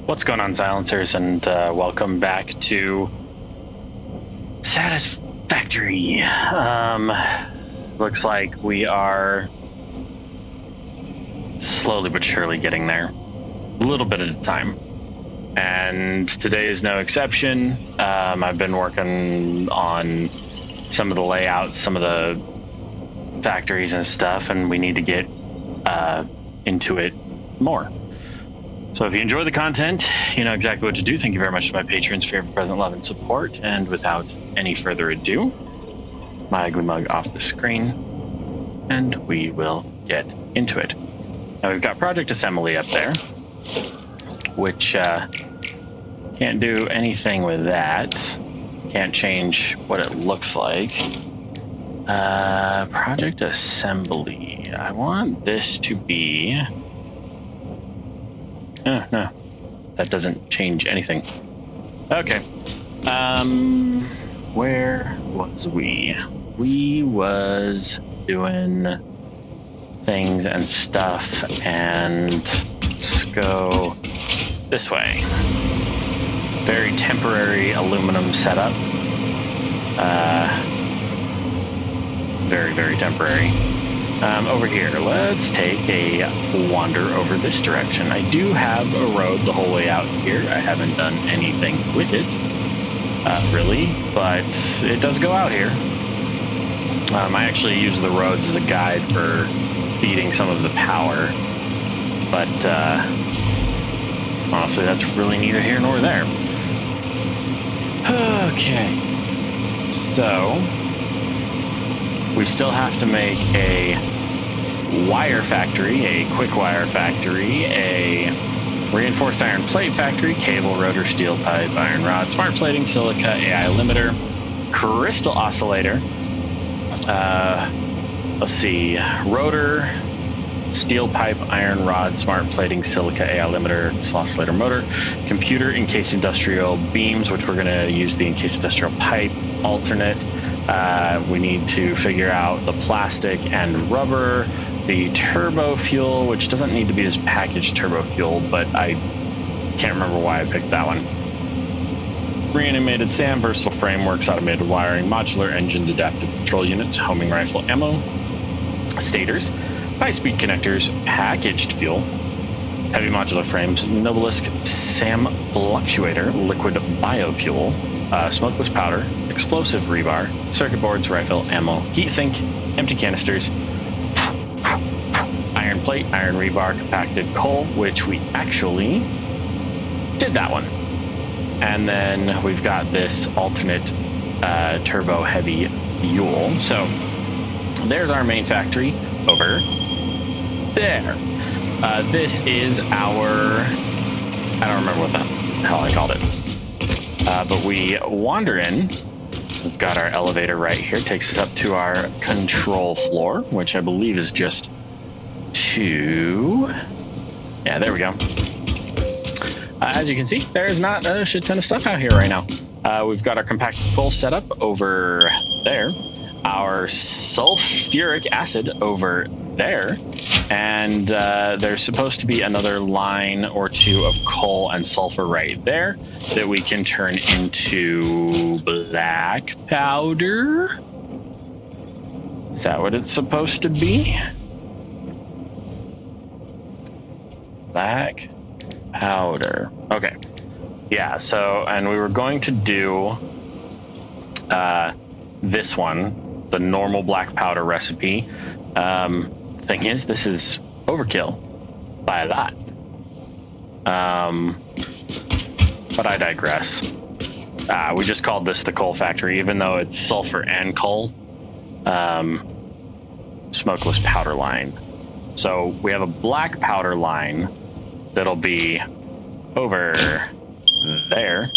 What's going on, silencers, and welcome back to Satisfactory. Looks like we are slowly but surely getting there, a little bit at a time. And today is no exception. I've been working on some of the layouts, some of the factories and stuff, and we need to get into it more. So if you enjoy the content, you know exactly what to do. Thank you very much to my patrons for your present love and support. And without any further ado, my ugly mug off the screen, and we will get into it. Now we've got Project Assembly up there, which can't do anything with that. Can't change what it looks like. Project Assembly. I want this to be... Oh, no, that doesn't change anything. Okay. Where was we? We was doing things and stuff, and let's go this way. Very temporary aluminum setup. Very, very temporary. Over here, let's take a wander over this direction. I do have a road the whole way out here. I haven't done anything with it, really, but it does go out here. I actually use the roads as a guide for feeding some of the power, but honestly, that's really neither here nor there. Okay, so we still have to make a wire factory, a quick wire factory, a reinforced iron plate factory, cable, rotor, steel pipe, iron rod, smart plating, silica, AI limiter, crystal oscillator, let's see, rotor, steel pipe, iron rod, smart plating, silica, AI limiter, oscillator motor, computer, encased industrial beams, which we're going to use the encased industrial pipe alternate. We need to figure out the plastic and rubber, the turbo fuel, which doesn't need to be this packaged turbo fuel, but I can't remember why I picked that one. Reanimated SAM, versatile frameworks, automated wiring, modular engines, adaptive control units, homing rifle ammo, stators, high-speed connectors, packaged fuel, heavy modular frames, Nobilisk SAM fluctuator, liquid biofuel, smokeless powder, explosive rebar, circuit boards, rifle, ammo, heatsink, empty canisters, iron plate, iron rebar, compacted coal, which we actually did that one. And then we've got this alternate turbo heavy fuel. So there's our main factory over there. This is our... I don't remember what the hell I called it. But we wander in. We've got our elevator right here. Takes us up to our control floor, which I believe is just 2. Yeah, there we go. As you can see, there's not a shit ton of stuff out here right now. We've got our compacted coal setup over there. Our sulfuric acid over there. And there's supposed to be another line or two of coal and sulfur right there that we can turn into black powder. Is that what it's supposed to be? Black powder. Okay. Yeah, so, and we were going to do this one, the normal black powder recipe. Thing is, this is overkill by a lot. But I digress. We just called this the coal factory, even though it's sulfur and coal. Smokeless powder line. So we have a black powder line that'll be over there.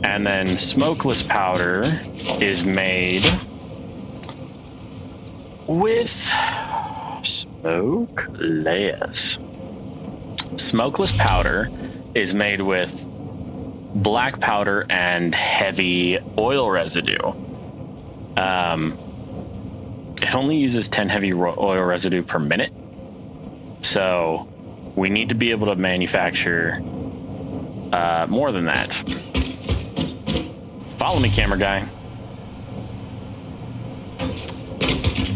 And then smokeless powder is made with smokeless. Smokeless powder is made with black powder and heavy oil residue. It only uses 10 heavy oil residue per minute. So we need to be able to manufacture more than that. Follow me, camera guy.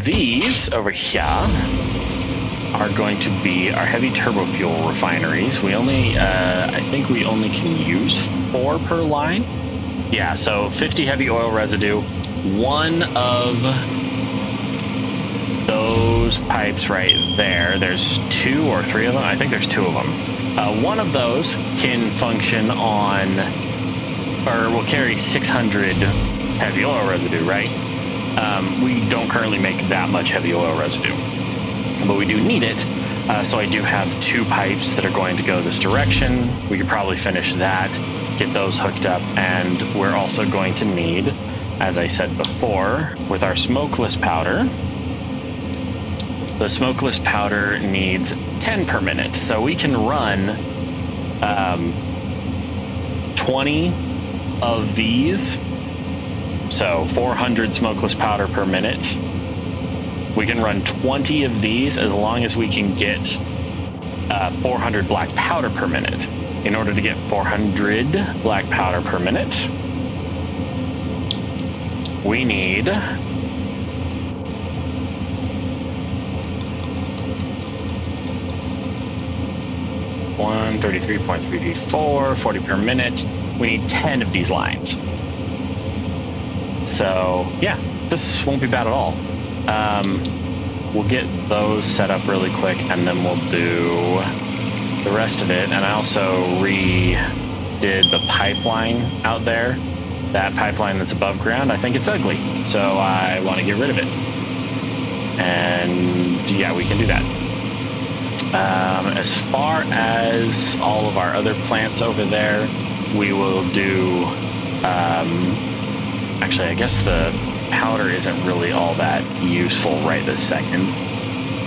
These over here are going to be our heavy turbo fuel refineries. We only, I think we only can use 4 per line. Yeah, so 50 heavy oil residue. One of those pipes right there, there's 2 or 3 of them. I think there's 2 of them. One of those can function on, or will carry 600 heavy oil residue, right? We don't currently make that much heavy oil residue, but we do need it. So I do have 2 pipes that are going to go this direction. We could probably finish that, get those hooked up, and we're also going to need, as I said before, with our smokeless powder, the smokeless powder needs 10 per minute. So we can run 20 of these. So 400 smokeless powder per minute. We can run 20 of these as long as we can get 400 black powder per minute. In order to get 400 black powder per minute, we need 133.334, 40 per minute. We need 10 of these lines. So yeah, this won't be bad at all. We'll get those set up really quick, and then we'll do the rest of it. And I also redid the pipeline out there. That pipeline that's above ground, I think it's ugly, so I want to get rid of it. And yeah, we can do that. As far as all of our other plants over there, we will do, actually, I guess the powder isn't really all that useful right this second.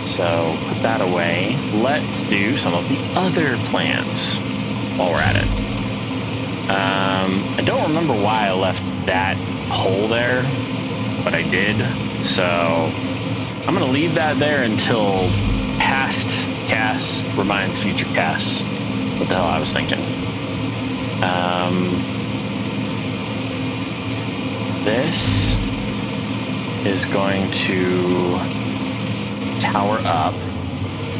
So put that away. Let's do some of the other plants while we're at it. I don't remember why I left that hole there, but I did. So I'm going to leave that there until past casts reminds future casts what the hell I was thinking. This is going to tower up.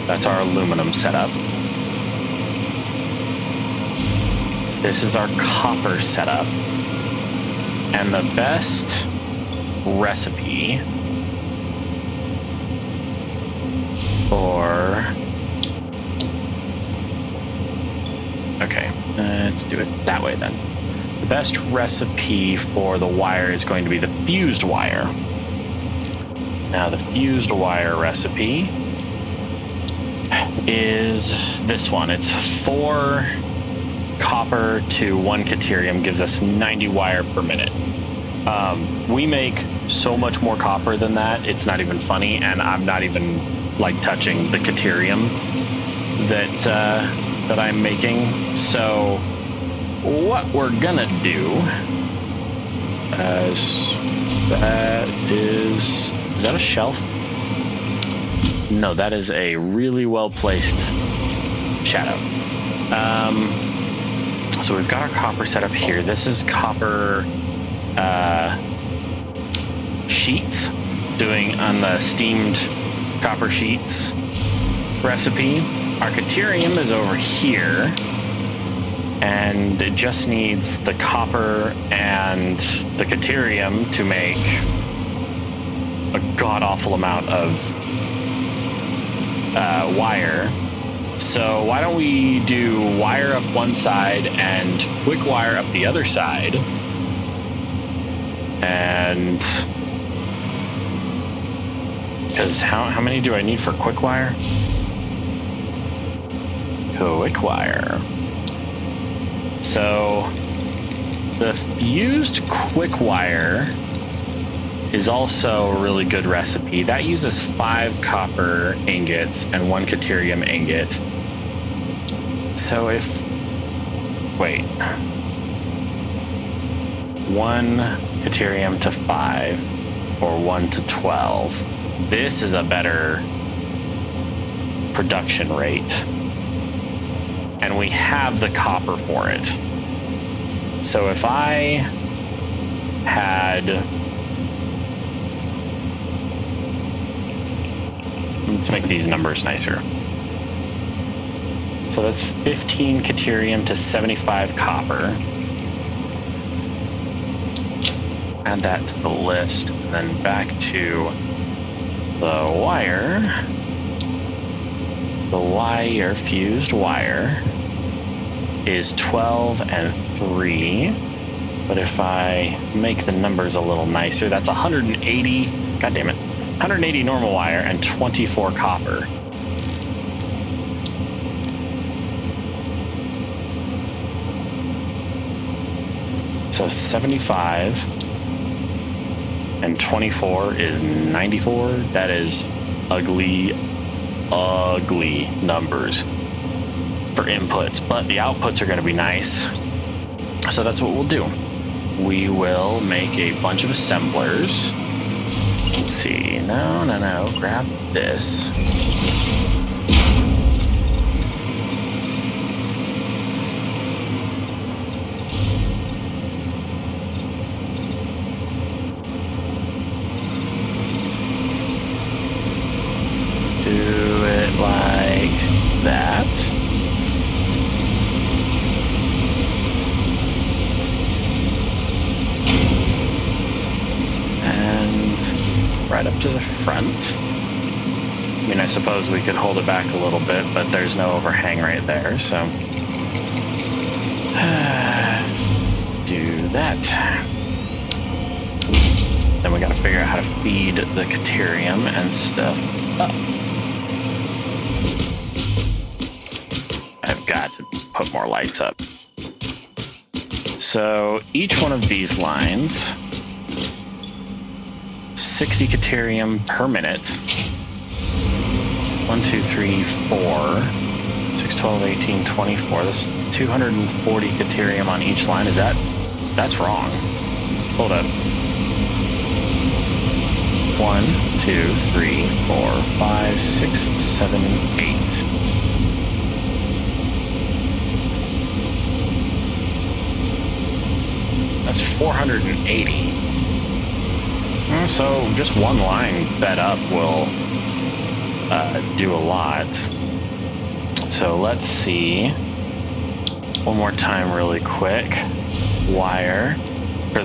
That's our aluminum setup. This is our copper setup. And the best recipe for... Okay, let's do it that way then. The best recipe for the wire is going to be the fused wire. Now, the fused wire recipe is this one. It's 4 copper to 1 deuterium, gives us 90 wire per minute. We make so much more copper than that, it's not even funny, and I'm not even like touching the deuterium that I'm making. So what we're gonna do is that a shelf? No, that is a really well placed shadow. So we've got our copper set up here. This is copper sheets, doing on the steamed copper sheets recipe. Our deuterium is over here, and it just needs the copper and the deuterium to make a god-awful amount of wire. So why don't we do wire up one side and quick wire up the other side, and because how many do I need for quick wire? Quick wire. So the fused quick wire is also a really good recipe. That uses 5 copper ingots and 1 deuterium ingot. So if, wait, 1 deuterium to 5 or 1 to 12. This is a better production rate. and we have the copper for it. So if I had, let's make these numbers nicer. So that's 15 Caterium to 75 copper. Add that to the list, and then back to the wire. The wire, fused wire, is 12 and 3. But if I make the numbers a little nicer, that's 180, god damn it, 180 normal wire and 24 copper. So 75 and 24 is 94. That is ugly numbers for inputs, but the outputs are going to be nice. So that's what we'll do. We will make a bunch of assemblers. Let's see. No. Grab this. That. And right up to the front. I mean, I suppose we could hold it back a little bit, but there's no overhang right there, so do that. Then we gotta figure out how to feed the Caterium and stuff up. I've got to put more lights up. So each one of these lines, 60 Caterium per minute. 1, 2, 3, 4, 6, 12, 18, 24. That's 240 Caterium on each line. Is that's wrong. Hold up. 1, 2, 3, 4, 5, 6, 7, 8. That's 480. So just one line fed up will do a lot. So let's see. One more time really quick. Wire. For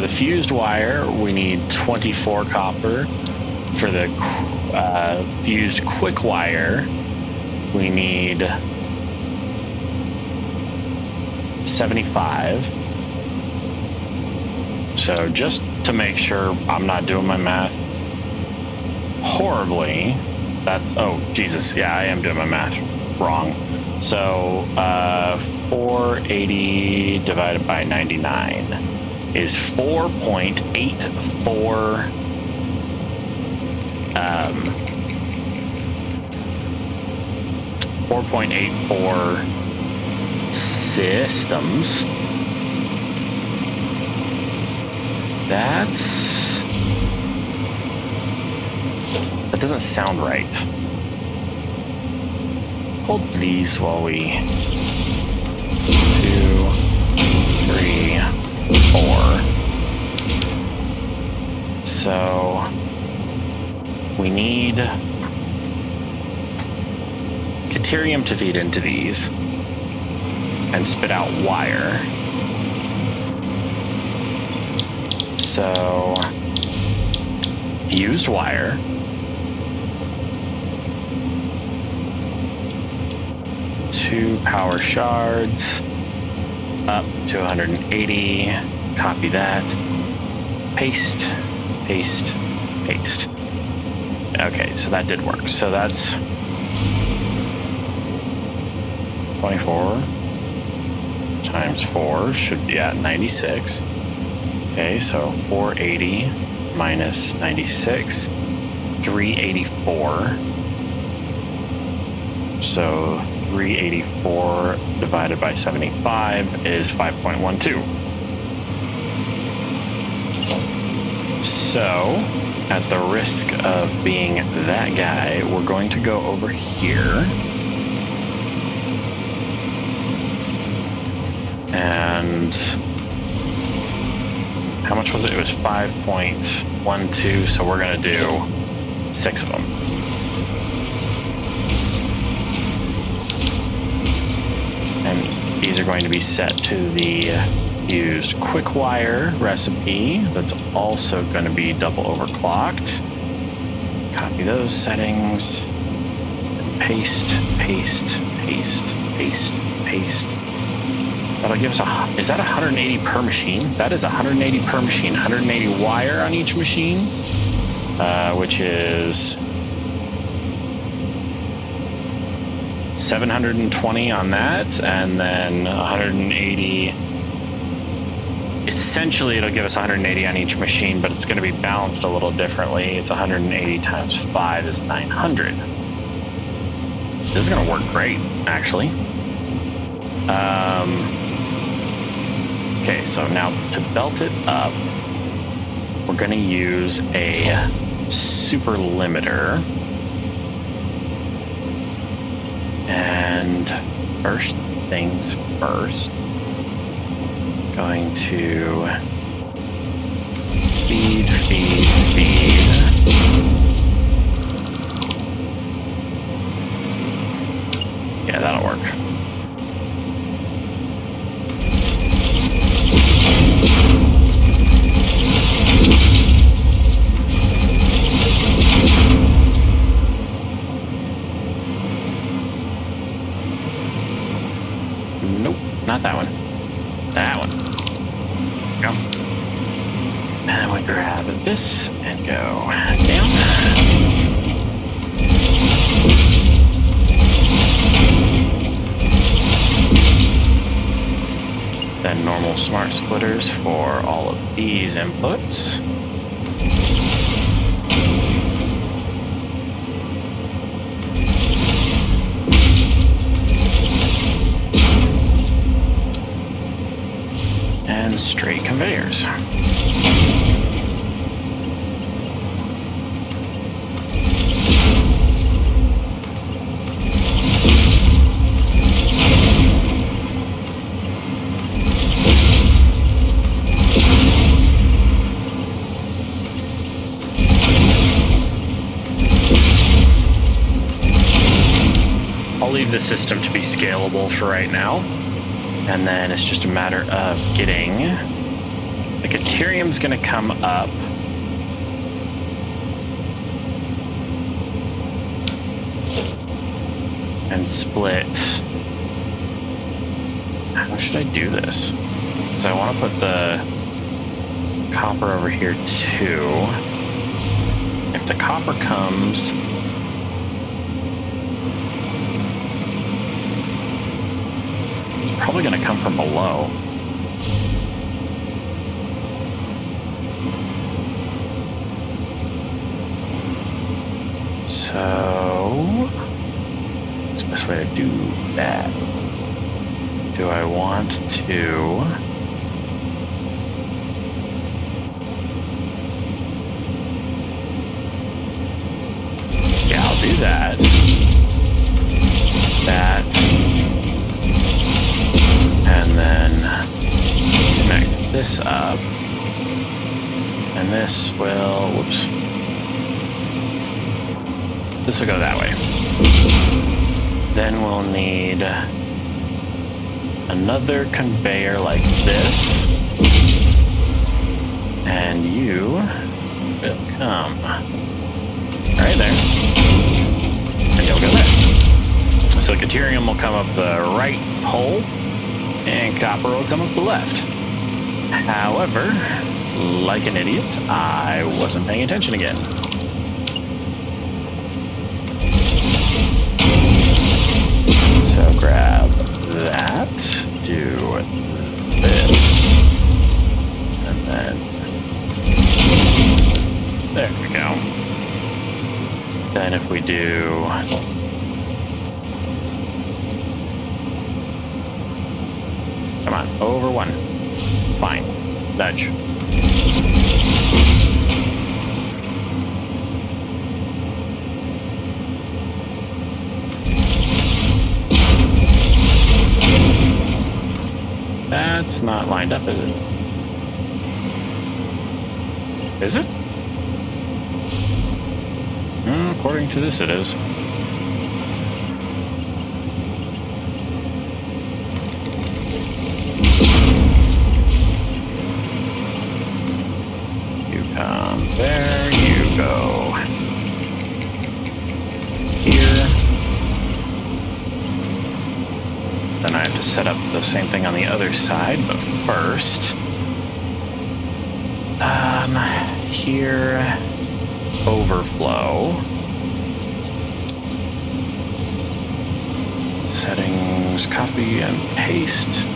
the fused wire, we need 24 copper. For the fused quick wire, we need 75. So just to make sure I'm not doing my math horribly, that's, oh Jesus, yeah, I am doing my math wrong. So 480 divided by 99 is 4.84 systems. That doesn't sound right. Hold these while we 2, 3, 4. So we need Caterium to feed into these and spit out wire. So fused wire, two power shards, up to 180, copy that, paste, paste, paste. Okay, so that did work. So that's 24 times 4 should be at 96. Okay, so 480 minus 96, 384. So 384 divided by 75 is 5.12. So, at the risk of being that guy, we're going to go over here 5.12, so we're going to do 6 of them. And these are going to be set to the used quick wire recipe. That's also going to be double overclocked. Copy those settings. Paste, paste, paste, paste, paste. That'll give us is that 180 per machine? That is 180 per machine. 180 wire on each machine, which is 720 on that, and then 180. Essentially, it'll give us 180 on each machine, but it's going to be balanced a little differently. It's 180 times 5 is 900. This is going to work great, actually. Okay, so now to belt it up, we're going to use a super limiter. And first things first, going to feed. Yeah, that'll work. Nope, not that one. That one. Go. And we grab this and go down. Then normal smart splitters for all of these inputs. And straight conveyors. I'll leave the system to be scalable for right now. And then it's just a matter of getting, the Caterium's going to come up. And split. How should I do this? Because I want to put the copper over here too. If the copper comes, probably going to come from below. So, what's the best way to do that? Do I want to... Yeah, I'll do that. And then connect this up, and this will, whoops, this will go that way. Then we'll need another conveyor like this, and you will come right there, and you'll go there. So the Caterium will come up the right hole, and copper will come up the left. However, like an idiot, I wasn't paying attention again. So grab that, do this, and then there we go. Then if we do come on, over one. Fine. Nudge. That's not lined up, is it? Is it? According to this, it is. You come there, you go here. Then I have to set up the same thing on the other side, but first, here, overflow. Settings, copy and paste.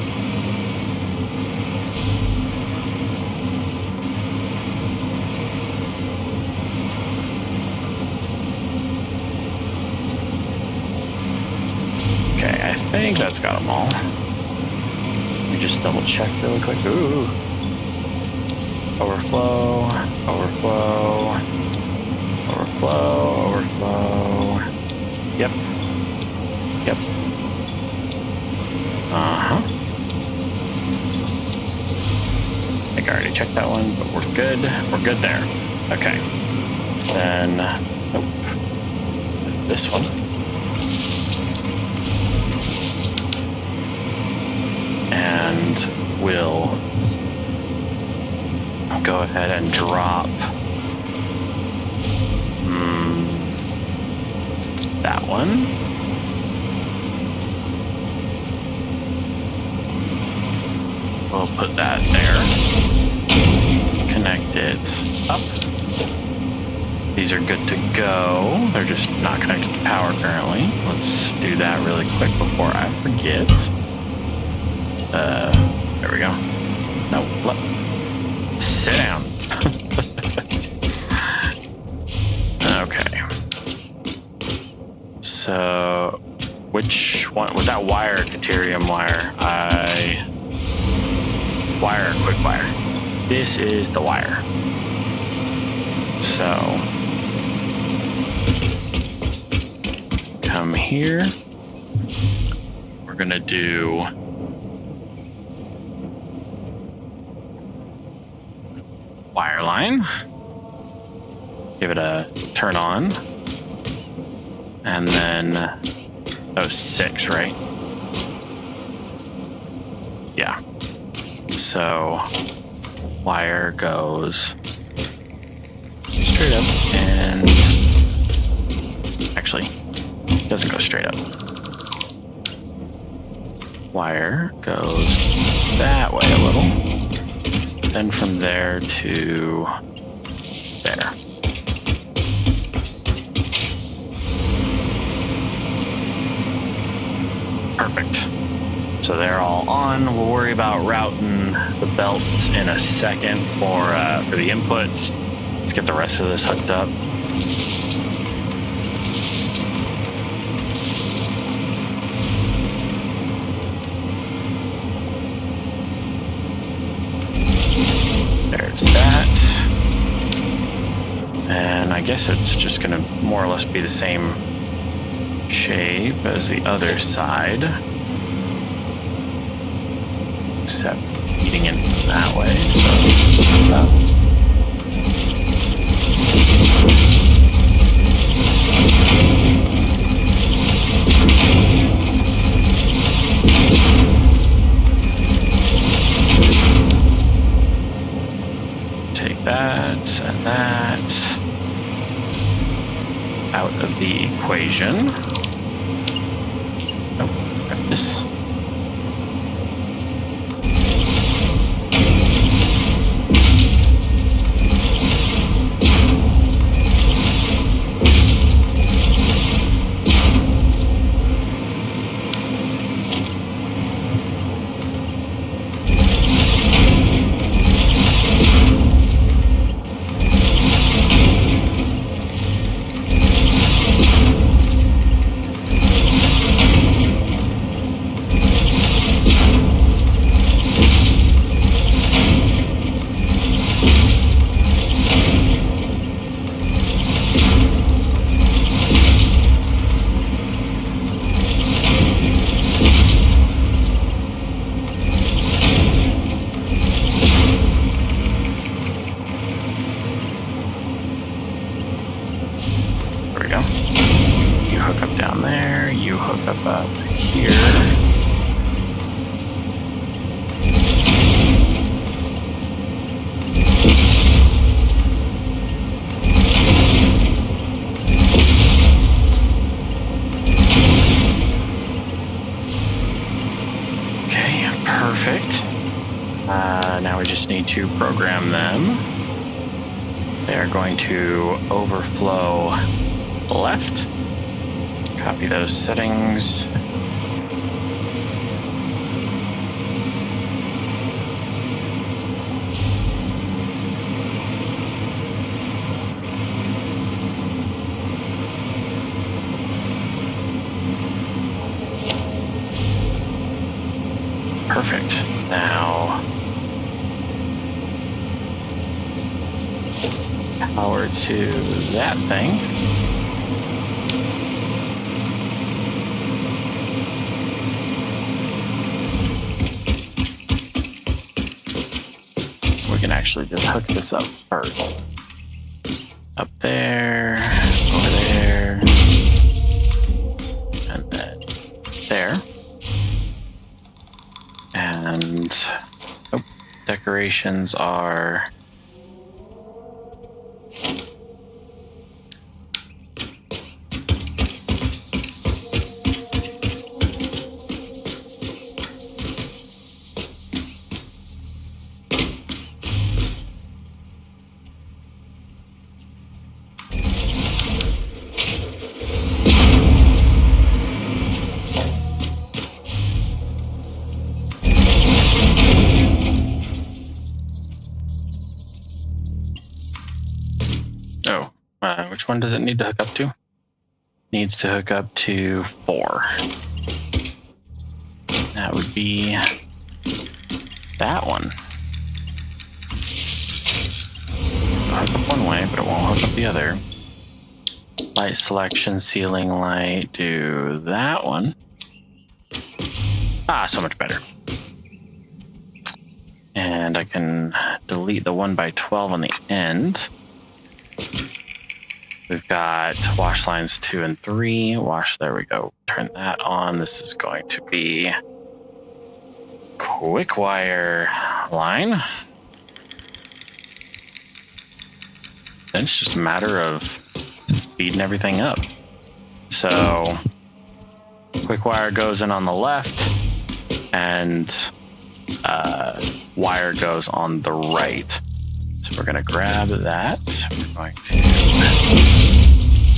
Okay, I think that's got them all. Let me just double check really quick. Ooh. Overflow, overflow, overflow, overflow. Yep. Yep. Uh-huh. I think I already checked that one, but we're good. We're good there. Okay. Then, nope. This one. And we'll go ahead and drop that one. We'll put that there. Connect it up. These are good to go. They're just not connected to power currently. Let's do that really quick before I forget. There we go. No, sit down. Okay. So, which one was that? Wire, deuterium wire. Wire, quick wire. This is the wire. So, come here. We're gonna do wire line. Give it a turn on. And then that was 6, right? Yeah. So wire goes straight up and actually it doesn't go straight up. Wire goes that way a little. Then from there to there. Perfect. So they're all on. We'll worry about routing the belts in a second for the inputs. Let's get the rest of this hooked up. There's that. And I guess it's just going to more or less be the same shape as the other side, except feeding in that way. So take that and that out of the equation. Nope, grab this. to hook up here. Perfect. Now we just need to program them. They're going to overflow left. Copy those settings. Perfect. Now, power to that thing. We can actually just hook this up first. Up there, over there, and then there. And decorations are which one does it need to hook up to? Needs to hook up to 4. That would be that one. It'll hook up one way, but it won't hook up the other. Light selection, ceiling light, do that one. So much better. And I can delete the 1x12 on the end. We've got wash lines 2 and 3. Wash, there we go. Turn that on. This is going to be quick wire line. Then it's just a matter of speeding everything up. So quick wire goes in on the left, and wire goes on the right. So we're going to grab that. We're going to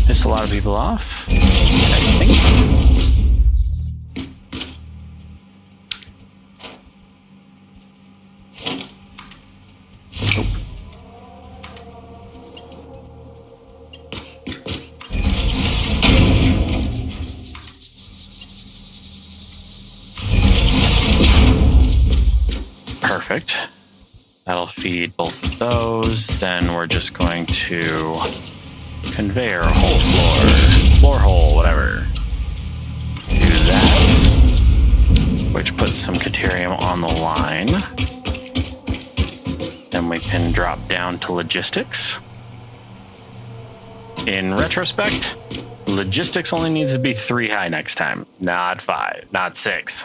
piss a lot of people off, I think. Nope. Perfect. That'll feed both of those. Then we're just going to conveyor whole floor hole, whatever. Do that, which puts some Caterium on the line. Then we can drop down to logistics. In retrospect, logistics only needs to be 3 high next time, not 5, not 6.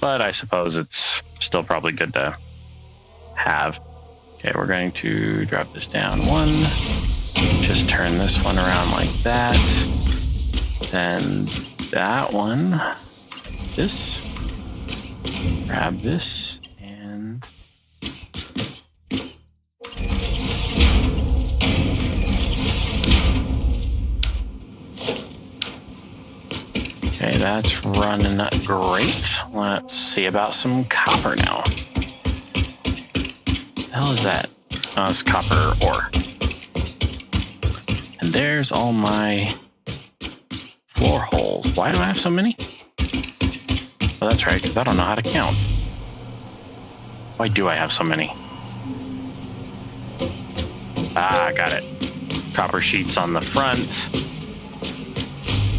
But I suppose it's still probably good to have. Okay, we're going to drop this down 1. Just turn this one around like that. Then that one. This. Grab this and okay, that's running great. Let's see about some copper now. The hell is that? Oh, it's copper ore. And there's all my floor holes. Why do I have so many? Well, that's right, because I don't know how to count. Why do I have so many? Got it. Copper sheets on the front.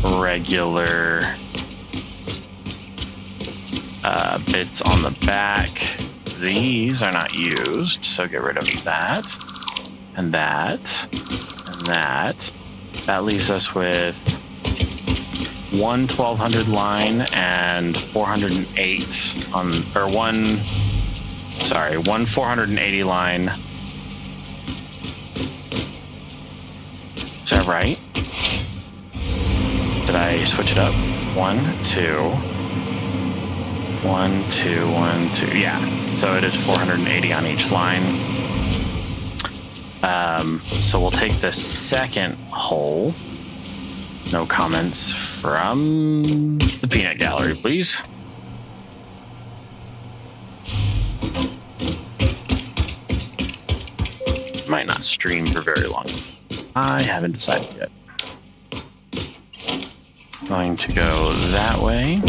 Regular bits on the back. These are not used, so get rid of that. And that. And that. That leaves us with one 1200 line and 408 on, or one 480 line. Is that right? Did I switch it up? 1, 2. 1, 2, 1, 2. Yeah, so it is 480 on each line. So we'll take the second hole. No comments from the peanut gallery, please. Might not stream for very long. I haven't decided yet. Going to go that way.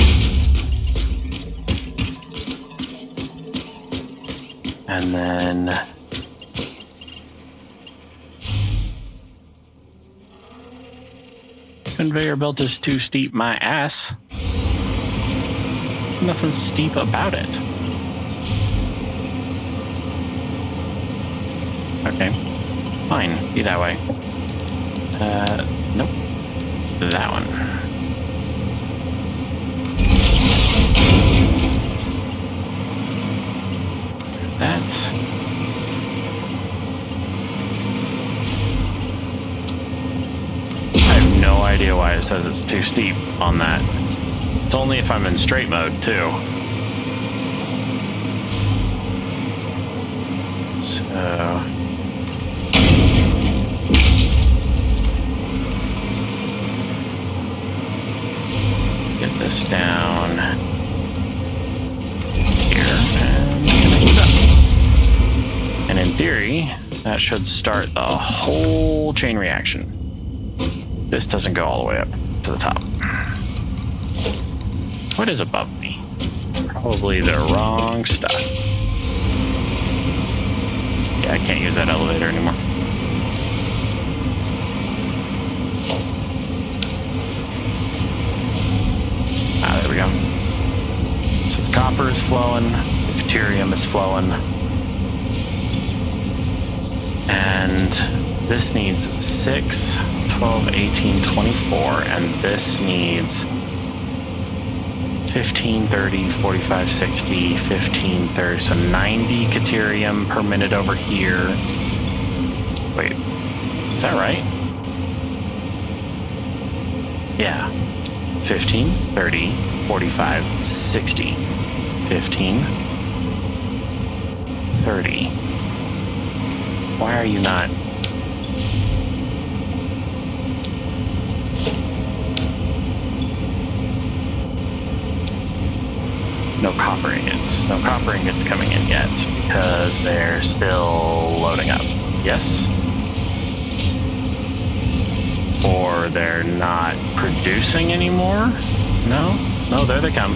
And then conveyor belt is too steep, my ass. Nothing steep about it. Okay, fine, be that way. Nope, that one. That. I have no idea why it says it's too steep on that. It's only if I'm in straight mode, too. So... get this down here and connect it up. And in theory, that should start the whole chain reaction. This doesn't go all the way up to the top. What is above me? Probably the wrong stuff. Yeah, I can't use that elevator anymore. Ah, there we go. So the copper is flowing, the deuterium is flowing. And this needs 6, 12, 18, 24, and this needs 15, 30, 45, 60, 15, 30, so 90 deuterium per minute over here. Wait, is that right? Yeah. 15, 30, 45, 60, 15, 30. Why are you not? No copper ingots. No copper ingots coming in yet because they're still loading up. Yes? Or they're not producing anymore? No? No, there they come.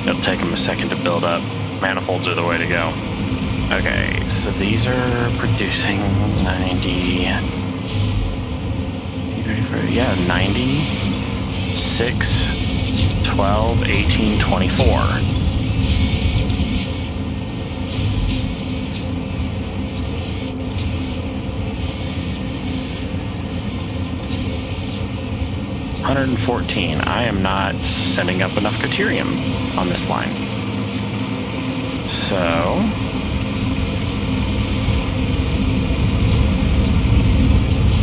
It'll take them a second to build up. Manifolds are the way to go. Okay, so these are producing 90... 34, yeah, 90, 6, 12, 18, 24. $114. I am not sending up enough deuterium on this line. So...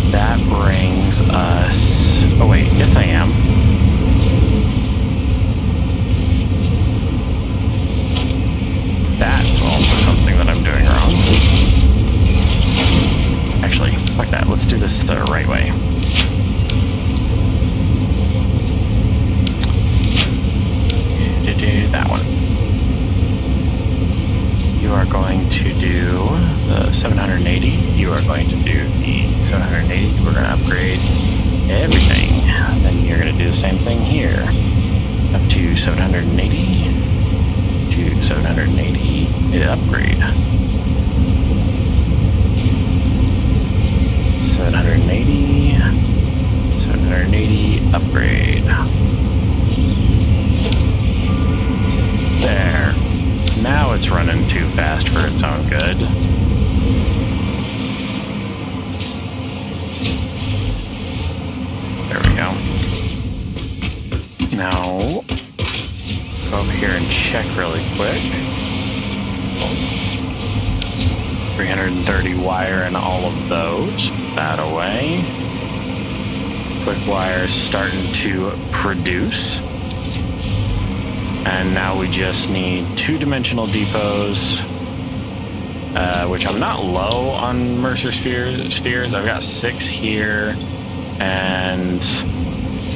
that brings us... oh wait, yes I am. That's also something that I'm doing wrong. Actually, like that, let's do this the right way. Do that one. You are going to do the 780. You are going to do the 780. We're going to upgrade everything. Then you're going to do the same thing here. Up to 780. To 780. Upgrade. 780. 780. Upgrade. fast for its own good. There we go. Now, go over here and check really quick. 330 wire in all of those. That away. Quick wire starting to produce. And now we just need 2-dimensional depots, which I'm not low on Mercer spheres. I've got 6 here and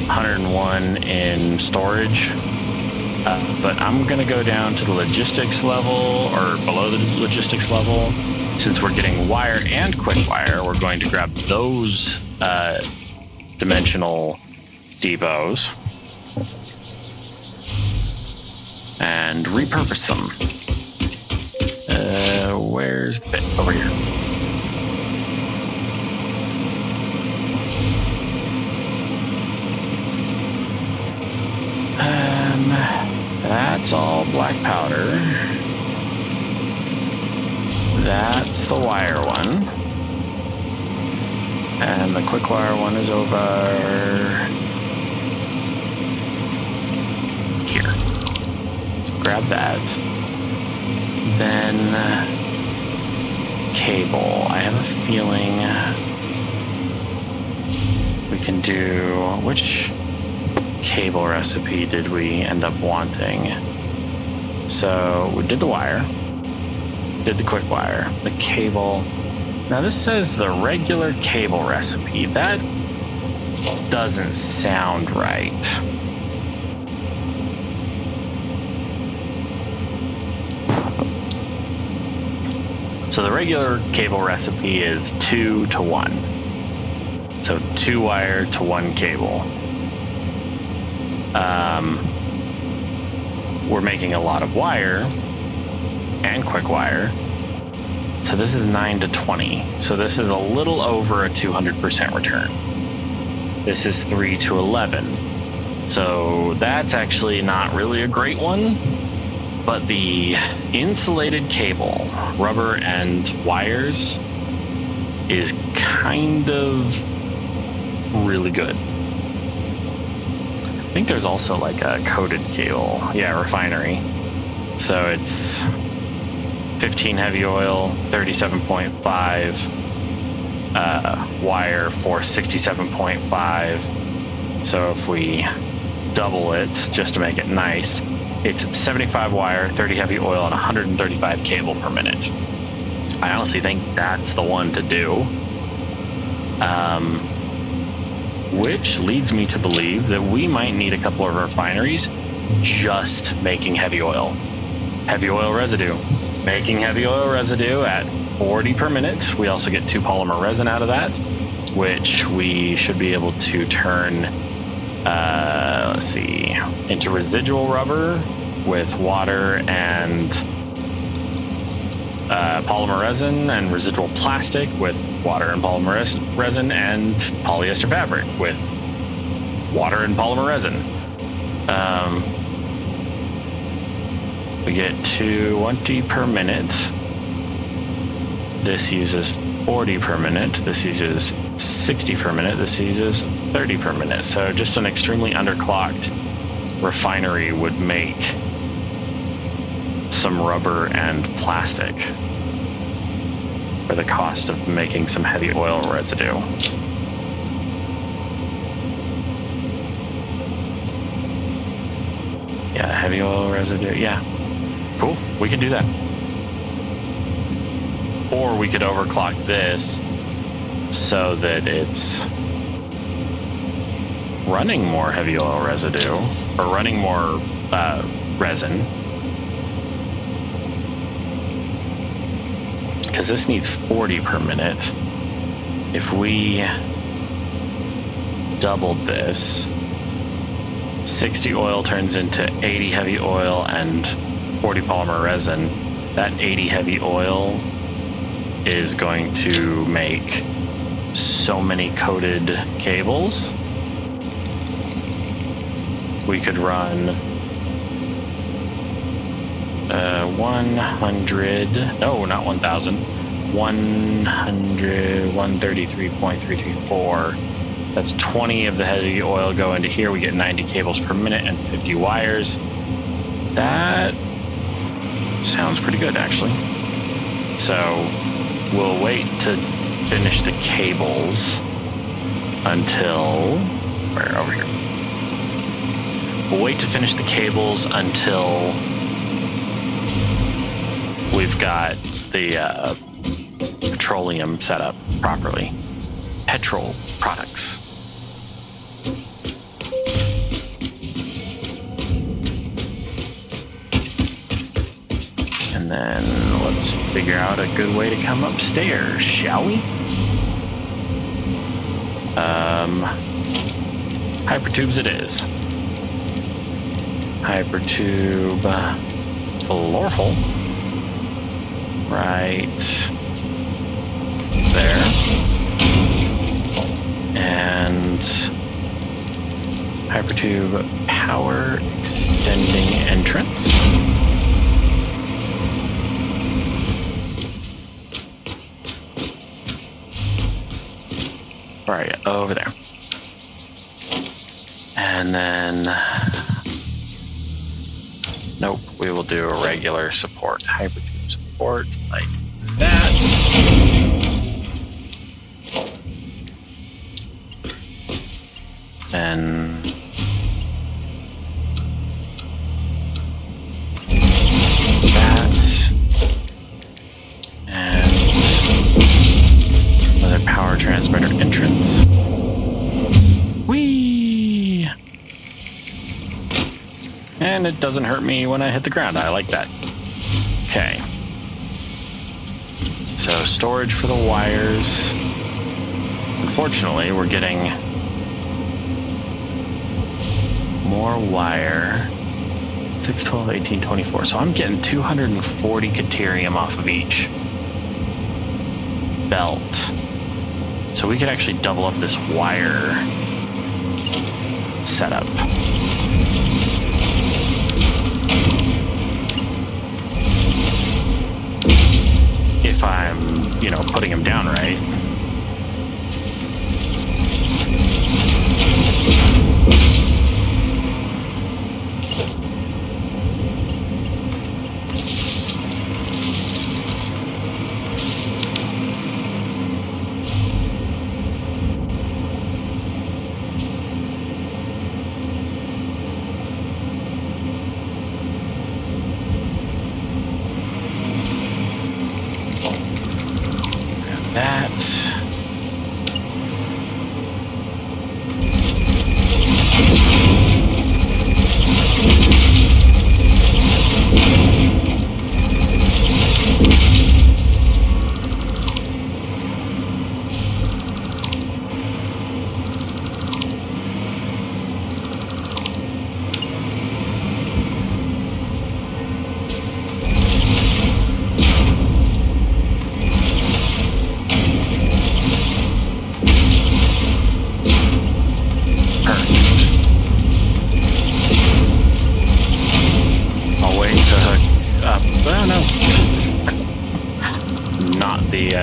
101 in storage. But I'm going to go down to the logistics level, or below the logistics level. Since we're getting wire and quick wire, we're going to grab those dimensional depots and repurpose them. Where's the bit? Over here. That's all black powder. That's the wire one. And the quick wire one is over here. So grab that. Then cable. I have a feeling we can do... Which cable recipe did we end up wanting? So we did the wire, did the quick wire, the cable. Now this says the regular cable recipe. That doesn't sound right. So the regular cable recipe is 2 to 1. So 2 wire to 1 cable. We're making a lot of wire and quick wire. So this is 9 to 20. So this is a little over a 200% return. This is 3 to 11. So that's actually not really a great one. But the insulated cable, rubber and wires, is kind of really good. I think there's also like a coated cable. Yeah, refinery. So it's 15 heavy oil, 37.5 wire for 67.5. So if we double it just to make it nice, it's 75 wire, 30 heavy oil, and 135 cable per minute. I honestly think that's the one to do. Which leads me to believe that we might need a couple of refineries just making heavy oil. Heavy oil residue. Making heavy oil residue at 40 per minute. We also get 2 polymer resin out of that, which we should be able to turn, let's see, into residual rubber with water and polymer resin, and residual plastic with water and polymer resin, and polyester fabric with water and polymer resin. We get 20 per minute. This uses 40 per minute. This uses 60 per minute. This uses 30 per minute. So just an extremely underclocked refinery would make some rubber and plastic for the cost of making some heavy oil residue. Yeah, heavy oil residue. Yeah, cool. We could do that. Or we could overclock this so that it's running more heavy oil residue, or running more resin. Because this needs 40 per minute. If we doubled this, 60 oil turns into 80 heavy oil and 40 polymer resin. That 80 heavy oil is going to make so many coated cables. We could run 100, no, not 1,000, 133.334. That's 20 of the heavy oil go into here. We get 90 cables per minute and 50 wires. That sounds pretty good, actually. So we'll wait to finish the cables until, over here. We'll wait to finish the cables until we've got the petroleum set up properly. Petrol products. And then let's figure out a good way to come upstairs, shall we? Hypertubes it is. Hypertube floor hole. Right there. And hypertube power extending entrance. Right over there. And then, nope, we will do a regular support, hypertube support like that. Then that, and another power transmitter entrance. Whee! And it doesn't hurt me when I hit the ground. I like that. Okay. So storage for the wires. Unfortunately, we're getting more wire. 6, 12, 18, 24. So I'm getting 240 Caterium off of each belt. So we could actually double up this wire setup. If I'm, putting them down right.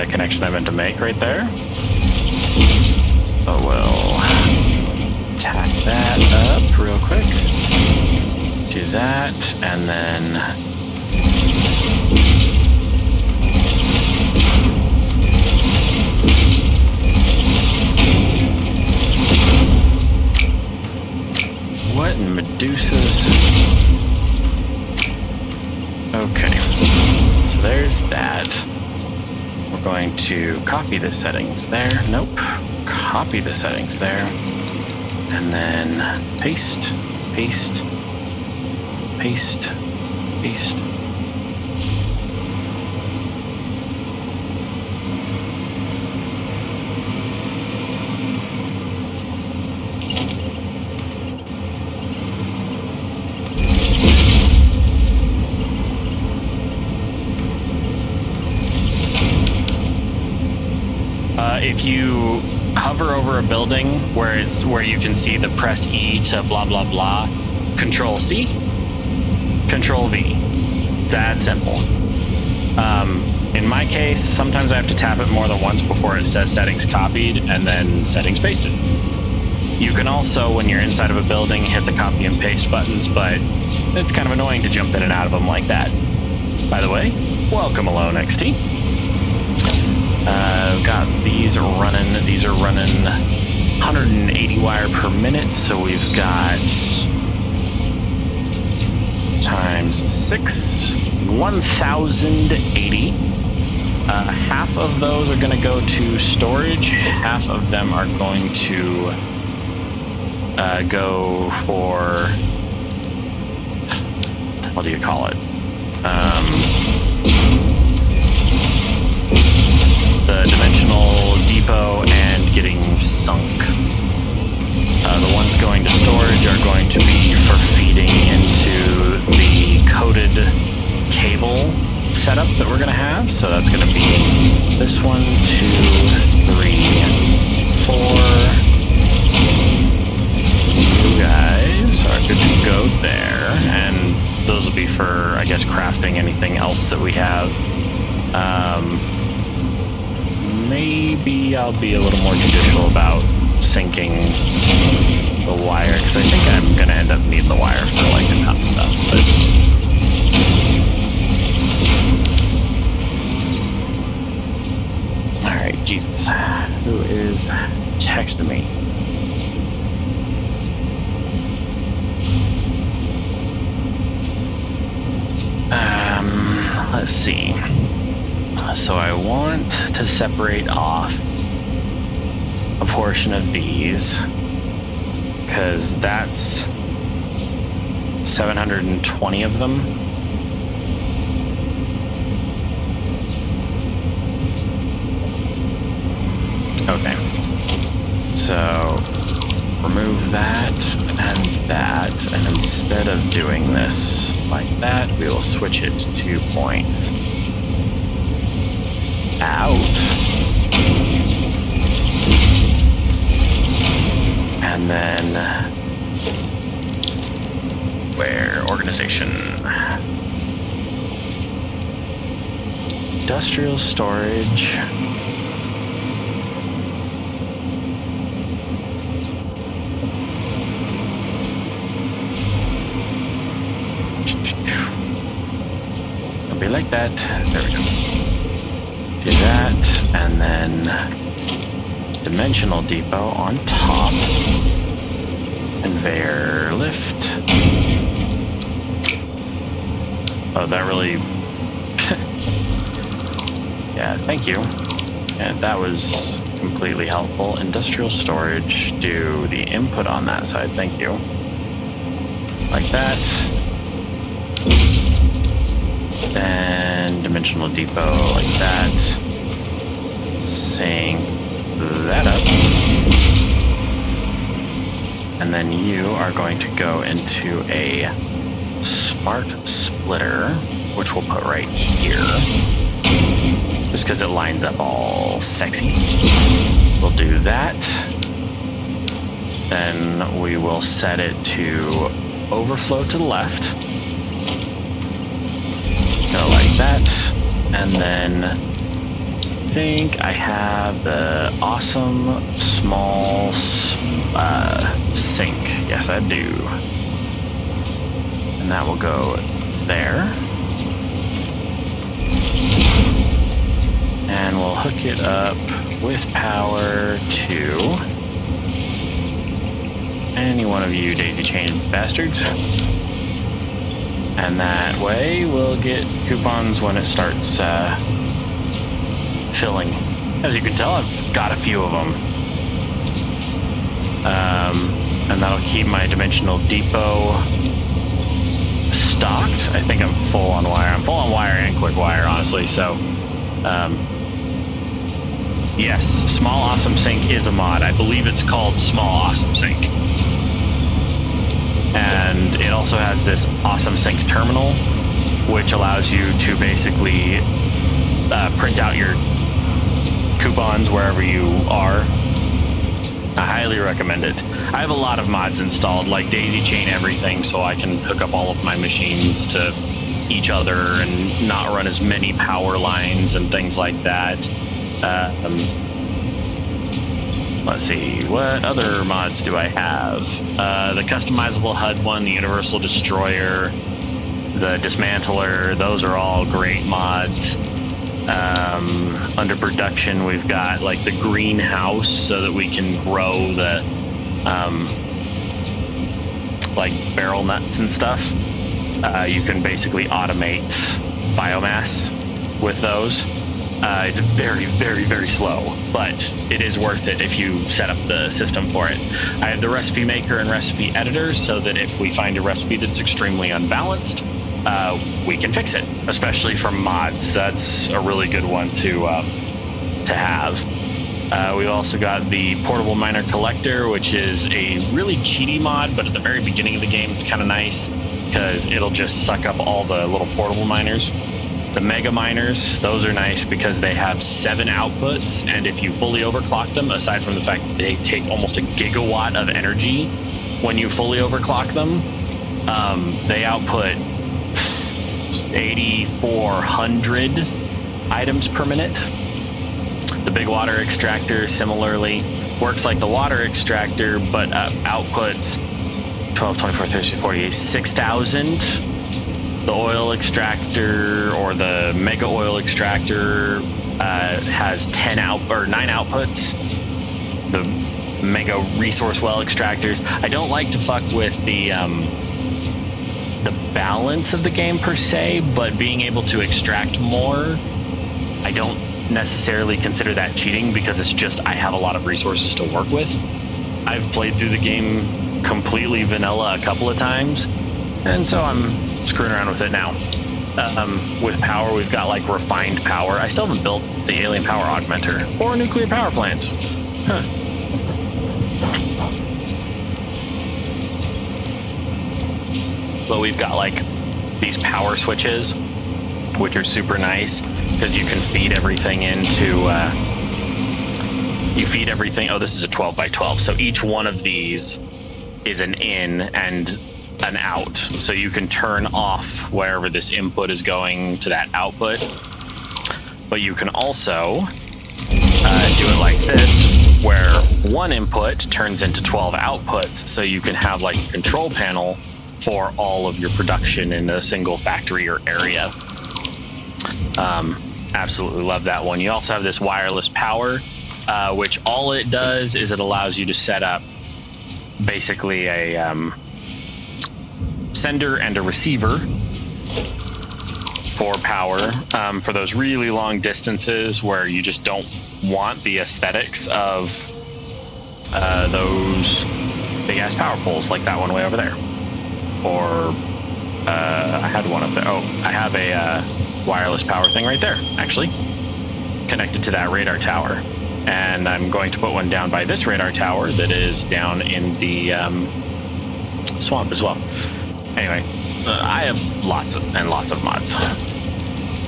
Connection I meant to make right there. So we'll tack that up real quick. Do that, and then what in Medusa's? Okay, so there's that. We're going to copy the settings there. Nope. Copy the settings there. And then paste, paste, paste, paste. If you hover over a building where you can see the press E to blah blah blah, Control C, Control V. It's that simple. In my case, sometimes I have to tap it more than once before it says settings copied and then settings pasted. You can also, when you're inside of a building, hit the copy and paste buttons, but it's kind of annoying to jump in and out of them like that. By the way, welcome Alone XT. I've got these running 180 wire per minute, so we've got times 6, 1080. Half of those are going to go to storage, half of them are going to go for, what do you call it? The dimensional depot and getting sunk. The ones going to storage are going to be for feeding into the coded cable setup that we're going to have. So that's going to be this 1, 2, 3, 4. You guys are good to go there. And those will be for, I guess, crafting anything else that we have. Maybe I'll be a little more judicial about syncing the wire, because I think I'm going to end up needing the wire for like a ton of stuff. But alright, Jesus. Who is texting me? Let's see. So I want to separate off a portion of these, because that's 720 of them. Okay. So remove that and that, and instead of doing this like that, we will switch it to points out, and then where organization, industrial storage, it'll be like that. There we go. Do that, and then dimensional depot on top, conveyor lift. Oh, that really yeah, thank you. Yeah, that was completely helpful. Industrial storage, do the input on that side, thank you. Like that. Then dimensional depot like that. Sync that up. And then you are going to go into a smart splitter, which we'll put right here, just because it lines up all sexy. We'll do that. Then we will set it to overflow to the left. Go like that, and then I think I have the awesome small sink. Yes, I do. And that will go there. And we'll hook it up with power to any one of you daisy chain bastards. And that way we'll get coupons when it starts filling. As you can tell, I've got a few of them. And that'll keep my dimensional depot stocked. I think I'm full on wire. I'm full on wire and quick wire, honestly. So, yes, Small Awesome Sync is a mod. I believe it's called Small Awesome Sync. And it also has this Awesome Sync terminal, which allows you to basically print out your coupons wherever you are. I highly recommend it. I have a lot of mods installed, like daisy chain everything, so I can hook up all of my machines to each other and not run as many power lines and things like that. Let's see, what other mods do I have? The customizable HUD one, the Universal Destroyer, the Dismantler, those are all great mods. Under production, we've got like the greenhouse so that we can grow the like barrel nuts and stuff. You can basically automate biomass with those. It's very, very, very slow, but it is worth it if you set up the system for it. I have the recipe maker and recipe editor so that if we find a recipe that's extremely unbalanced, we can fix it, especially for mods. That's a really good one to have. We've also got the portable miner collector, which is a really cheaty mod, but at the very beginning of the game, it's kind of nice because it'll just suck up all the little portable miners. The mega miners, those are nice because they have 7 outputs, and if you fully overclock them, aside from the fact that they take almost a gigawatt of energy when you fully overclock them, they output 8,400 items per minute. The big water extractor similarly works like the water extractor, but outputs 12, 24, 30, 40, 6,000. The oil extractor or the mega oil extractor has 9 outputs. The mega resource well extractors. I don't like to fuck with the balance of the game per se, but being able to extract more, I don't necessarily consider that cheating because it's just I have a lot of resources to work with. I've played through the game completely vanilla a couple of times, and so I'm screwing around with it now. With power, we've got like refined power. I still haven't built the alien power augmenter or nuclear power plants. Huh. But we've got like these power switches, which are super nice because you can feed everything into oh, this is a 12 by 12, so each one of these is an in and an out, so you can turn off wherever this input is going to that output, but you can also do it like this where one input turns into 12 outputs, so you can have like a control panel for all of your production in a single factory or area. Absolutely love that one. You also have this wireless power, which all it does is it allows you to set up basically a sender and a receiver for power for those really long distances where you just don't want the aesthetics of those big ass power poles like that one way over there. Or I had one up there. Oh, I have a wireless power thing right there, actually, connected to that radar tower. And I'm going to put one down by this radar tower that is down in the swamp as well. Anyway, I have lots of mods.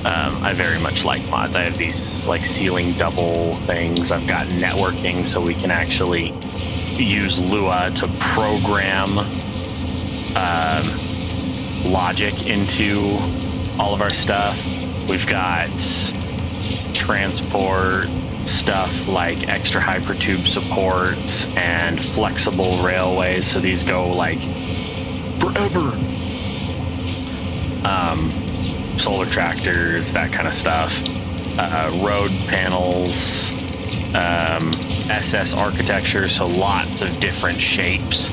I very much like mods. I have these like ceiling double things. I've got networking so we can actually use Lua to program logic into all of our stuff. We've got transport stuff like extra hypertube supports and flexible railways, so these go like forever. Solar tractors, that kind of stuff. Road panels, SS architecture, so lots of different shapes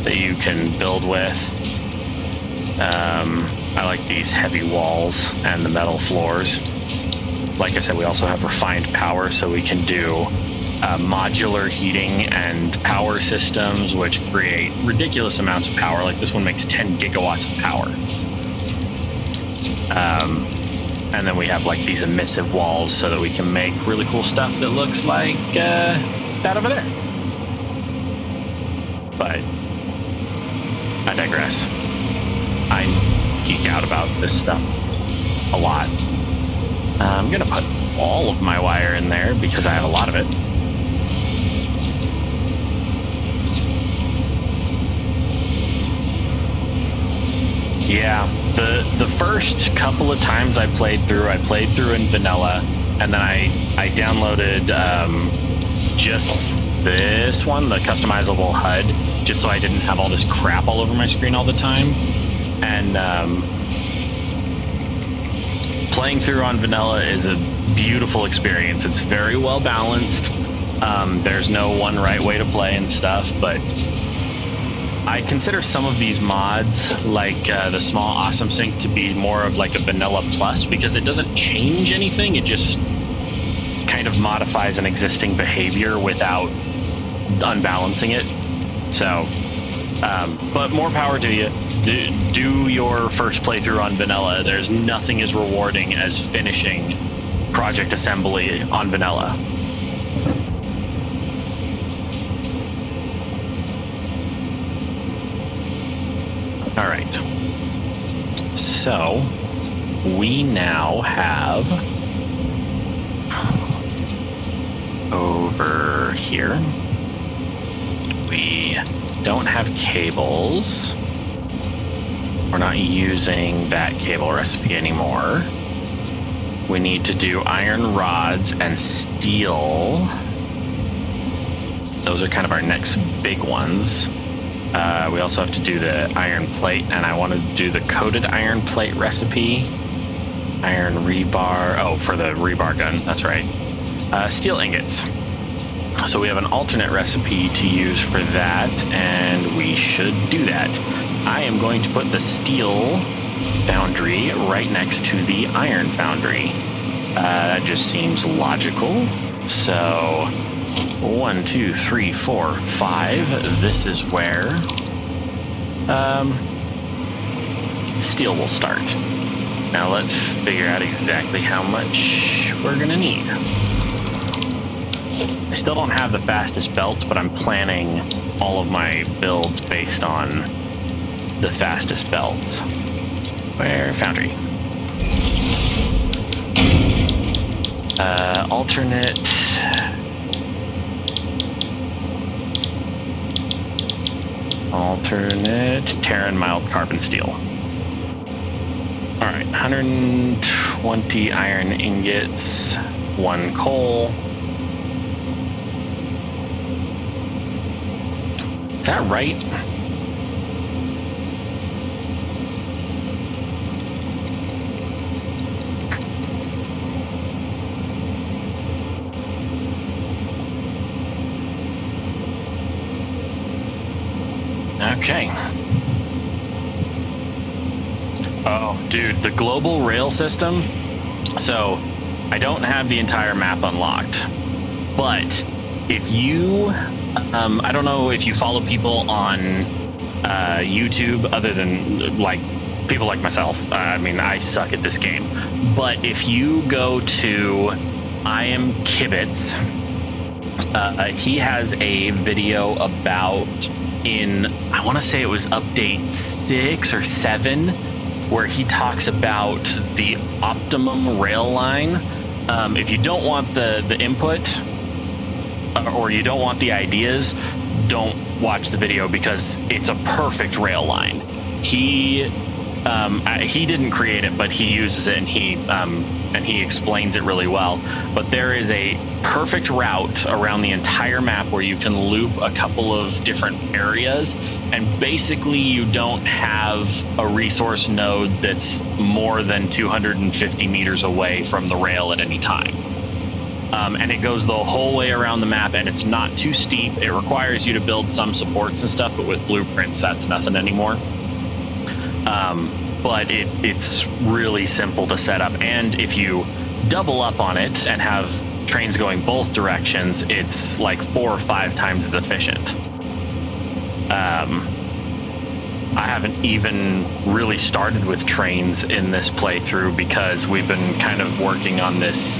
that you can build with. I like these heavy walls and the metal floors. Like I said, we also have refined power, so we can do modular heating and power systems, which create ridiculous amounts of power. Like this one makes 10 gigawatts of power. And then we have like these emissive walls so that we can make really cool stuff that looks like that over there. But I digress. I geek out about this stuff a lot. I'm gonna put all of my wire in there because I have a lot of it. Yeah, the first couple of times I played through in vanilla, and then I downloaded just this one, the customizable HUD, just so I didn't have all this crap all over my screen all the time. And playing through on vanilla is a beautiful experience. It's very well balanced. There's no one right way to play and stuff, but I consider some of these mods, like the small awesome sync, to be more of like a vanilla plus, because it doesn't change anything. It just kind of modifies an existing behavior without unbalancing it. So, but more power to you. Do your first playthrough on vanilla. There's nothing as rewarding as finishing Project Assembly on vanilla. All right, so we now have over here, we don't have cables. We're not using that cable recipe anymore. We need to do iron rods and steel. Those are kind of our next big ones. We also have to do the iron plate, and I want to do the coated iron plate recipe. Iron rebar, oh, for the rebar gun, that's right. Steel ingots. So we have an alternate recipe to use for that, and we should do that. I am going to put the steel foundry right next to the iron foundry. That just seems logical. So 1, 2, 3, 4, 5. This is where steel will start. Now let's figure out exactly how much we're gonna need. I still don't have the fastest belts, but I'm planning all of my builds based on the fastest belts. Where? Foundry. Alternate. Terran mild carbon steel. All right, 120 iron ingots, 1 coal. Is that right? Okay. Oh, dude, the global rail system. So, I don't have the entire map unlocked, but if you, I don't know if you follow people on YouTube other than like people like myself. I mean, I suck at this game, but if you go to I Am Kibitz, he has a video about I want to say it was update 6 or 7, where he talks about the optimum rail line. If you don't want the input or you don't want the ideas, don't watch the video, because it's a perfect rail line. He didn't create it, but he uses it, and he explains it really well. But there is a perfect route around the entire map where you can loop a couple of different areas, and basically you don't have a resource node that's more than 250 meters away from the rail at any time. And it goes the whole way around the map, and it's not too steep. It requires you to build some supports and stuff, but with blueprints, that's nothing anymore. But it's really simple to set up, and if you double up on it and have trains going both directions, it's like 4 or 5 times as efficient. I haven't even really started with trains in this playthrough, because we've been kind of working on this,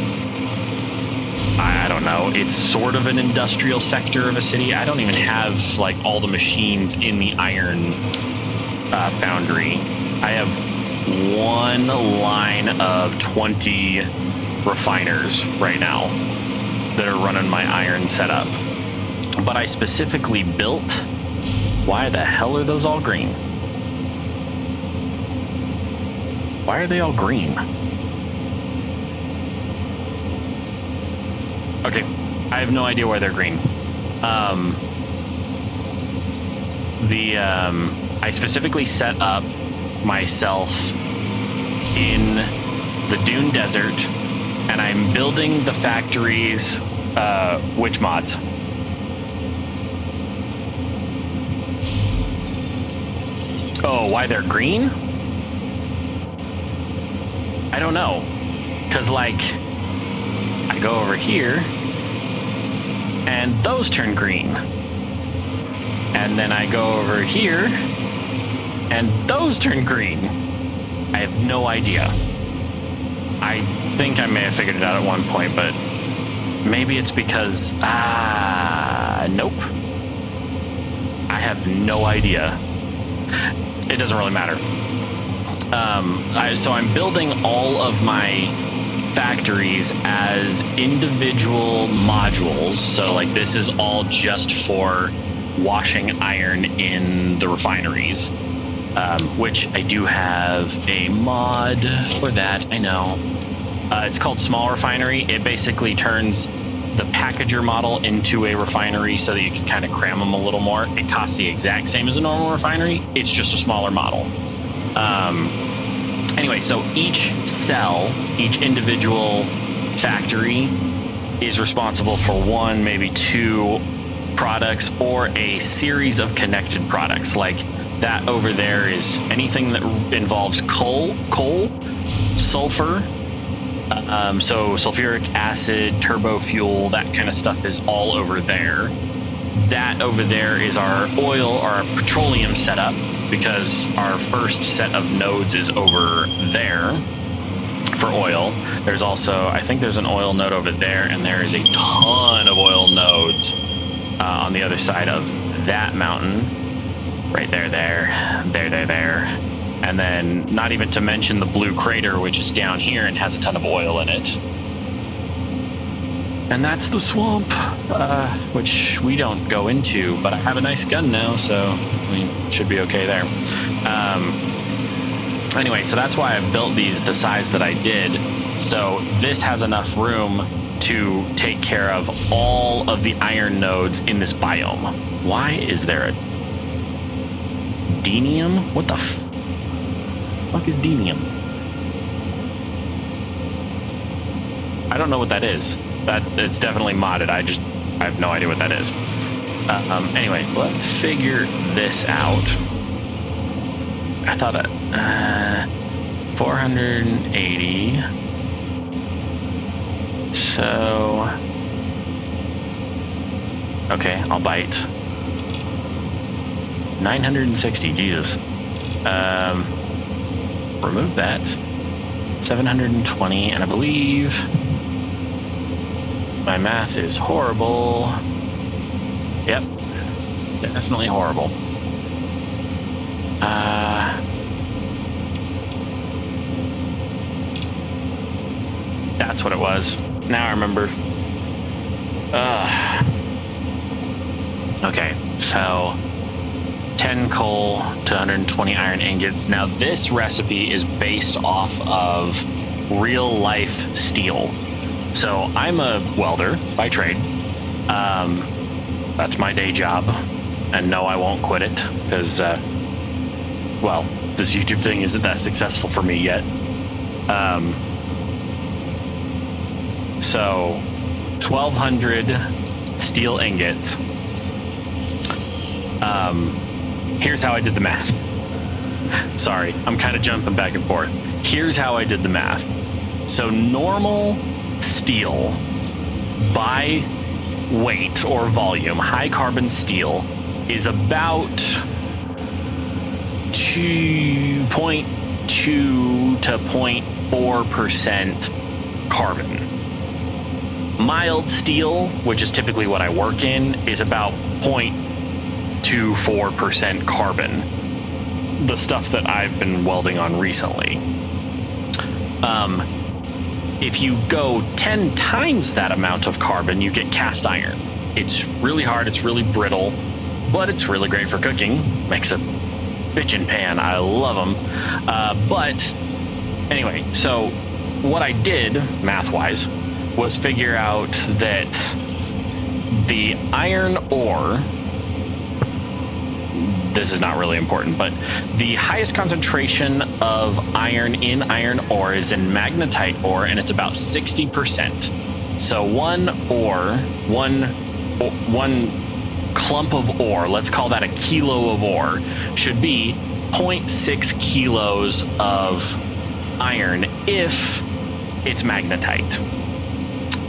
I don't know, it's sort of an industrial sector of a city. I don't even have like all the machines in the iron foundry. I have one line of 20 refiners right now that are running my iron setup. But I specifically built, why the hell are those all green? Why are they all green? Okay, I have no idea why they're green. I specifically set up myself in the Dune Desert, and I'm building the factories. Which mods? Oh, why they're green? I don't know. Because, like, I go over here, and those turn green. And then I go over here, and those turn green. I have no idea. I think I may have figured it out at one point, but maybe it's because... nope. I have no idea. It doesn't really matter. So I'm building all of my factories as individual modules. So, like, this is all just for washing iron in the refineries, which I do have a mod for that. I know. It's called Small Refinery. It basically turns the packager model into a refinery so that you can kind of cram them a little more. It costs the exact same as a normal refinery. It's just a smaller model. Anyway, so each cell, each individual factory is responsible for one, maybe two products, or a series of connected products. Like that over there is anything that involves coal, sulfur, so sulfuric acid, turbo fuel, that kind of stuff is all over there. That over there is our oil, our petroleum setup, because our first set of nodes is over there for oil. There's also, I think there's an oil node over there, and there is a ton of oil nodes on the other side of that mountain. Right there. And then not even to mention the blue crater, which is down here and has a ton of oil in it. And that's the swamp, which we don't go into, but I have a nice gun now, so we should be okay there. Anyway, so that's why I've built these the size that I did. So this has enough room to take care of all of the iron nodes in this biome. Why is there a Denium? What the fuck is Denium? I don't know what that is. It's definitely modded. I have no idea what that is. Anyway, let's figure this out. I thought 480. So, okay, I'll bite. 960, Jesus. Remove that. 720, and I believe my math is horrible. Yep, definitely horrible. That's what it was. Now I remember. Okay, so 10 coal to 120 iron ingots. Now this recipe is based off of real life steel. So I'm a welder by trade. That's my day job. And no, I won't quit it because, well, this YouTube thing isn't that successful for me yet. So 1,200 steel ingots. Here's how I did the math. Sorry, I'm kind of jumping back and forth. Here's how I did the math. So normal steel by weight or volume, high carbon steel, is about 2.2 to 0.4% carbon. Mild steel, which is typically what I work in, is about 0.24% carbon. The stuff that I've been welding on recently. If you go 10 times that amount of carbon, you get cast iron. It's really hard, it's really brittle, but it's really great for cooking. Makes a bitchin' pan. I love them. But Anyway, so what I did, math-wise, was figure out that the iron ore, this is not really important, but the highest concentration of iron in iron ore is in magnetite ore, and it's about 60%. So one clump of ore, let's call that a kilo of ore, should be 0.6 kilos of iron if it's magnetite.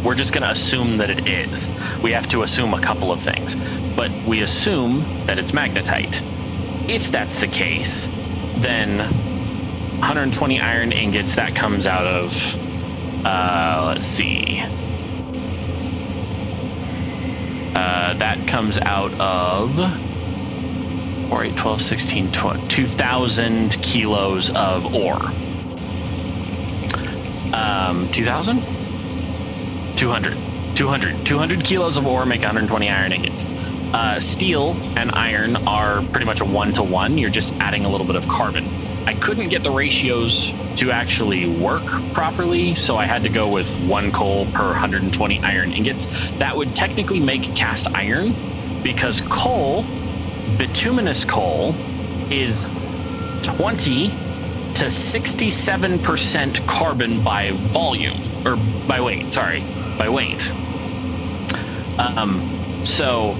We're just going to assume that it is. We have to assume a couple of things, but we assume that it's magnetite. If that's the case, then 120 iron ingots, that comes out of, let's see, that comes out of 4, 8, 12, 16, 20, 2,000 kilos of ore. 2,000? 200 kilos of ore make 120 iron ingots. Steel and iron are pretty much a 1-to-1. You're just adding a little bit of carbon. I couldn't get the ratios to actually work properly, so I had to go with 1 coal per 120 iron ingots. That would technically make cast iron, because coal, bituminous coal, is 20 to 67% carbon by volume, or by weight, by weight. So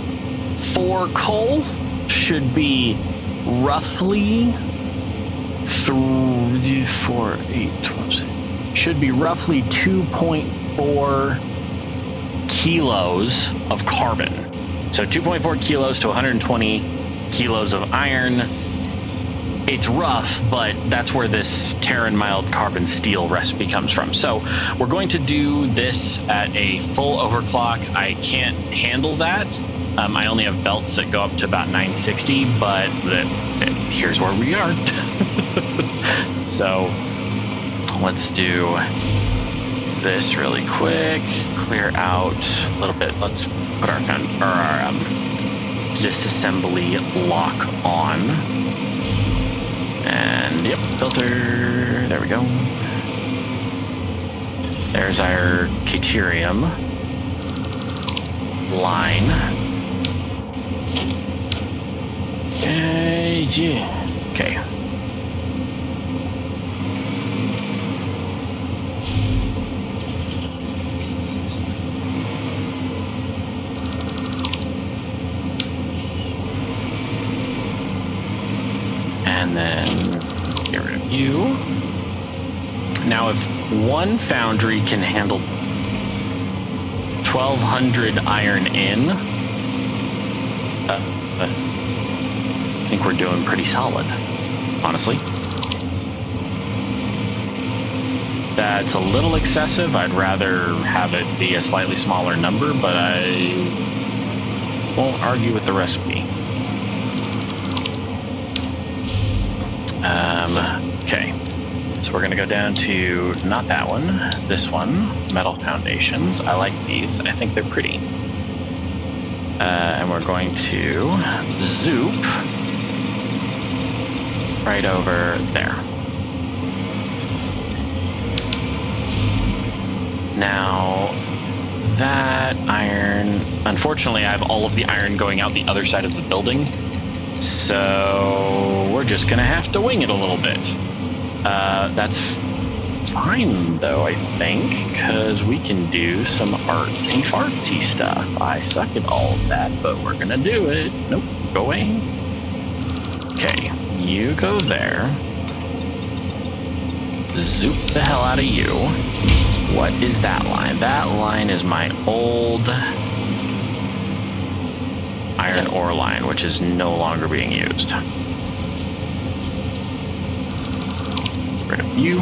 4 coal should be roughly 2.4 kilos of carbon. So 2.4 kilos to 120 kilos of iron. It's rough, but that's where this Terran mild carbon steel recipe comes from. So we're going to do this at a full overclock. I can't handle that. I only have belts that go up to about 960, but here's where we are. So let's do this really quick. Clear out a little bit. Let's put our disassembly lock on. And yep, filter, there we go. There's our Caterium line. Okay. And then get rid of you. Now, if one foundry can handle 1,200 iron in, I think we're doing pretty solid, honestly. That's a little excessive. I'd rather have it be a slightly smaller number, but I won't argue with the recipe. Okay, so we're gonna go down to not that one, this one, metal foundations. I like these. I think they're pretty. And we're going to zoop right over there. Now, that iron, unfortunately I have all of the iron going out the other side of the building, so we're just gonna have to wing it a little bit. That's fine though, I think, because we can do some artsy fartsy stuff. I suck at all of that, but we're gonna do it. Nope, go away. Okay, you go there. Zoop the hell out of you. What is that line? That line is my old iron ore line, which is no longer being used. Get rid of you.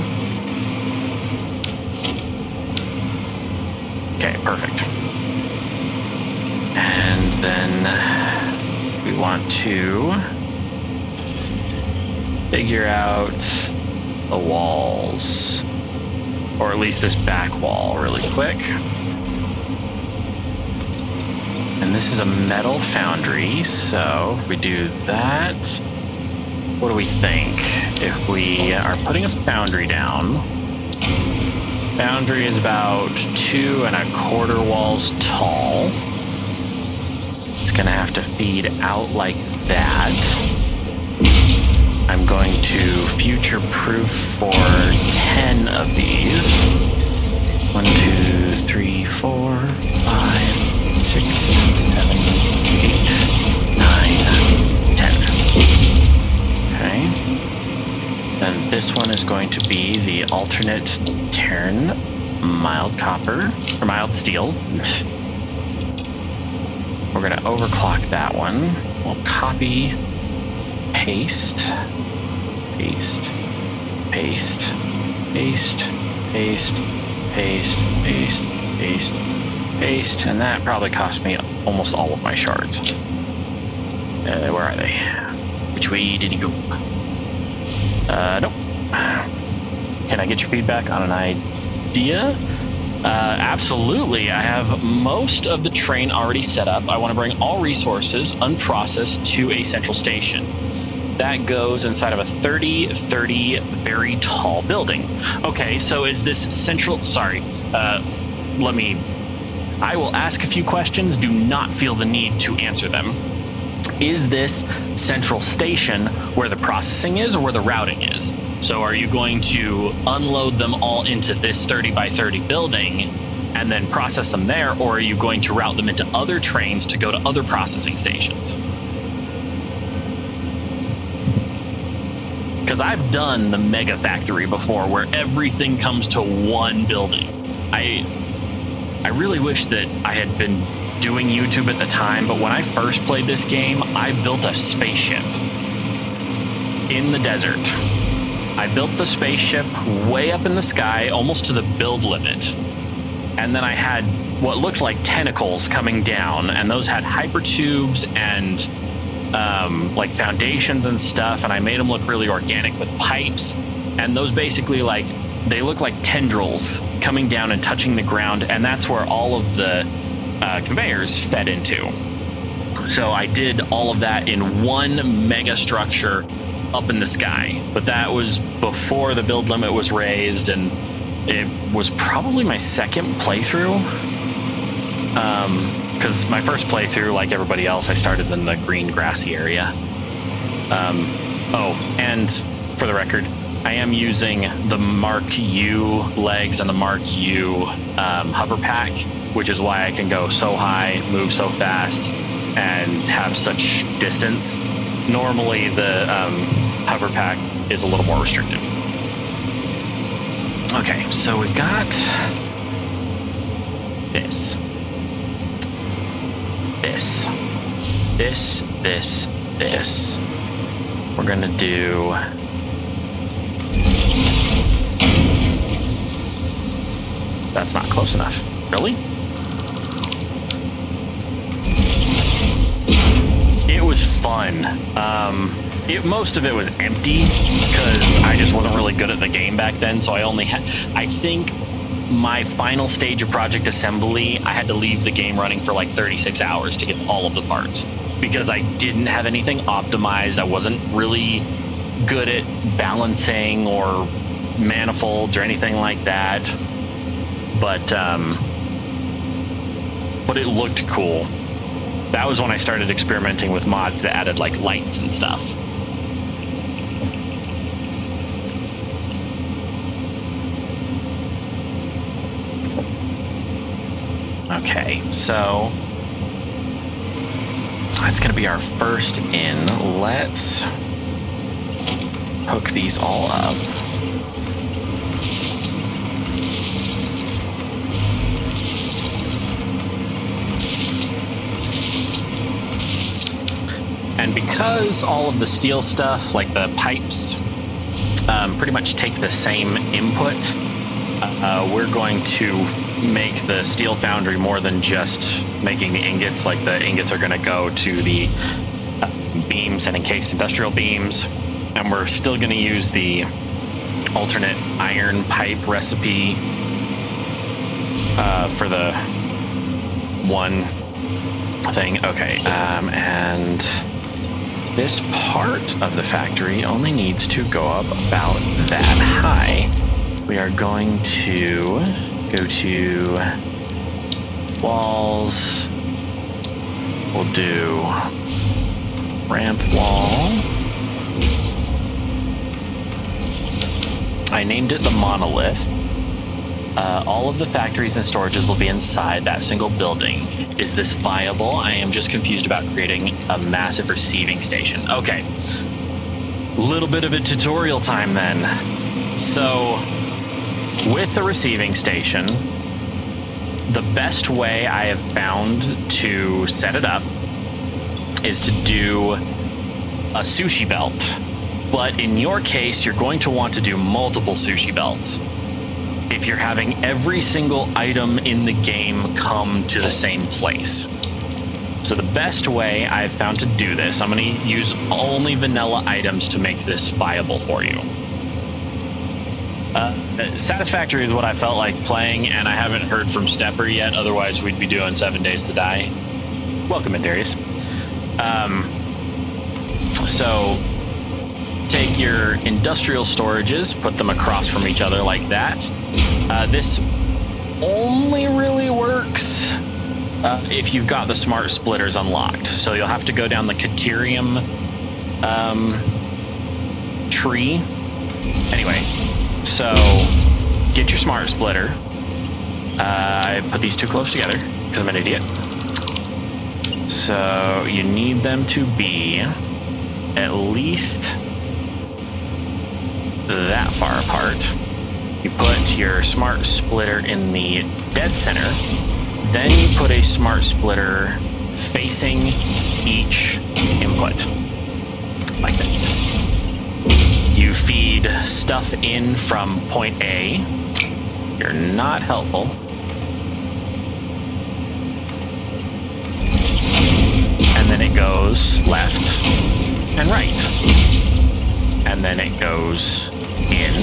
Okay, perfect. And then we want to figure out the walls, or at least this back wall really quick. And this is a metal foundry, so if we do that, what do we think? If we are putting a foundry down, foundry is about 2 1/4 walls tall. It's gonna have to feed out like that. I'm going to future-proof for 10 of these. 1, 2, 3, 4, 5, 6, 7, 8, 9, 10. Okay. Then this one is going to be the alternate Terran mild copper, or mild steel. We're going to overclock that one. We'll copy, paste, paste, paste, paste, paste, paste, paste, paste, paste, and that probably cost me almost all of my shards. Where are they? Which way did he go? Nope. Can I get your feedback on an idea? Absolutely. I have most of the train already set up. I want to bring all resources unprocessed to a central station. That goes inside of a 30-30 very tall building. Okay, so is this central... Sorry. I will ask a few questions. Do not feel the need to answer them. Is this central station where the processing is or where the routing is? So are you going to unload them all into this 30 by 30 building and then process them there, or are you going to route them into other trains to go to other processing stations? Because I've done the mega factory before where everything comes to one building. I really wish that I had been doing YouTube at the time, but when I first played this game, I built a spaceship in the desert. I built the spaceship way up in the sky, almost to the build limit. And then I had what looked like tentacles coming down, and those had hypertubes and like foundations and stuff, and I made them look really organic with pipes. And those basically, like, they look like tendrils coming down and touching the ground, and that's where all of the conveyors fed into. So I did all of that in one mega structure up in the sky, but that was before the build limit was raised, and it was probably my second playthrough, because my first playthrough, like everybody else, I started in the green grassy area. Oh, and for the record, I am using the Mark U legs and the Mark U hover pack, which is why I can go so high, move so fast, and have such distance. Normally the hover pack is a little more restrictive. Okay, so we've got this. This. We're gonna do... That's not close enough. Really? It was fun. Most of it was empty because I just wasn't really good at the game back then, so I only had... I think my final stage of Project Assembly, I had to leave the game running for like 36 hours to get all of the parts because I didn't have anything optimized. I wasn't really good at balancing or manifolds or anything like that. But it looked cool. That was when I started experimenting with mods that added like lights and stuff. Okay, so that's going to be our first in. Let's hook these all up. And because all of the steel stuff, like the pipes, pretty much take the same input, we're going to make the steel foundry more than just making the ingots. Like the ingots are going to go to the beams and encased industrial beams, and we're still going to use the alternate iron pipe recipe for the one thing. Okay, and this part of the factory only needs to go up about that high. We are going to go to walls. We'll do ramp wall. I named it the monolith. All of the factories and storages will be inside that single building. Is this viable? I am just confused about creating a massive receiving station. Okay. Little bit of a tutorial time then. So, with the receiving station, the best way I have found to set it up is to do a sushi belt. But in your case, you're going to want to do multiple sushi belts if you're having every single item in the game come to the same place. So the best way I've found to do this, I'm going to use only vanilla items to make this viable for you. Satisfactory is what I felt like playing, and I haven't heard from Stepper yet, otherwise we'd be doing 7 Days to Die. Welcome in, Darius. So take your industrial storages, put them across from each other like that. This only really works if you've got the smart splitters unlocked. So you'll have to go down the Caterium tree. Anyway, so get your smart splitter. I put these too close together because I'm an idiot. So you need them to be at least that far apart. You put your smart splitter in the dead center, then you put a smart splitter facing each input, like that. You feed stuff in from point A. You're not helpful. And then it goes left and right. And then it goes in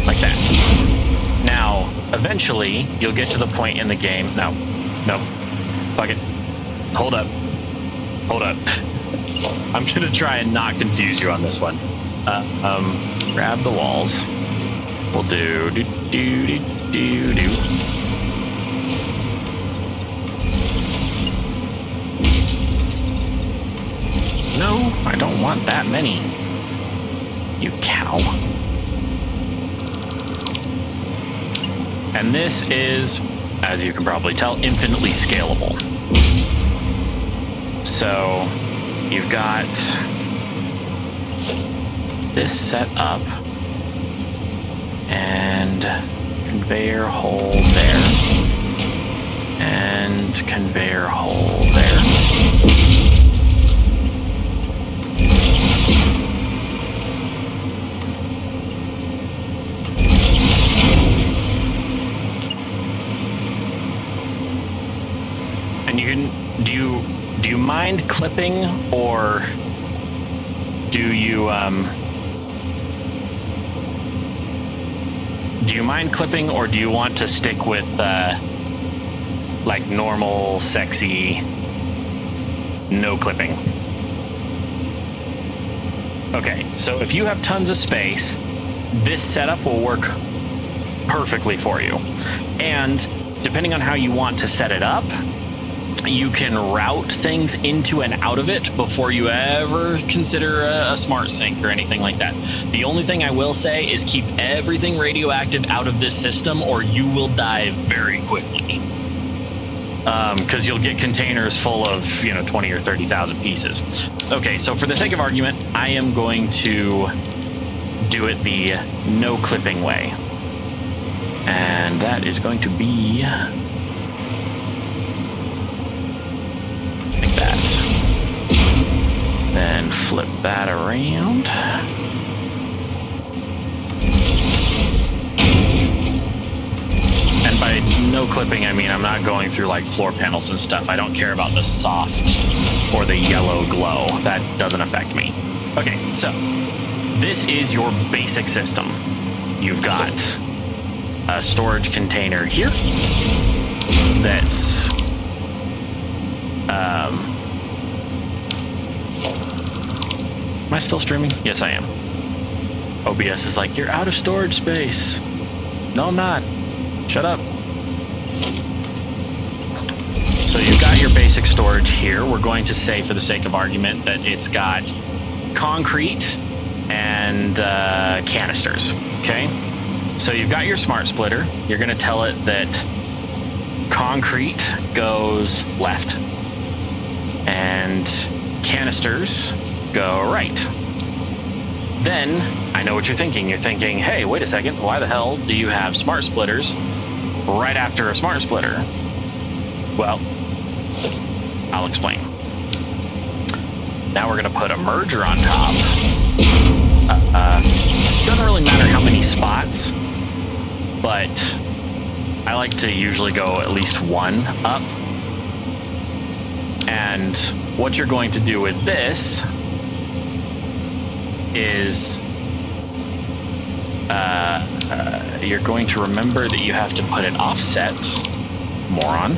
like that. Now, eventually, you'll get to the point in the game. No, fuck it. Hold up. I'm gonna try and not confuse you on this one. Grab the walls. We'll do. No, I don't want that many. You cow. And this is, as you can probably tell, infinitely scalable. So you've got this set up and conveyor hole there and conveyor hole there. And you can do you mind clipping, or do you want to stick with like normal, sexy, no clipping? Okay, so if you have tons of space, this setup will work perfectly for you. And depending on how you want to set it up, you can route things into and out of it before you ever consider a smart sink or anything like that. The only thing I will say is keep everything radioactive out of this system, or you will die very quickly. Because you'll get containers full of 20 or 30,000 pieces. Okay, so for the sake of argument, I am going to do it the no clipping way, and that is going to be like that. Then flip that around. And by no clipping, I mean I'm not going through like floor panels and stuff. I don't care about the soft or the yellow glow. That doesn't affect me. Okay, so this is your basic system. You've got a storage container here that's Am I still streaming? Yes, I am. OBS is like, you're out of storage space. No, I'm not. Shut up. So you've got your basic storage here. We're going to say, for the sake of argument, that it's got concrete and canisters, okay? So you've got your smart splitter. You're going to tell it that concrete goes left and canisters go right. Then I know what you're thinking. You're thinking, hey, wait a second, why the hell do you have smart splitters right after a smart splitter? Well, I'll explain. Now we're going to put a merger on top. Doesn't really matter how many spots, but I like to usually go at least one up. And what you're going to do with this is you're going to remember that you have to put an offset, moron.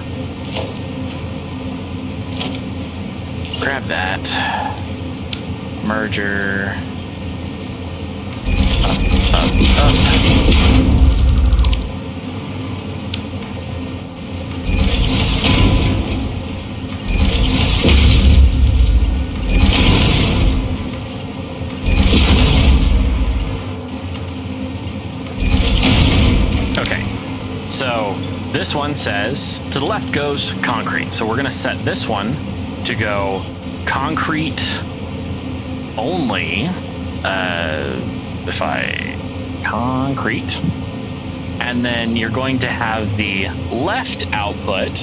Grab that. Merger. Up. Okay, so this one says to the left goes concrete. So we're going to set this one to go concrete only. Concrete, and then you're going to have the left output,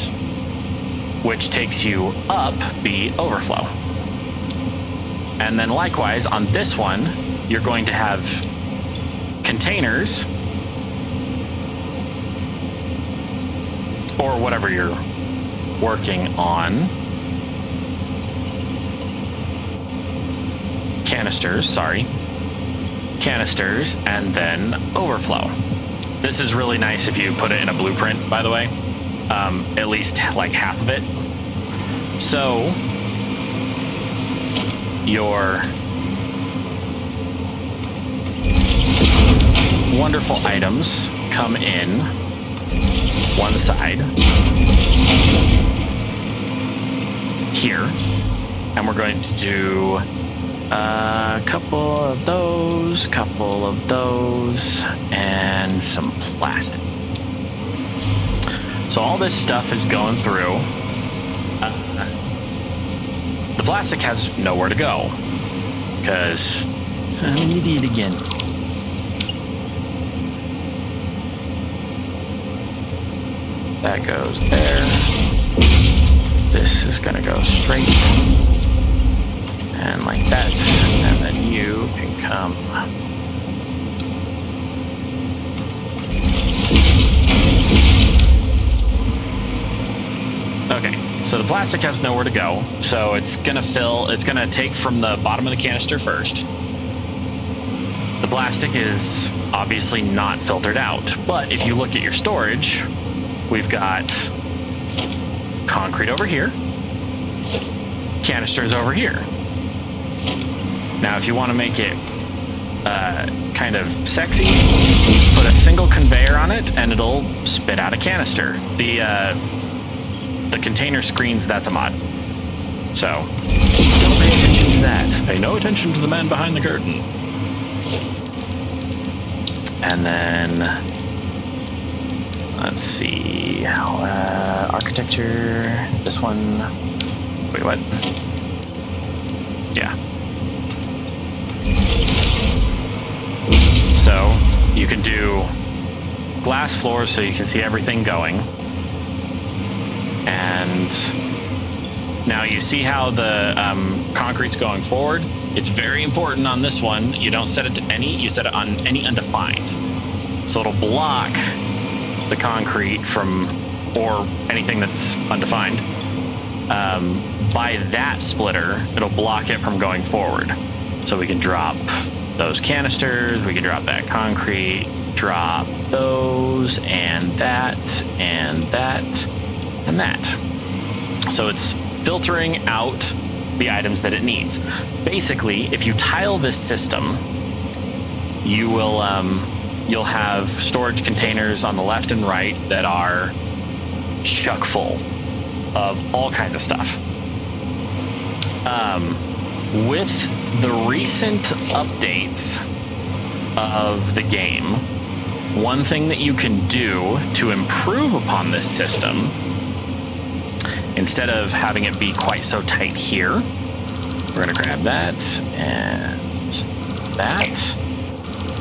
which takes you up, be overflow. And then likewise on this one, you're going to have containers, or whatever you're working on. Canisters, and then overflow. This is really nice if you put it in a blueprint, by the way, at least like half of it. So your wonderful items come in one side here, and we're going to do a couple of those, and some plastic. So all this stuff is going through. The plastic has nowhere to go because I'm an idiot again. That goes there. This is gonna go straight. And like that, and then you can come. Okay, so the plastic has nowhere to go, so it's gonna take from the bottom of the canister first. The plastic is obviously not filtered out, but if you look at your storage, we've got concrete over here, canisters over here. Now, if you want to make it kind of sexy, put a single conveyor on it, and it'll spit out a canister. The container screens, that's a mod. So, don't pay attention to that. Pay no attention to the man behind the curtain. And then, let's see, architecture, this one, wait, what? Yeah. So you can do glass floors so you can see everything going. And now you see how the concrete's going forward. It's very important on this one. You don't set it to any, you set it on any undefined. So it'll block the concrete from, or anything that's undefined. By that splitter, it'll block it from going forward. So we can drop those canisters, we can drop that concrete, drop those, and that, and that, and that. So it's filtering out the items that it needs. Basically, if you tile this system, you will you'll have storage containers on the left and right that are chock full of all kinds of stuff. With the recent updates of the game, one thing that you can do to improve upon this system, instead of having it be quite so tight here, we're going to grab that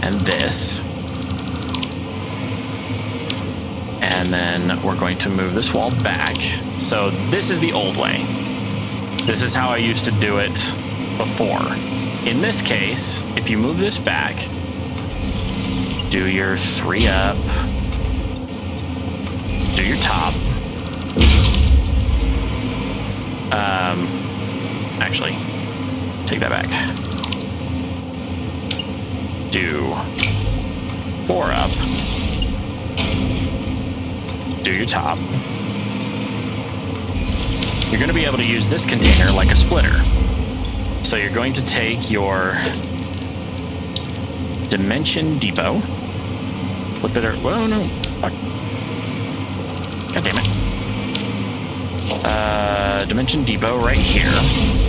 and this, and then we're going to move this wall back. So this is the old way. This is how I used to do it before. In this case, if you move this back, do your 3 up, do your top. Actually, take that back. Do 4 up, do your top. You're going to be able to use this container like a splitter. So you're going to take your Dimension Depot, flip it, whoa, no, fuck. God damn it. Dimension Depot right here.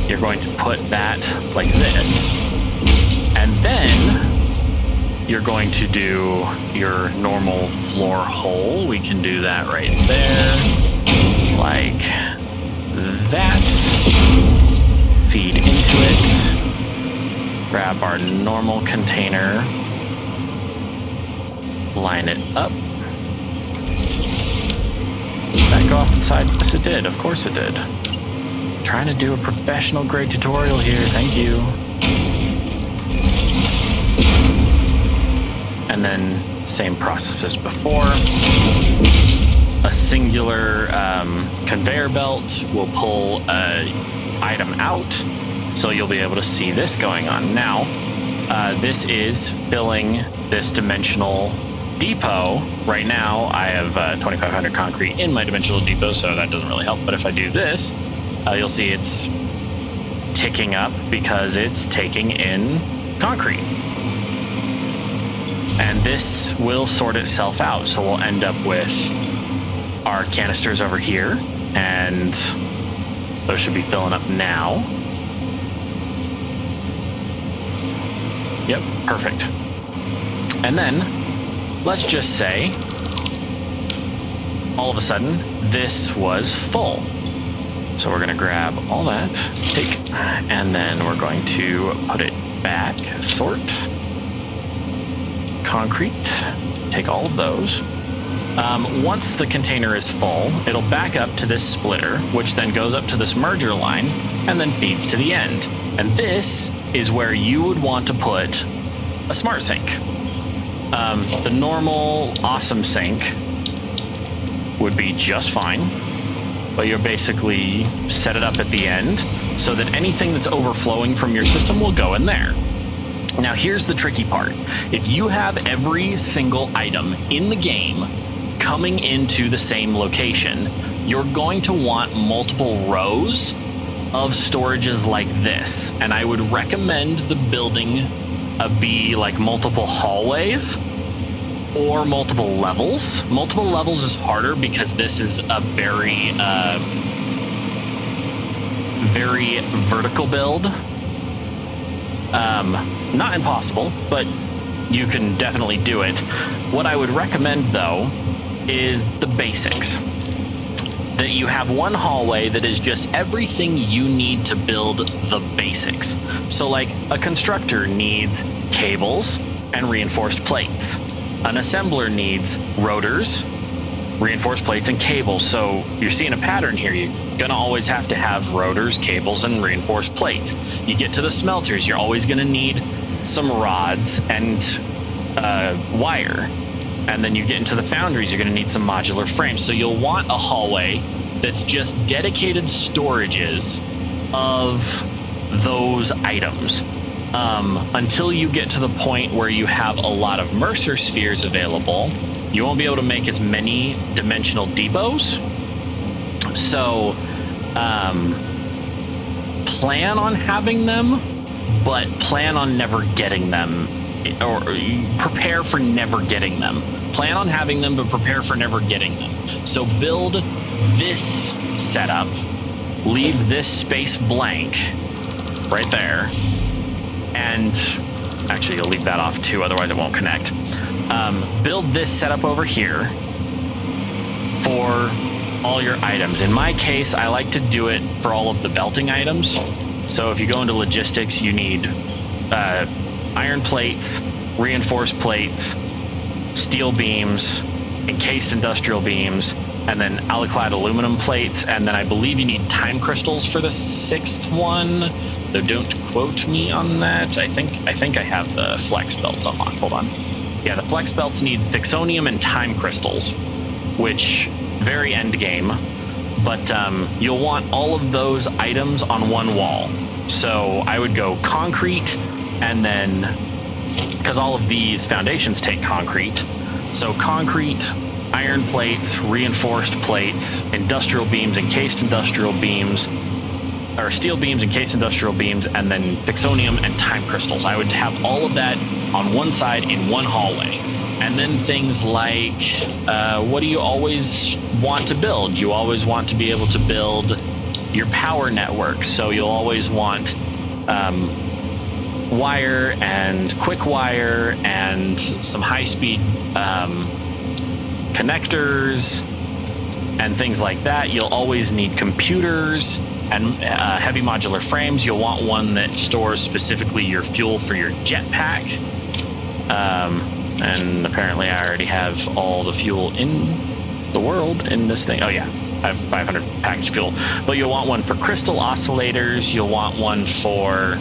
You're going to put that like this. And then you're going to do your normal floor hole. We can do that right there. Like that. Feed into it. Grab our normal container. Line it up. Did that go off the side? Yes, it did. Of course it did. Trying to do a professional grade tutorial here. Thank you. And then same process as before. A singular conveyor belt will pull an item out, so you'll be able to see this going on. Now, this is filling this dimensional depot. Right now, I have 2,500 concrete in my dimensional depot, so that doesn't really help. But if I do this, you'll see it's ticking up because it's taking in concrete. And this will sort itself out. So we'll end up with our canisters over here, and those should be filling up now. Yep, perfect. And then let's just say all of a sudden this was full. So we're going to grab all that, take, and then we're going to put it back, sort, concrete, take all of those. Once the container is full, it'll back up to this splitter, which then goes up to this merger line and then feeds to the end. And this is where you would want to put a smart sink. The normal awesome sink would be just fine, but you'll basically set it up at the end so that anything that's overflowing from your system will go in there. Now here's the tricky part. If you have every single item in the game coming into the same location, you're going to want multiple rows of storages like this. And I would recommend the building be like multiple hallways or multiple levels. Multiple levels is harder because this is a very vertical build. Not impossible, but you can definitely do it. What I would recommend though is the basics. That you have one hallway that is just everything you need to build the basics. So like a constructor needs cables and reinforced plates. An assembler needs rotors, reinforced plates, and cables. So you're seeing a pattern here. You're gonna always have to have rotors, cables, and reinforced plates. You get to the smelters, you're always gonna need some rods and wire. And then you get into the foundries, you're going to need some modular frames. So you'll want a hallway that's just dedicated storages of those items until you get to the point where you have a lot of Mercer spheres available. You won't be able to make as many dimensional depots. So plan on having them, but plan on never getting them, or prepare for never getting them. Plan on having them, but prepare for never getting them. So build this setup, leave this space blank right there, and actually you'll leave that off too, otherwise it won't connect. Build this setup over here for all your items. In my case, I like to do it for all of the belting items. So if you go into logistics, you need iron plates, reinforced plates, steel beams, encased industrial beams, and then alloyclad aluminum plates, and then I believe you need time crystals for the 6th one, though don't quote me on that. I think I have the flex belts unlocked. Hold on. Yeah, the flex belts need Thixonium and time crystals, which very end game, but you'll want all of those items on one wall. So I would go concrete, and then, because all of these foundations take concrete, so concrete, iron plates, reinforced plates, industrial beams, encased industrial beams, or steel beams, encased industrial beams, and then Thixonium and time crystals. I would have all of that on one side in one hallway. And then things like, what do you always want to build? You always want to be able to build your power network. So you'll always want wire and quick wire and some high-speed connectors and things like that. You'll always need computers and heavy modular frames. You'll want one that stores specifically your fuel for your jetpack. And apparently I already have all the fuel in the world in this thing. Oh yeah, I have 500 packaged fuel. But you'll want one for crystal oscillators. You'll want one for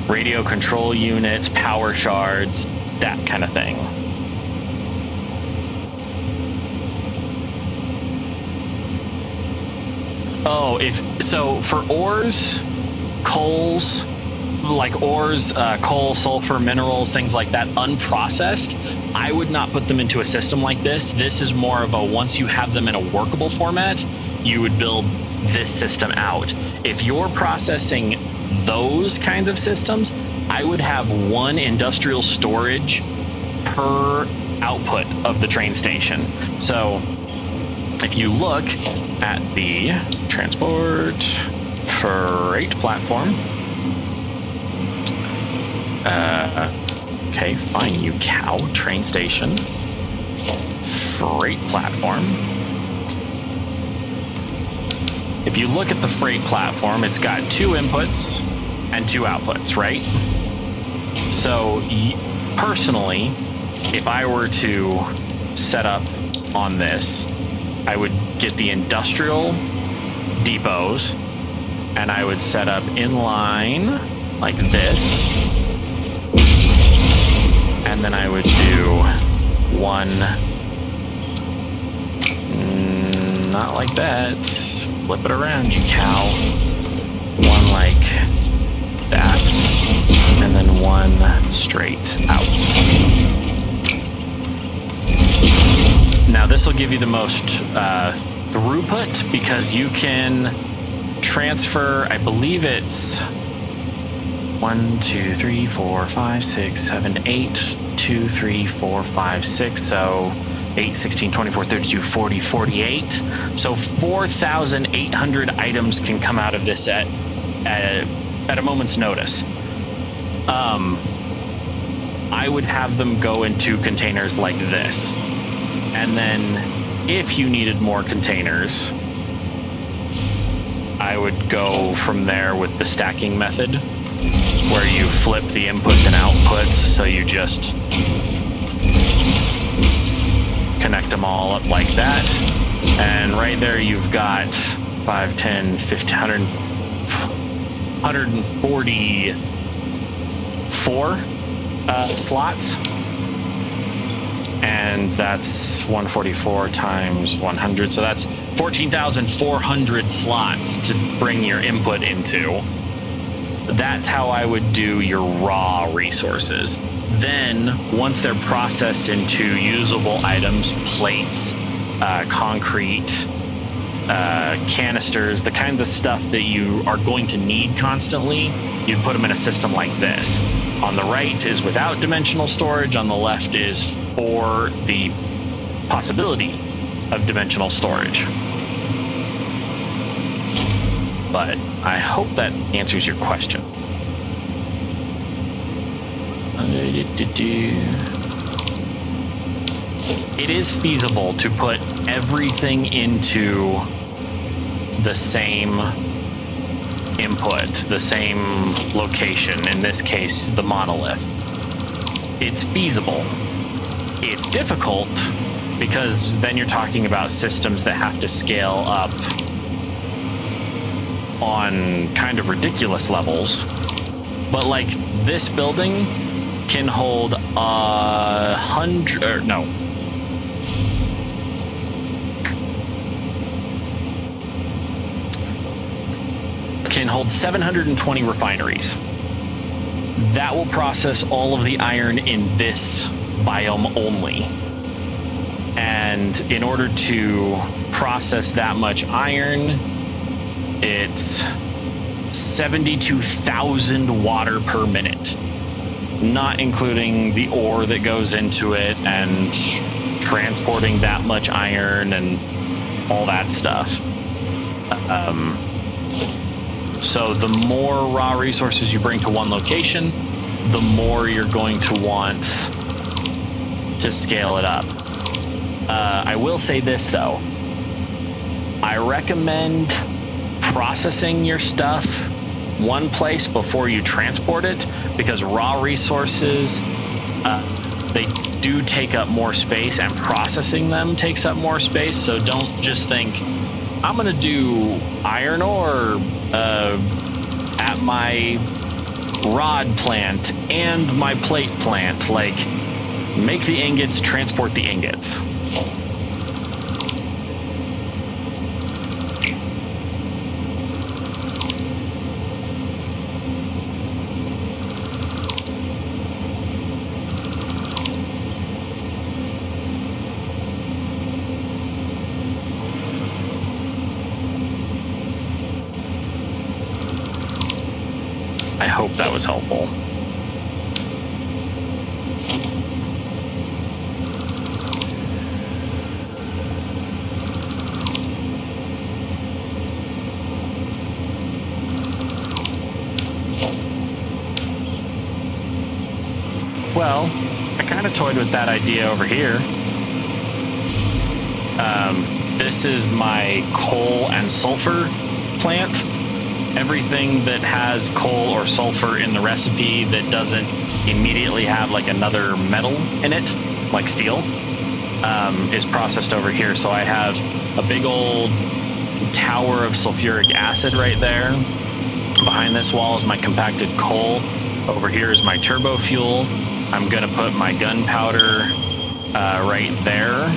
radio control units, power shards, that kind of thing. Oh, so for ores, coals, like ores, coal, sulfur, minerals, things like that, unprocessed, I would not put them into a system like this. This is more of a, once you have them in a workable format, you would build this system out. If you're processing those kinds of systems, I would have one industrial storage per output of the train station. So if you look at the transport freight platform, okay, fine, you cow, train station, freight platform. If you look at the freight platform, it's got 2 inputs and 2 outputs, right? So personally, if I were to set up on this, I would get the industrial depots and I would set up in line like this, and then I would do one, not like that, flip it around, you cow, one like that, and then one straight out. Now this will give you the most throughput, because you can transfer, I believe it's 1, 2, 3, 4, 5, 6, 7, 8, 2, 3, 4, 5, 6, so 8, 16, 24, 32, 40, 48. So 4,800 items can come out of this at a moment's notice. I would have them go into containers like this. And then if you needed more containers, I would go from there with the stacking method, where you flip the inputs and outputs, so you just connect them all up like that. And right there you've got 5, 10, 50, 144 slots. And that's 144 times 100, so that's 14,400 slots to bring your input into. That's how I would do your raw resources. Then, once they're processed into usable items, plates, concrete, canisters, the kinds of stuff that you are going to need constantly, you'd put them in a system like this. On the right is without dimensional storage, on the left is for the possibility of dimensional storage. But I hope that answers your question. It is feasible to put everything into the same input, the same location, in this case, the monolith. It's feasible. It's difficult because then you're talking about systems that have to scale up on kind of ridiculous levels. But like this building can hold 100, or no, can hold 720 refineries. That will process all of the iron in this biome only. And in order to process that much iron, it's 72,000 water per minute, not including the ore that goes into it and transporting that much iron and all that stuff. So the more raw resources you bring to one location, the more you're going to want to scale it up. I will say this though, I recommend processing your stuff one place before you transport it, because raw resources, they do take up more space, and processing them takes up more space. So don't just think, I'm gonna do iron ore at my rod plant and my plate plant. Like, make the ingots, transport the ingots. I hope that was helpful. Well, I kind of toyed with that idea over here. This is my coal and sulfur plant. Everything that has coal or sulfur in the recipe that doesn't immediately have like another metal in it, like steel, is processed over here. So I have a big old tower of sulfuric acid right there. Behind this wall is my compacted coal. Over here is my turbo fuel. I'm gonna put my gunpowder right there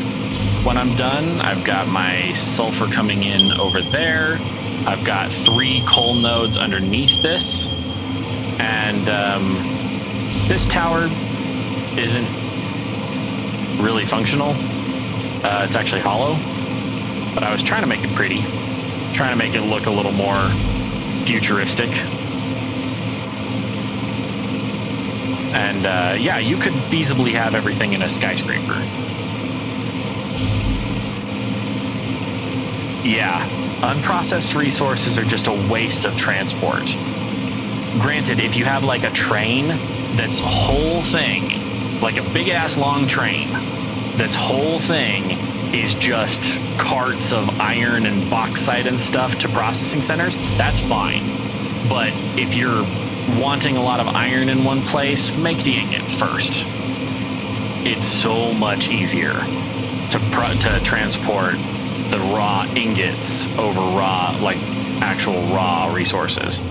when I'm done. I've got my sulfur coming in over there. I've got 3 coal nodes underneath this, and this tower isn't really functional. It's actually hollow, but I was trying to make it pretty, trying to make it look a little more futuristic. And yeah, you could feasibly have everything in a skyscraper. Yeah. Unprocessed resources are just a waste of transport. Granted, if you have like a train that's whole thing, like a big ass long train, that's whole thing is just carts of iron and bauxite and stuff to processing centers, that's fine. But if you're wanting a lot of iron in one place, make the ingots first. It's so much easier to transport the raw ingots over raw, like actual raw resources.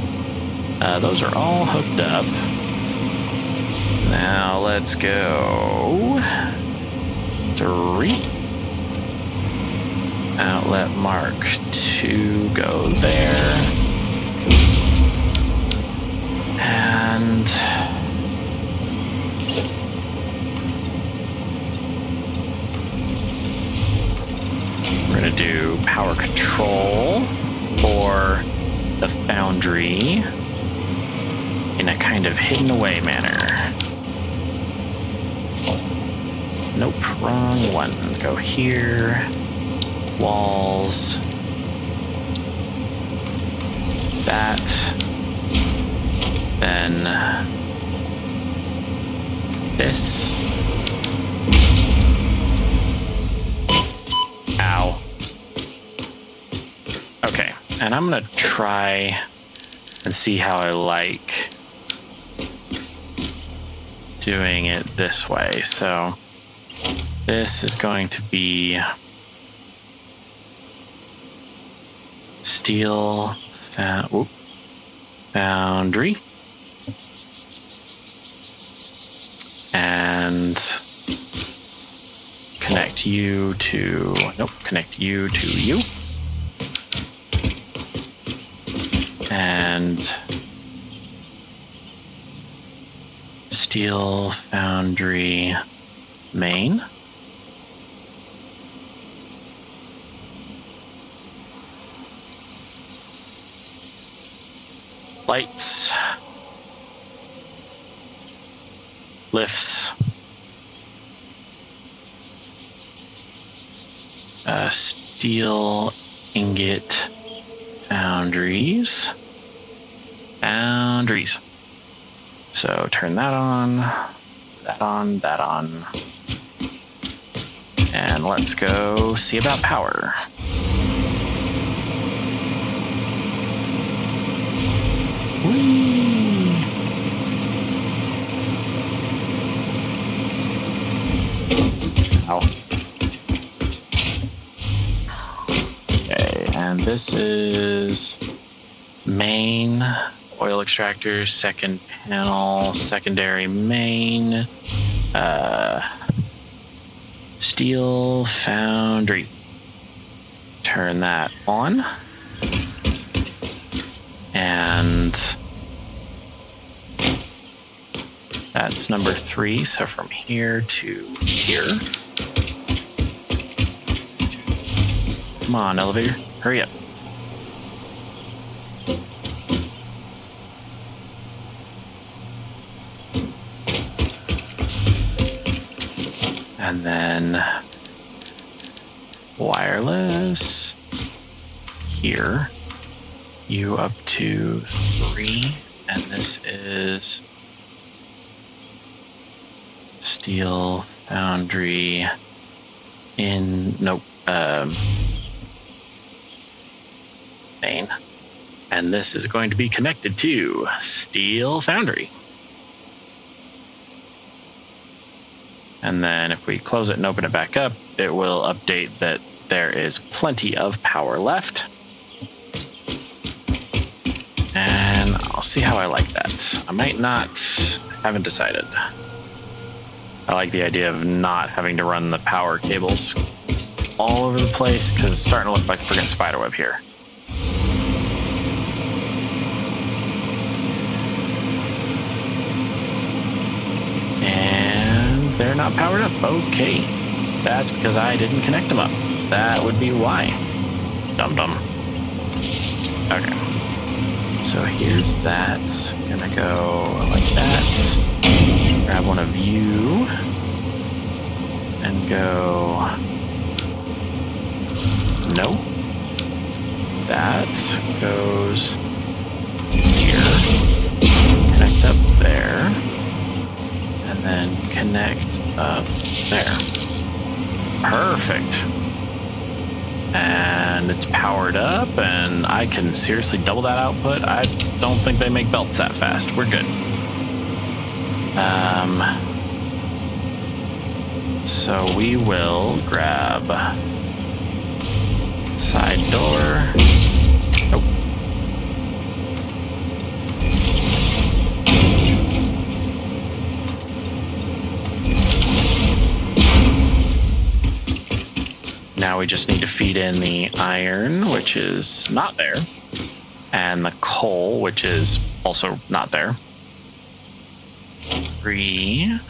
Those are all hooked up. Now let's go 3. Outlet mark 2, go there. And control for the foundry in a kind of hidden away manner. Nope, wrong one. Go here. Walls. That. Then this. Ow. Okay, and I'm gonna try and see how I like doing it this way. So this is going to be steel foundry and connect you to you and steel foundry main. Lights, lifts, steel ingot foundries. So turn that on, that on, and let's go see about power. Whee! Ow. Okay, and this is main oil extractor, second panel, secondary main, steel foundry. Turn that on. And that's number 3. So from here to here. Come on, elevator, hurry up. And then wireless here. You up to 3, and this is steel foundry in main, and this is going to be connected to steel foundry. And then if we close it and open it back up, it will update that there is plenty of power left. And I'll see how I like that. I might not, haven't decided. I like the idea of not having to run the power cables all over the place because it's starting to look like a freaking spiderweb here. And they're not powered up. Okay. That's because I didn't connect them up. That would be why. Dum-dum. Okay. So here's that. Gonna go like that. Grab one of you. And go. No. That goes here. Connect up there. And then connect up there. Perfect. And it's powered up, and I can seriously double that output. I don't think they make belts that fast. We're good. So we will grab side door. Nope. Now we just need to feed in the iron, which is not there, and the coal, which is also not there. 3.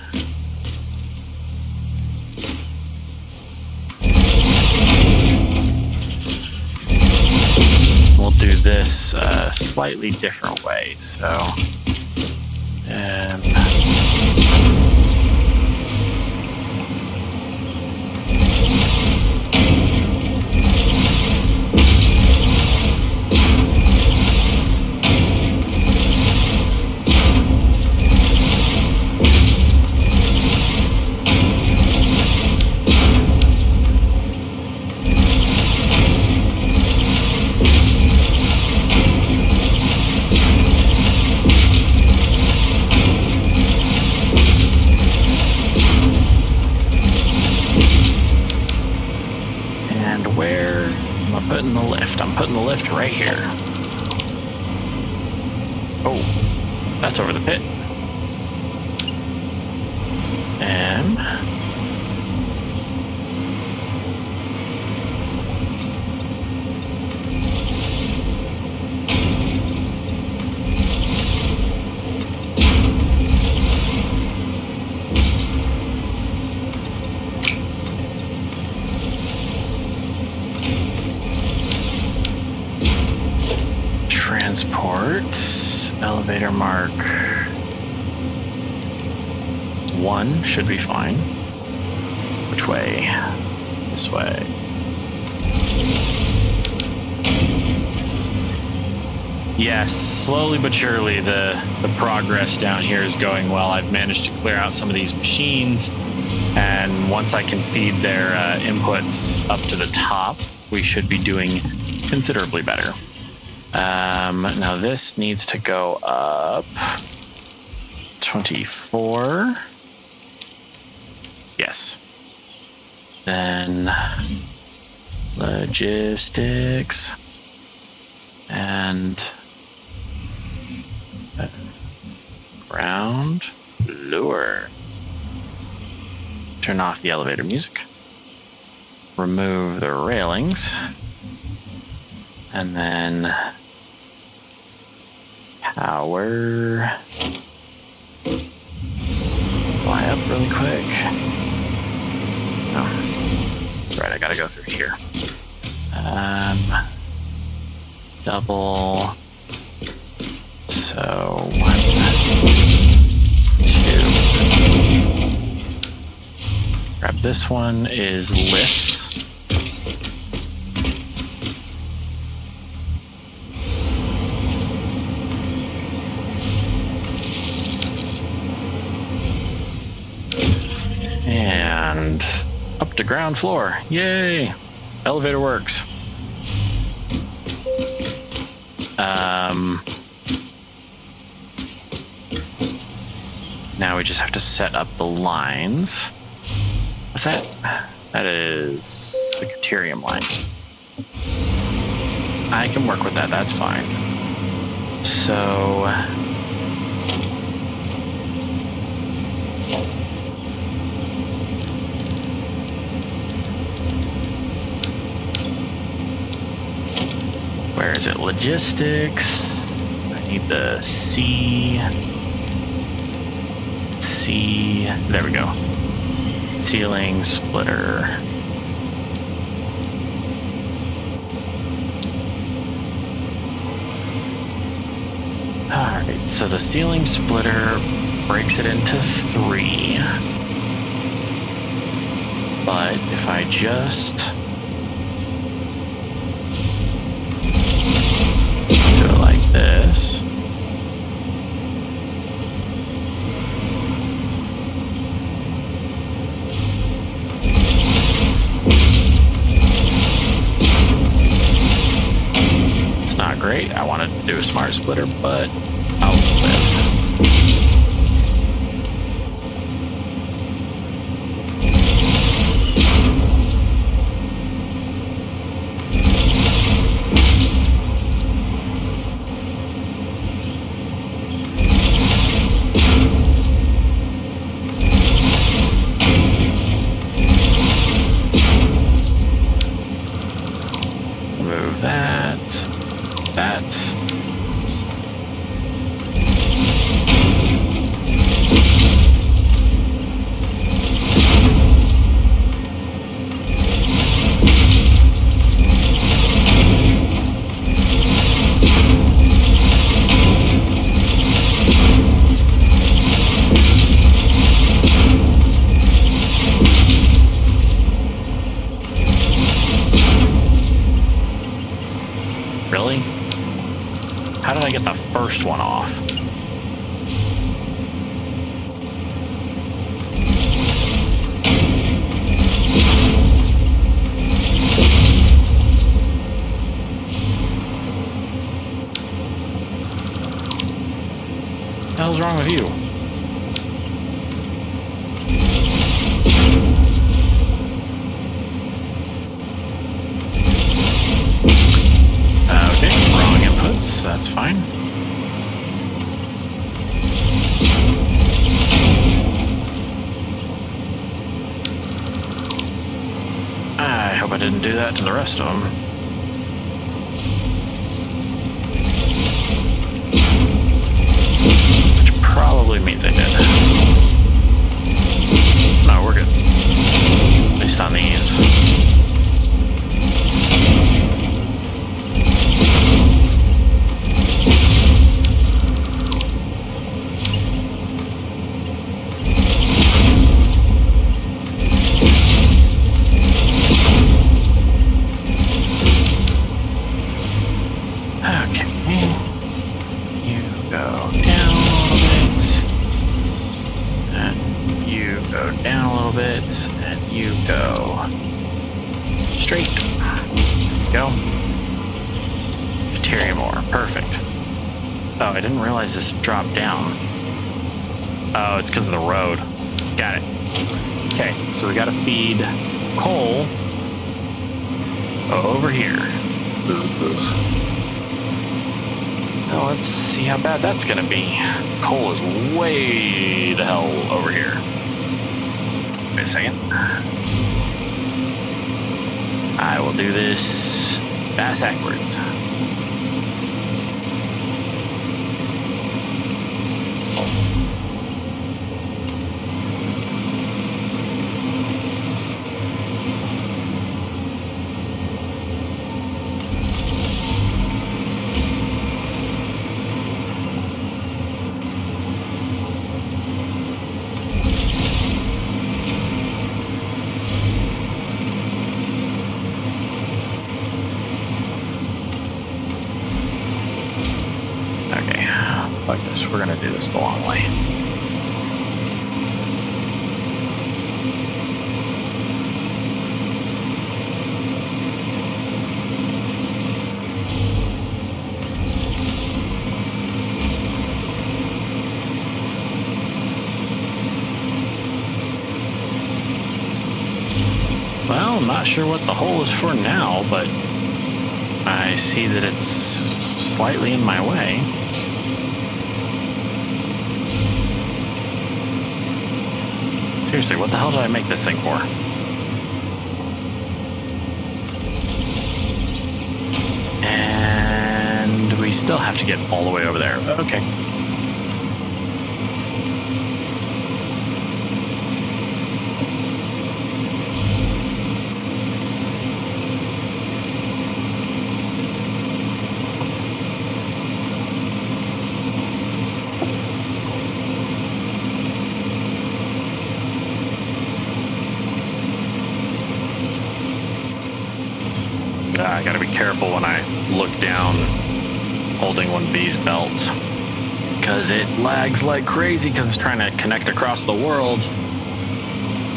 this a slightly different way. So, putting the lift right here. Oh, that's over the pit. Elevator mark 1 should be fine. Which way? This way. Yes, slowly but surely the progress down here is going well. I've managed to clear out some of these machines, and once I can feed their inputs up to the top, we should be doing considerably better. Now this needs to go up 24. Yes. Then logistics and ground lure. Turn off the elevator music. Remove the railings. And then power. Fly up really quick. Oh, that's right, I gotta go through here. Double. So 1, 2. Grab this one is lifts. And up to ground floor. Yay! Elevator works. Now we just have to set up the lines. What's that? That is the deuterium line. I can work with that, that's fine. So where is it? Logistics. I need the C. There we go. Ceiling splitter. Alright, so the ceiling splitter breaks it into 3. But if I just do it like this. It's not great. I wanted to do a smart splitter, but I'll live. one off. What the hell's wrong with you? Okay, wrong inputs, that's fine. I hope I didn't do that to the rest of them. Probably means I did. No, we're good. At least on these. Okay. You go down. Go down a little bit, and you go straight. Go. Deuterium ore. Perfect. Oh, I didn't realize this dropped down. Oh, it's because of the road. Got it. Okay, so we got to feed coal over here. Now let's see how bad that's going to be. Coal is way the hell over here. Wait a second. I will do this ass backwards. Like this, we're gonna do this the long way. Well, I'm not sure what the hole is for now, but I see that it's slightly in my way. Seriously, what the hell did I make this thing for? And we still have to get all the way over there. Okay. I gotta be careful when I look down holding one of these belts, because it lags like crazy because it's trying to connect across the world.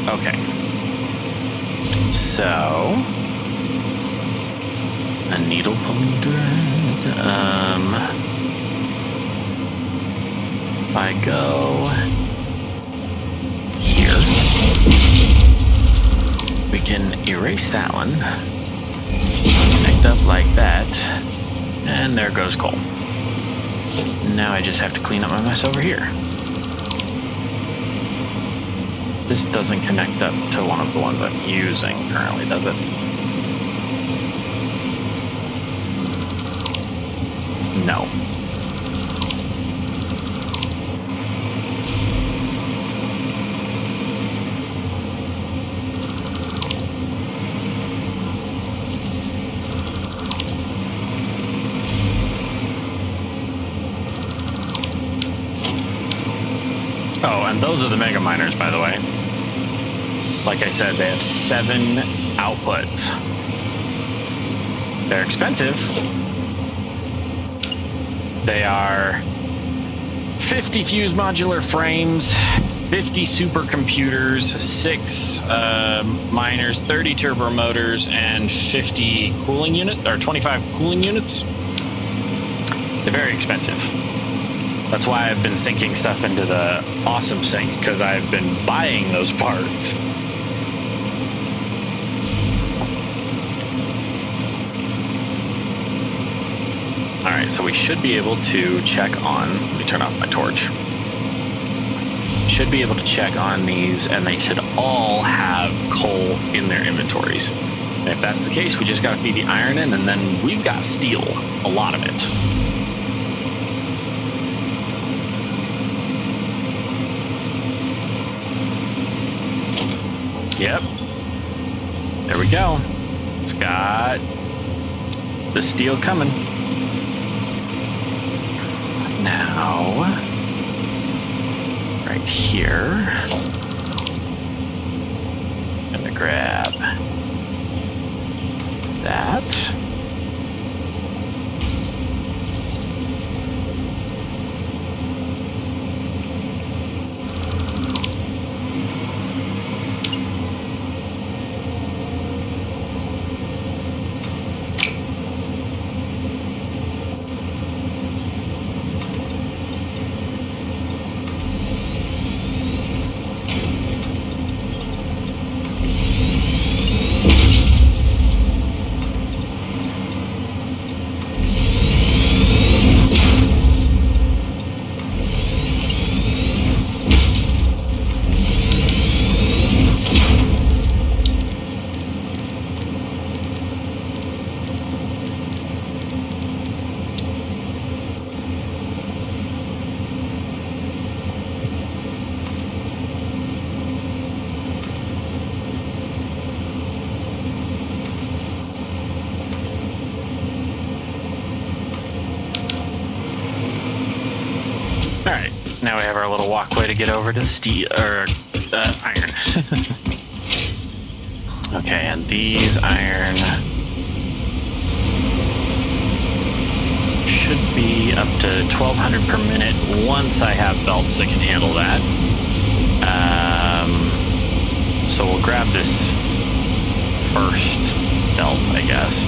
Okay. So, a needle pulling thread. If I go here, we can erase that one. Connect up like that, and there goes coal. Now I just have to clean up my mess over here. This doesn't connect up to one of the ones I'm using currently, does it? No. Oh, and those are the mega miners, by the way. Like I said, they have 7 outputs. They're expensive. They are 50 fuse modular frames, 50 supercomputers, 6 miners, 30 turbo motors, and 50 cooling units, or 25 cooling units. They're very expensive. That's why I've been sinking stuff into the Awesome Sink, because I've been buying those parts. Alright, so we should be able to check on, let me turn off my torch. Should be able to check on these, and they should all have coal in their inventories. And if that's the case, we just gotta feed the iron in, and then we've got steel, a lot of it. Yep. There we go. It's got the steel coming. Now, right here, I'm gonna grab that. Alright, now we have our little walkway to get over to steel, or iron. Okay, and these iron should be up to 1200 per minute once I have belts that can handle that. So we'll grab this first belt, I guess.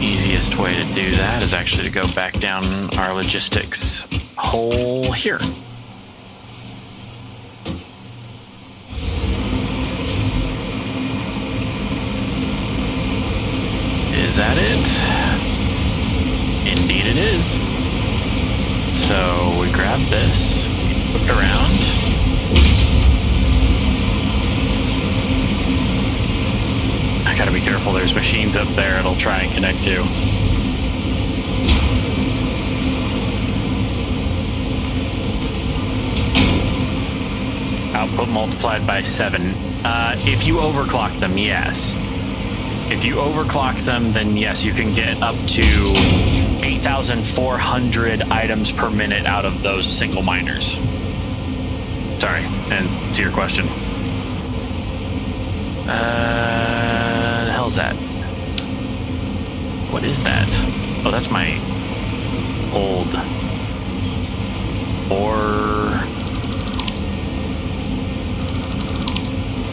Easiest way to do that is actually to go back down our logistics hole here. Is that it? Indeed it is. So we grab this, flip it around. I gotta be careful, there's machines up there it'll try and connect to. Output multiplied by 7. If you overclock them, yes. If you overclock them, then yes, you can get up to 8,400 items per minute out of those single miners. Sorry, and to your question. The hell's that? What is that? Oh, that's my old ore.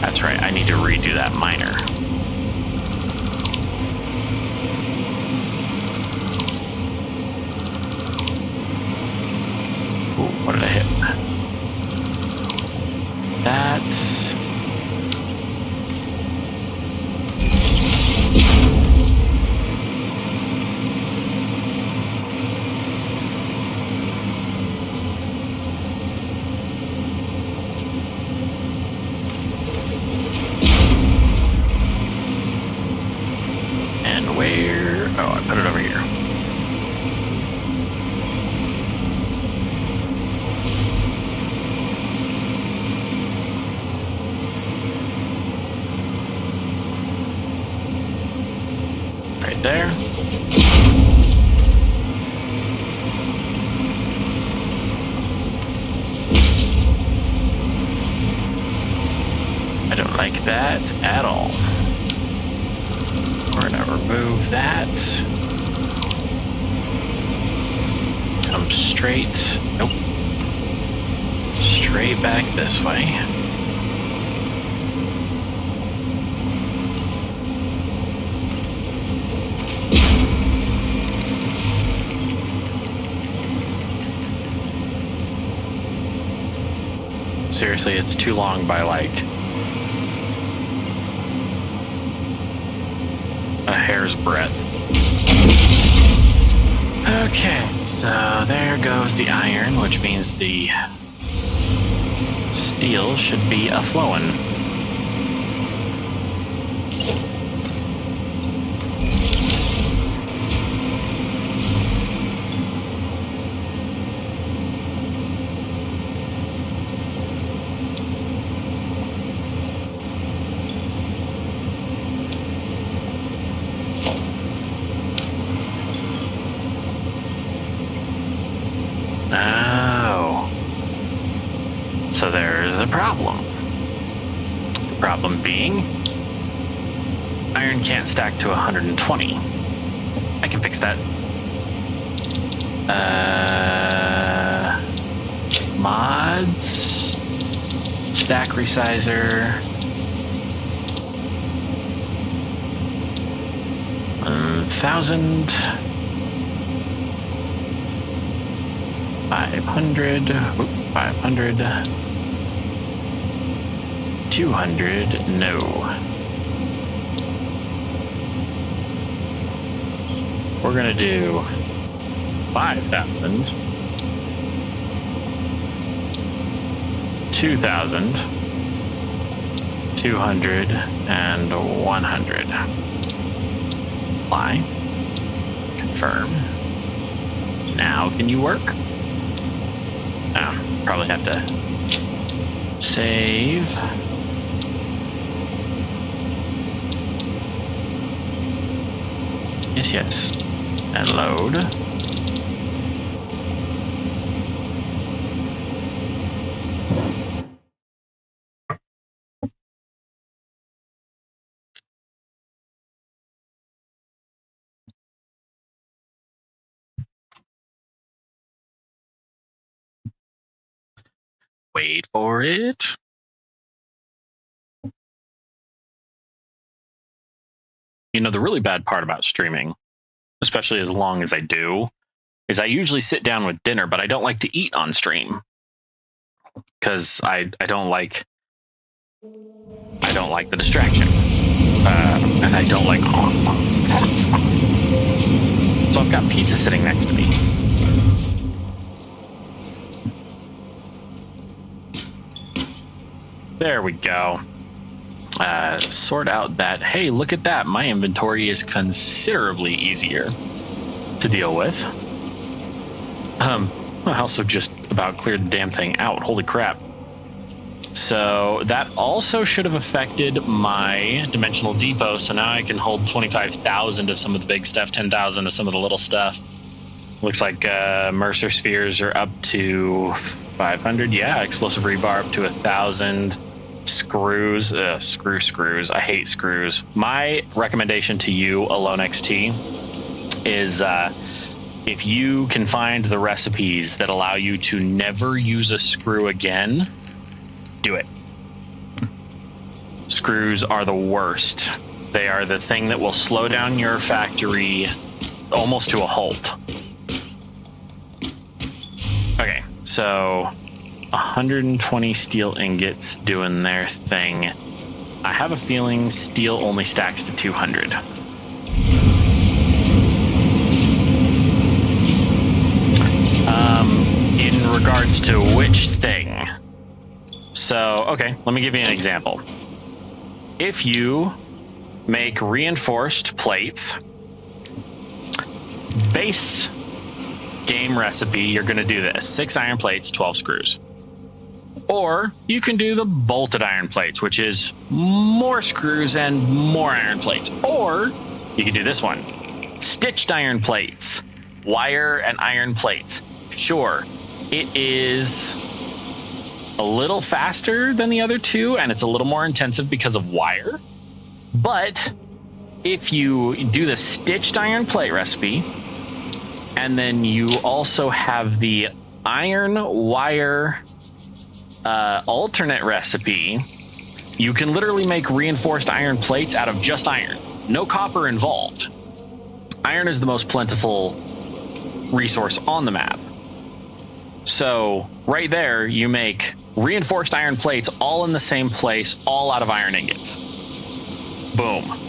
That's right, I need to redo that miner. Ooh, what did I hit? That's... And where... Oh, I put it over here. Right there. I don't like that at all. We're gonna remove that. jump straight. Nope. Straight back this way. Seriously, it's too long by like a hair's breadth. Okay, so there goes the iron, which means the steel should be a-flowing. Oh. So there's a problem. The problem being, iron can't stack to 120. I can fix that. Mods, stack resizer. 1,000. 500, 500, 200, no. We're gonna do 5,000, 2,000, 200, and 100. Apply. Confirm. Now can you work? Oh, probably have to save. Yes. And load. Wait for it. You know, the really bad part about streaming, especially as long as I do, is I usually sit down with dinner, but I don't like to eat on stream because I don't like the distraction, and I don't like. So I've got pizza sitting next to me. There we go. Sort out that, hey, look at that. My inventory is considerably easier to deal with. I also just about cleared the damn thing out. Holy crap. So that also should have affected my dimensional depot. So now I can hold 25,000 of some of the big stuff, 10,000 of some of the little stuff. Looks like Mercer spheres are up to 500. Yeah, explosive rebar up to 1,000. Screws, screws. I hate screws. My recommendation to you, Alone XT, is if you can find the recipes that allow you to never use a screw again, do it. Screws are the worst. They are the thing that will slow down your factory almost to a halt. Okay, so 120 steel ingots doing their thing. I have a feeling steel only stacks to 200. In regards to which thing? So, okay, let me give you an example. If you make reinforced plates, base game recipe, you're going to do this: 6 iron plates, 12 screws. Or you can do the bolted iron plates, which is more screws and more iron plates. Or you can do this one: stitched iron plates, wire and iron plates. Sure, it is a little faster than the other two, and it's a little more intensive because of wire. But if you do the stitched iron plate recipe, And then you also have the iron wire alternate recipe. You can literally make reinforced iron plates out of just iron. No copper involved. Iron is the most plentiful resource on the map. So right there, you make reinforced iron plates all in the same place, all out of iron ingots. Boom.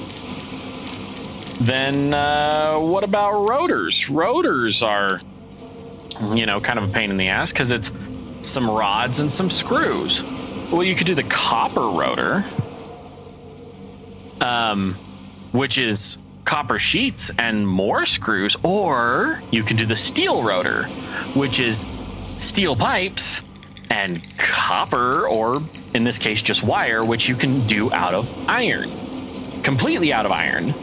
Then what about rotors? Rotors are, kind of a pain in the ass because it's some rods and some screws. Well, you could do the copper rotor, which is copper sheets and more screws, or you can do the steel rotor, which is steel pipes and copper, or in this case just wire, which you can do out of iron, completely out of iron.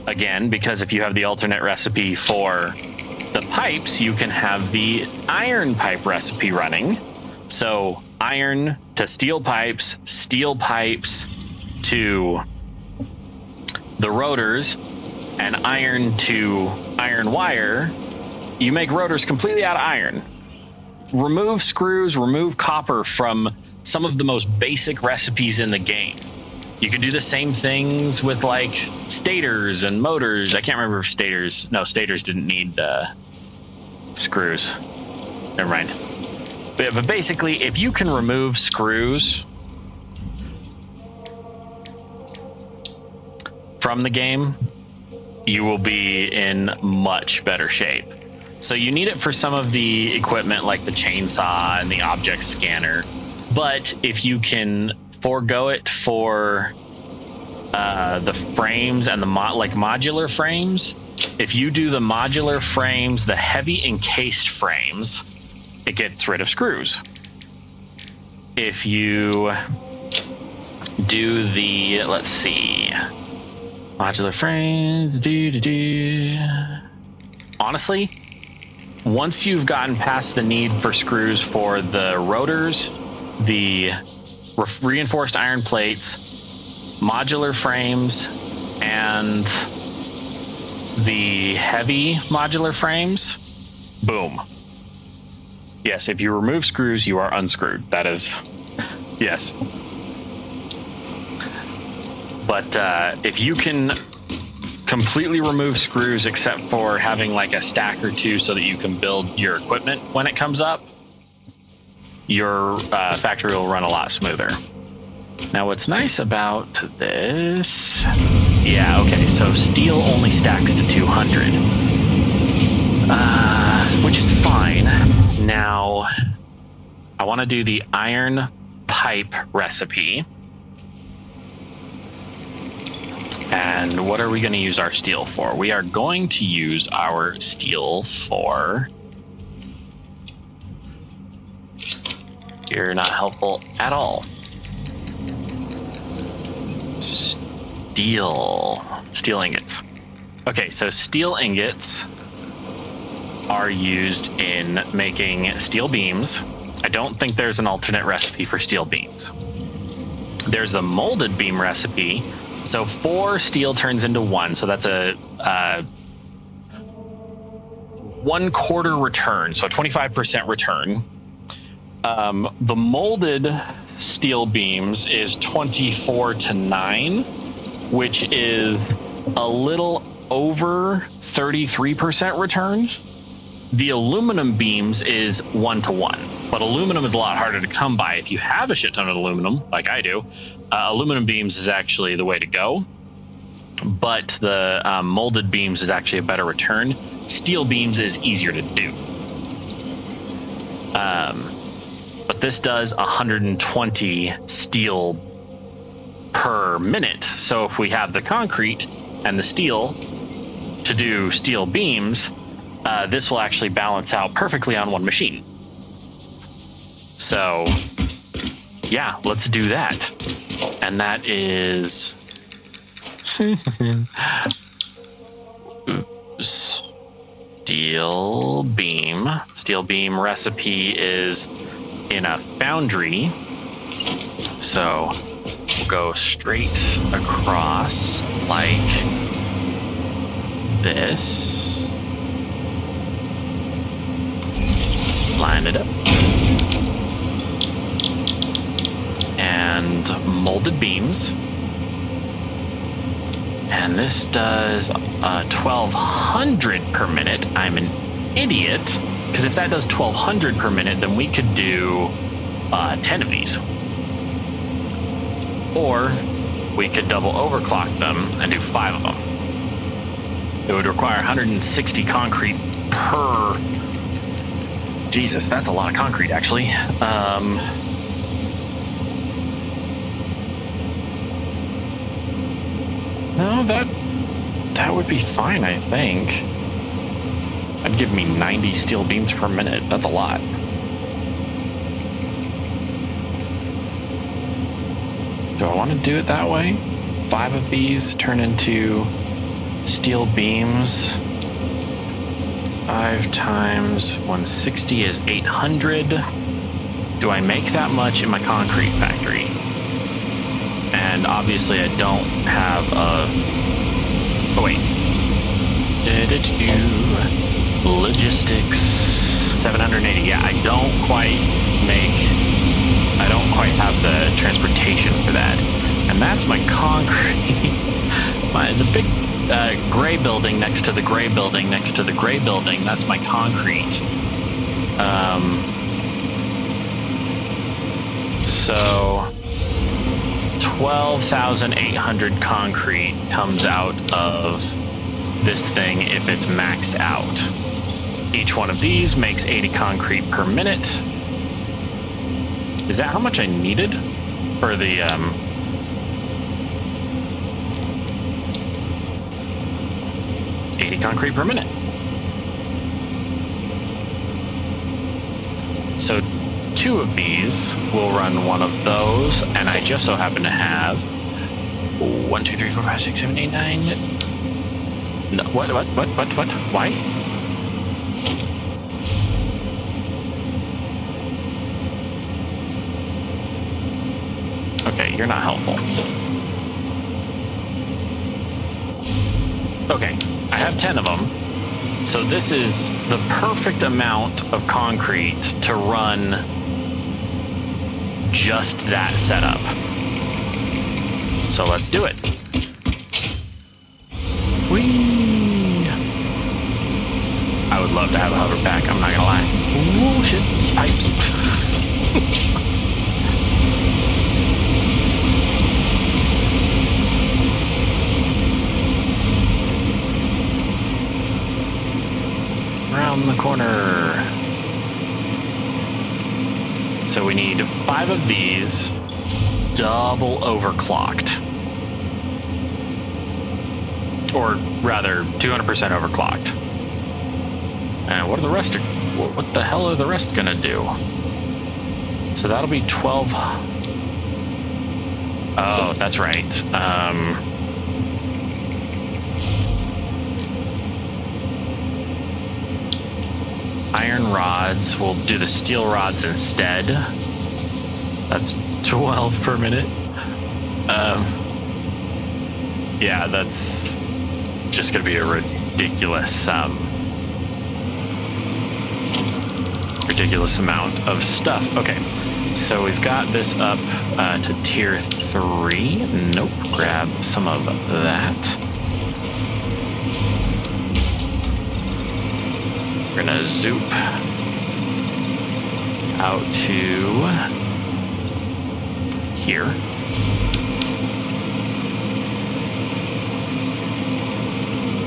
Again, because if you have the alternate recipe for the pipes, you can have the iron pipe recipe running. So iron to steel pipes to the rotors, and iron to iron wire. You make rotors completely out of iron. Remove screws, remove copper from some of the most basic recipes in the game. You can do the same things with like stators and motors. I can't remember if stators didn't need screws. Never mind. But basically, if you can remove screws from the game, you will be in much better shape. So you need it for some of the equipment like the chainsaw and the object scanner. But if you can forego it for the frames and the modular frames, if you do the modular frames, the heavy encased frames, it gets rid of screws. If you do the, let's see, modular frames, honestly, once you've gotten past the need for screws for the rotors, the reinforced iron plates, modular frames, and the heavy modular frames, boom. Yes, if you remove screws, you are unscrewed. That is, yes. But if you can completely remove screws except for having like a stack or two so that you can build your equipment when it comes up, your factory will run a lot smoother. Now what's nice about this, yeah, okay, so steel only stacks to 200, which is fine. Now I want to do the iron pipe recipe. And what are we going to use our steel for? We are going to use our steel for... You're not helpful at all. Steel ingots. Okay, so steel ingots are used in making steel beams. I don't think there's an alternate recipe for steel beams. There's the molded beam recipe. So 4 steel turns into 1, so that's a 1/4 return, so a 25% return. The molded steel beams is 24-9, which is a little over 33% return. The aluminum beams is 1-1, but aluminum is a lot harder to come by. If you have a shit ton of aluminum, like I do, aluminum beams is actually the way to go. But the molded beams is actually a better return. Steel beams is easier to do. But this does 120 steel per minute. So if we have the concrete and the steel to do steel beams, this will actually balance out perfectly on one machine. So yeah, let's do that. And that is steel beam. Steel beam recipe is in a foundry. So we'll go straight across like this. line it up. And molded beams. And this does 1,200 per minute. I'm an idiot, because if that does 1,200 per minute, then we could do 10 of these. Or we could double overclock them and do 5 of them. It would require 160 concrete per... Jesus, that's a lot of concrete, actually. No, that would be fine, I think. That'd give me 90 steel beams per minute. That's a lot. Do I want to do it that way? 5 of these turn into steel beams. 5 times 160 is 800. Do I make that much in my concrete factory? And obviously I don't have a... Oh wait. Logistics 780. Yeah, I don't quite have the transportation for that. And that's my concrete. The big gray building next to the gray building next to the gray building, that's my concrete. So 12,800 concrete comes out of this thing if it's maxed out. Each one of these makes 80 concrete per minute. Is that how much I needed for the 80 concrete per minute? So 2 of these will run one of those, and I just so happen to have 1, 2, 3, 4, 5, 6, 7, 8, 9. No, what? Why? Okay, you're not helpful. Okay, I have 10 of them. So this is the perfect amount of concrete to run just that setup. So let's do it. Whee! I would love to have a hover pack, I'm not gonna lie. Ooh, shit, pipes. Around the corner. So we need 5 of these, double overclocked. Or rather, 200% overclocked. And what are the rest? What the hell are the rest gonna do? So that'll be 12. Oh, that's right. Iron rods, we'll do the steel rods instead. That's 12 per minute. Yeah, that's just gonna be a ridiculous amount of stuff. Okay, so we've got this up to tier 3. Nope, grab some of that. We're gonna zoop out to here.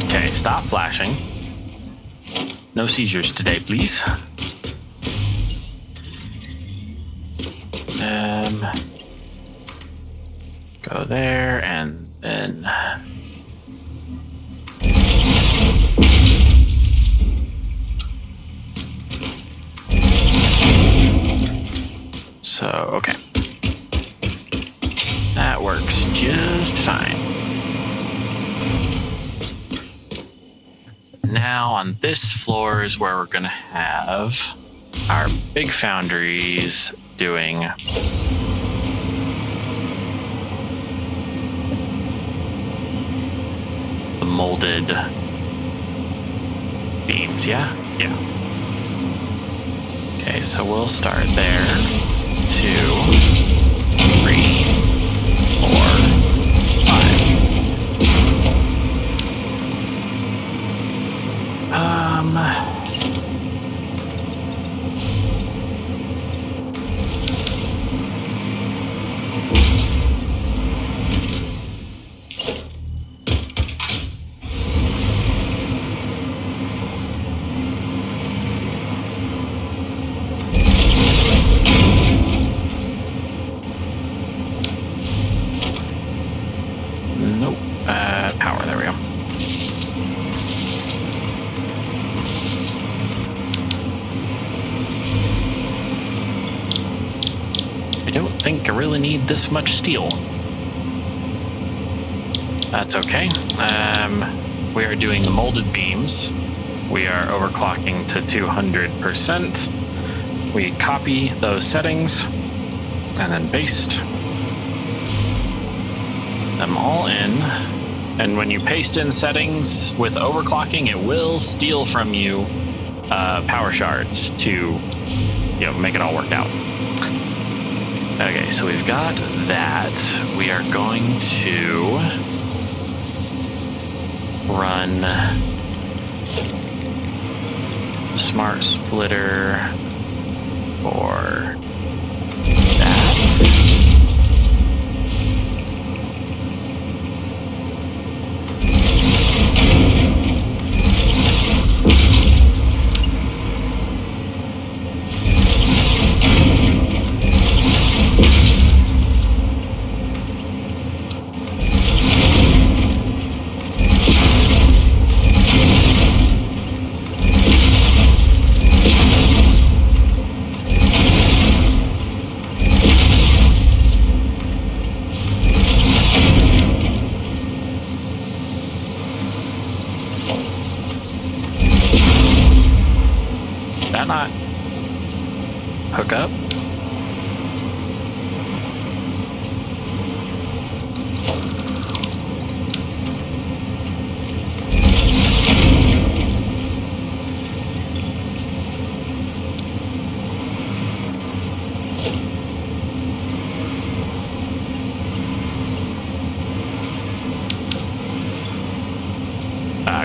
Okay, stop flashing. No seizures today, please. Go there, and then so, okay. That works just fine. Now on this floor is where we're gonna have our big foundries doing the molded beams, yeah? Yeah. Okay, Okay, so we'll start there. 2, 3, 4, 5. Nope. Power, there we go. I don't think I really need this much steel. That's okay. We are doing the molded beams. We are overclocking to 200%. We copy those settings and then paste them all in. And when you paste in settings with overclocking, it will steal from you power shards to make it all work out. Okay, so we've got that. We are going to run smart splitter for that. Not hook up.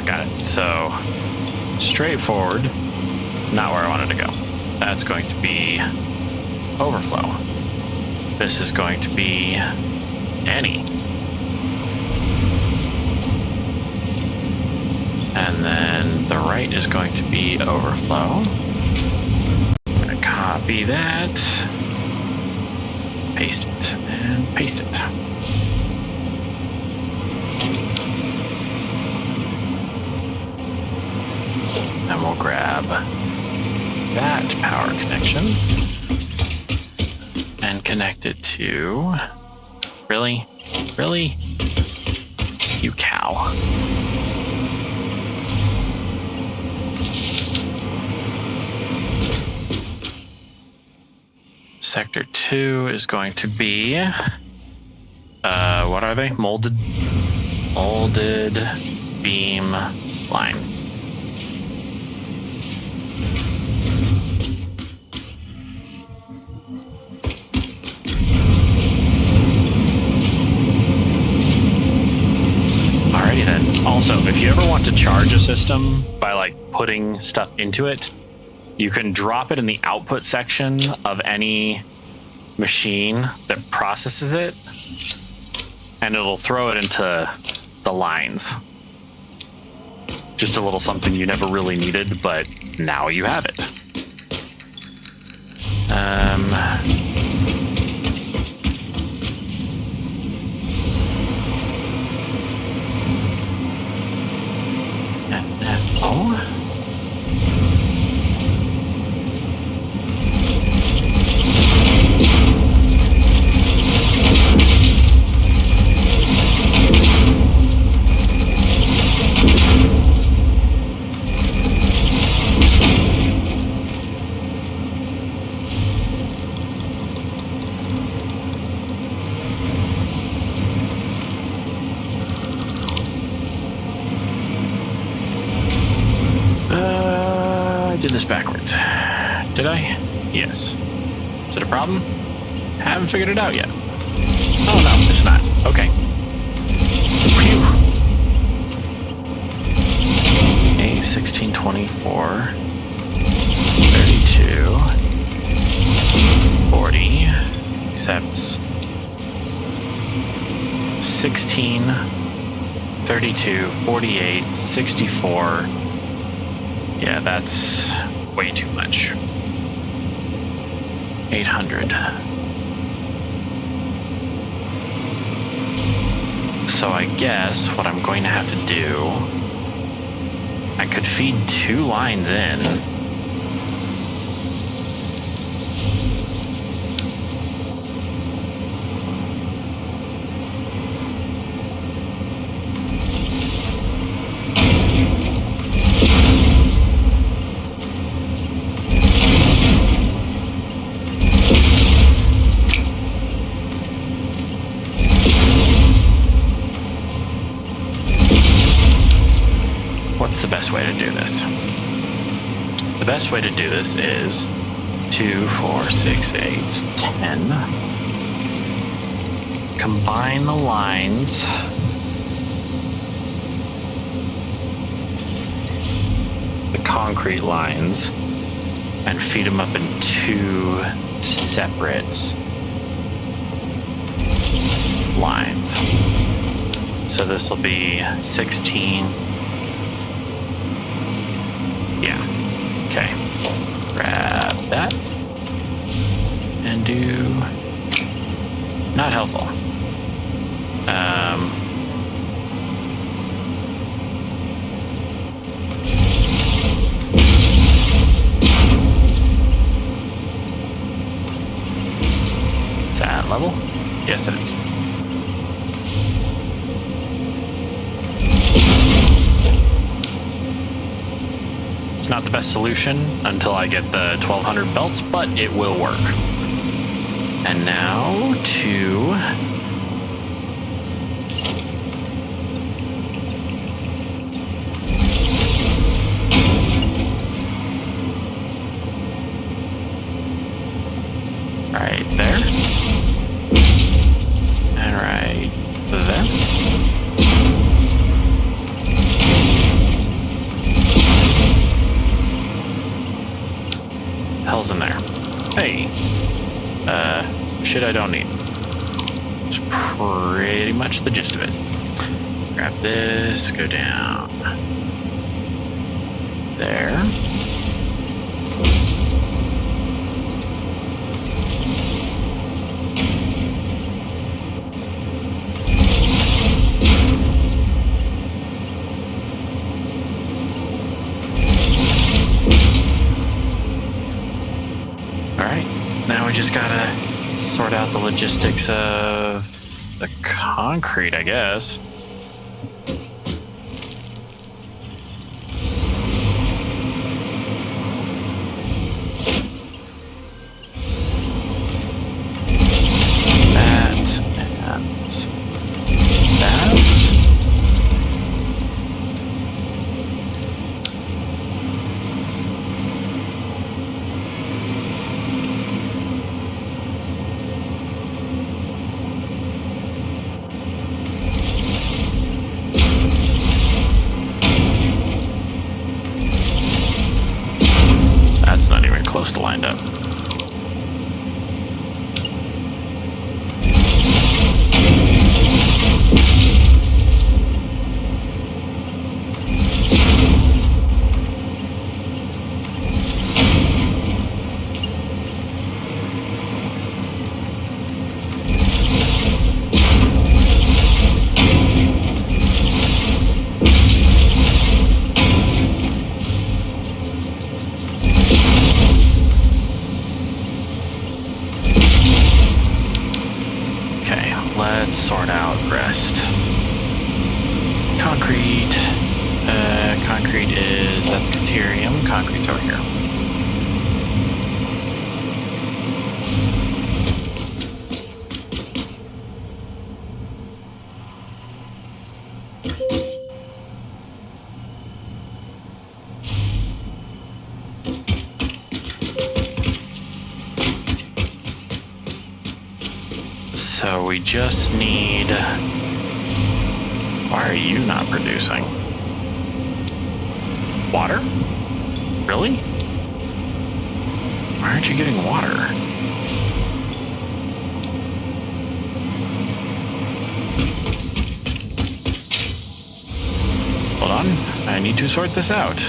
Got it. So straightforward. Not where I wanted to go. That's going to be overflow. This is going to be any. And then the right is going to be overflow. I'm going to copy that, paste it, and paste it. Then we'll grab that power connection and connect it to... Really? You cow. Sector 2 is going to be... what are they? Molded beam line. Alrighty then. Also, if you ever want to charge a system by like putting stuff into it, you can drop it in the output section of any machine that processes it, and it'll throw it into the lines. Just a little something you never really needed, but now you have it. Yes. Is it a problem? Haven't figured it out yet. Oh no, it's not. Okay. Phew. Okay, 16, 24, 32, 40, except 16, 32, 48, 64. Yeah, that's way too much. 800. So I guess what I'm going to have to do, I could feed 2 lines in. What's the best way to do this? The best way to do this is 2, 4, 6, 8, 10. Combine the lines. The concrete lines. And feed them up in 2 separate lines. So this will be 16. Yeah. Okay. Grab that. And do... Not helpful. Is that level? Yes, it is. It's not the best solution until I get the 1200 belts, but it will work. And now to... right there. And right there. Hell's in there. Hey. Shit I don't need. It's pretty much the gist of it. Grab this, go down. There. Now we just gotta sort out the logistics of the concrete, I guess. That and that. That's not even close to lined up. Let's sort out rest. Concrete. Concrete is, that's Caterium. Concrete's over here. So we just need... Why are you not producing? Water? Really? Why aren't you getting water? Hold on, I need to sort this out.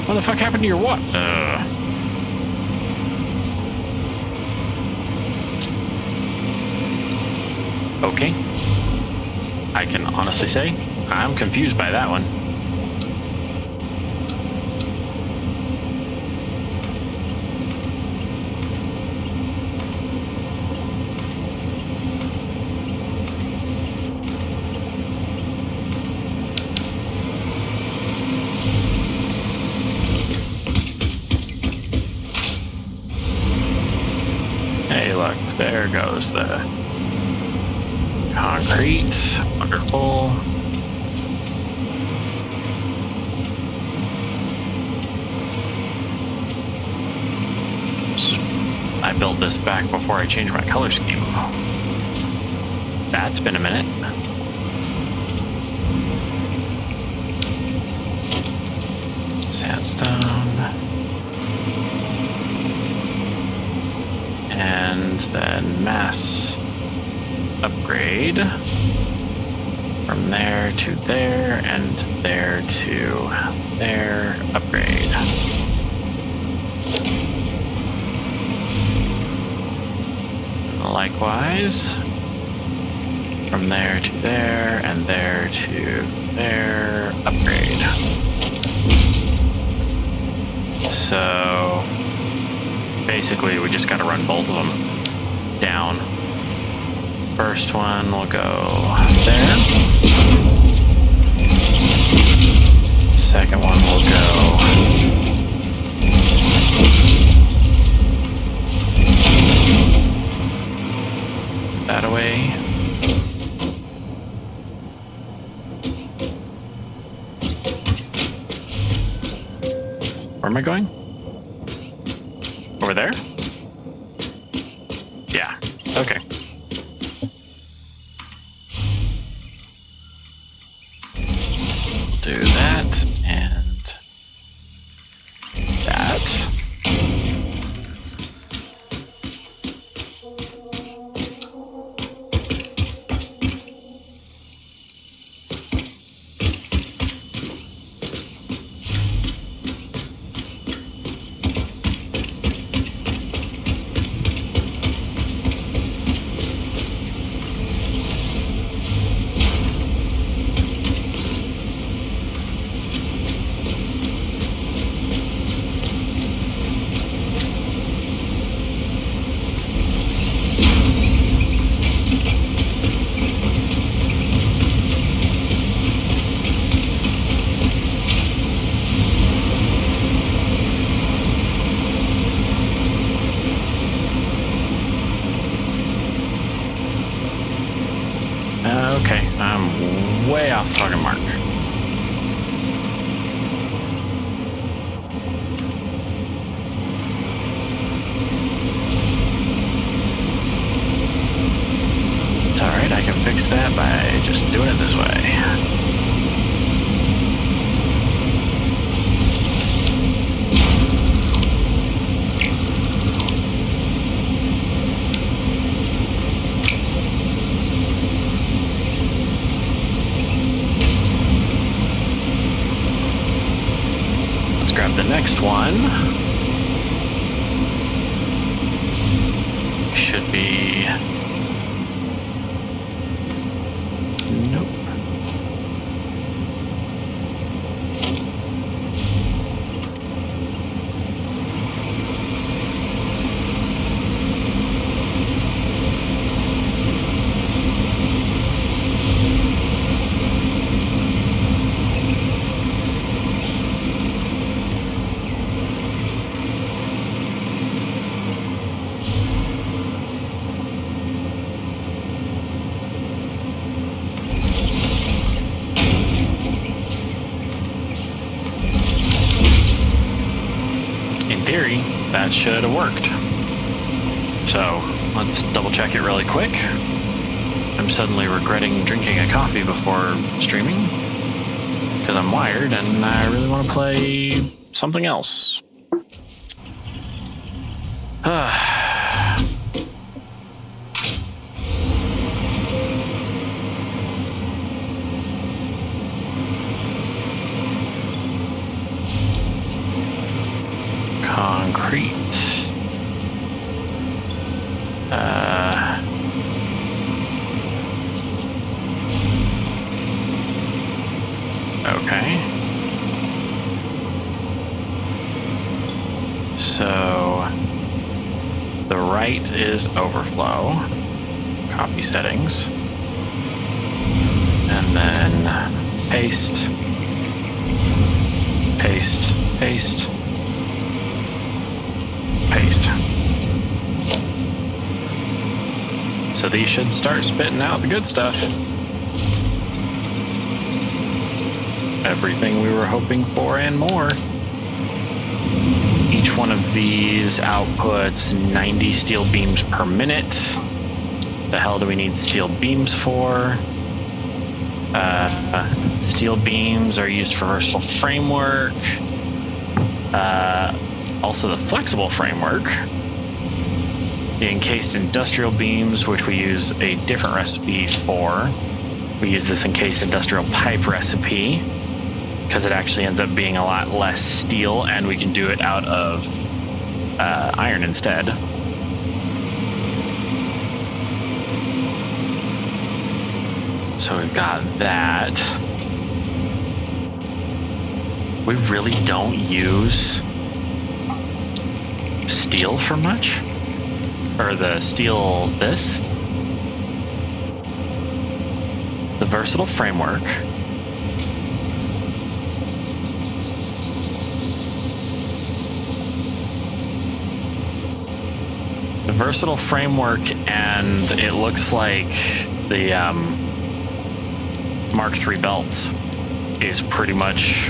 What the fuck happened to your water? Okay. I can honestly say, I'm confused by that one. Hey, look, there goes the concrete. Wonderful. I built this back before I changed my color scheme. That's been a minute. Sandstone. And then mass upgrade. From there to there, and there to there, upgrade. Likewise, from there to there, and there to there, upgrade. So, basically, we just gotta run both of them down. First one will go there. Second one will go that away. Where am I going? Over there? Yeah, okay. Do that and that. Okay, I'm way off the target mark. It's alright, I can fix that by just doing it this way. Grab the next one. Should be... Nope. That should have worked. So let's double check it really quick. I'm suddenly regretting drinking a coffee before streaming because I'm wired and I really want to play something else. Concrete. Okay. So the right is overflow. Copy settings. And then paste. Paste. Paste. Paste. So these should start spitting out the good stuff. Everything we were hoping for and more. Each one of these outputs 90 steel beams per minute. The hell do we need steel beams for? Steel beams are used for versatile framework. Also the flexible framework. The encased industrial beams, which we use a different recipe for. We use this encased industrial pipe recipe because it actually ends up being a lot less steel and we can do it out of iron instead. So we've got that. We really don't use steel for much? Or the steel this? The versatile framework. The versatile framework, and it looks like the Mark III belts is pretty much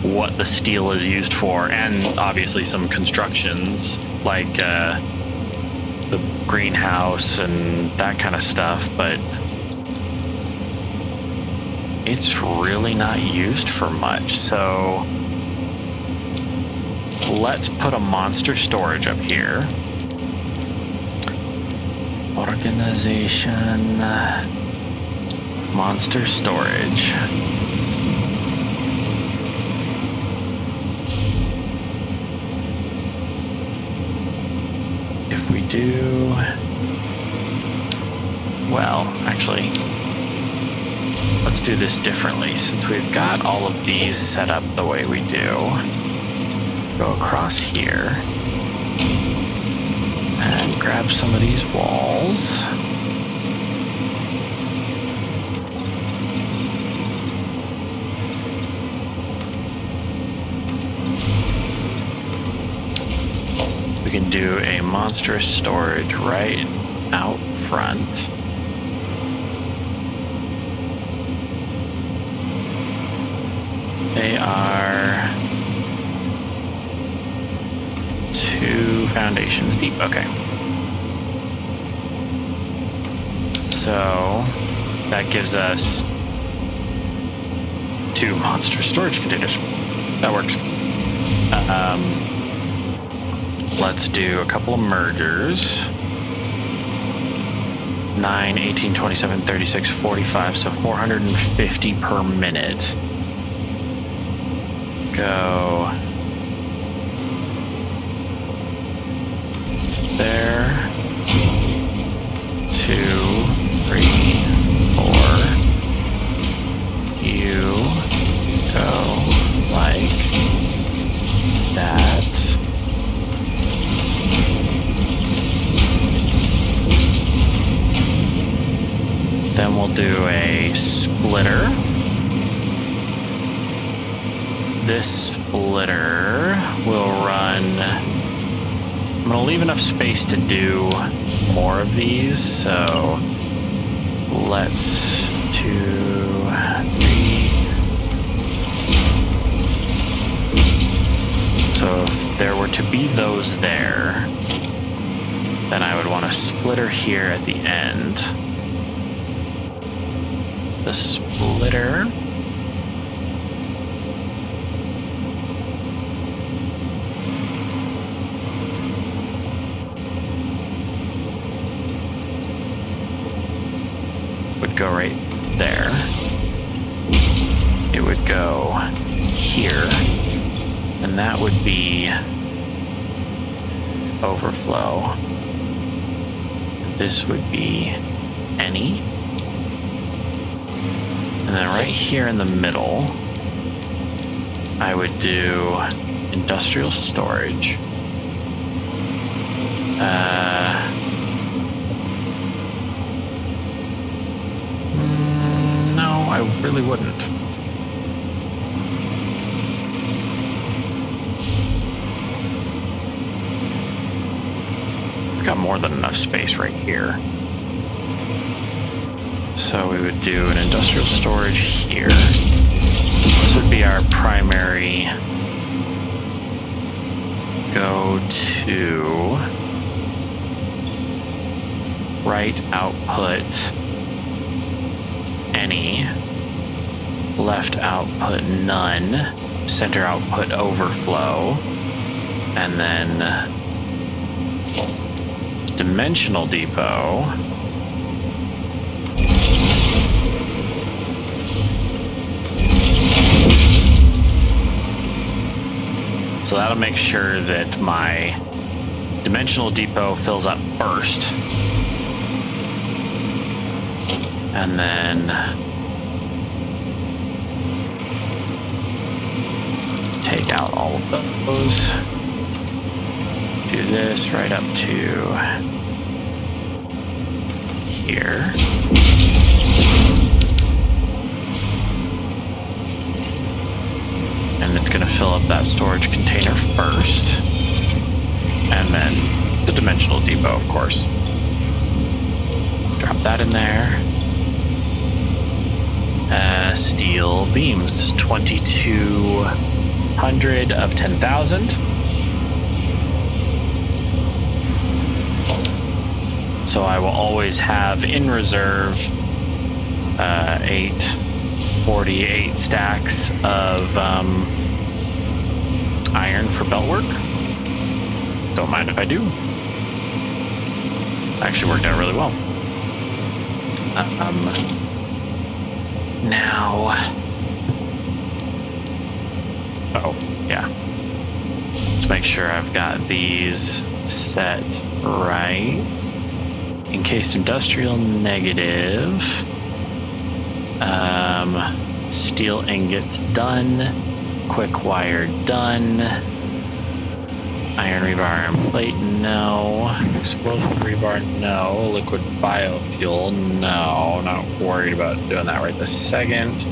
what the steel is used for, and obviously some constructions like the greenhouse and that kind of stuff, but it's really not used for much. So let's put a monster storage up here. Organization, monster storage. If we do, well, actually, let's do this differently. Since we've got all of these set up the way we do, go across here and grab some of these walls. We can do a monstrous storage right out front. They are 2 foundations deep. Okay. So that gives us 2 monster storage containers. That works. Let's do a couple of mergers. 9, 18, 27, 36, 45, so 450 per minute. Go there. 2, 3, 4. You go like that. Then we'll do a splitter. This splitter will run. I'm going to leave enough space to do more of these, so let's 2, 3. So if there were to be those there, Then I would want a splitter here at the end. The splitter would go right there. It would go here, and that would be overflow. This would be any. And then right here in the middle, I would do industrial storage. No, I really wouldn't. We've got more than enough space right here. So we would do an industrial storage here. This would be our primary go-to. Right output any. Left output none. Center output overflow. And then dimensional depot. So that'll make sure that my dimensional depot fills up first. And then take out all of those. Do this right up to here. And it's going to fill up that storage container first. And then the dimensional depot, of course. Drop that in there. Steel beams, 2,200 of 10,000. So I will always have in reserve 48 stacks of iron for beltwork. Don't mind if I do. Actually worked out really well. Now, oh yeah, let's make sure I've got these set right. Encased industrial negative. Steel ingots done. Quick wire done. Iron rebar and plate, no. Explosive rebar, no. Liquid biofuel, no. Not worried about doing that right this second.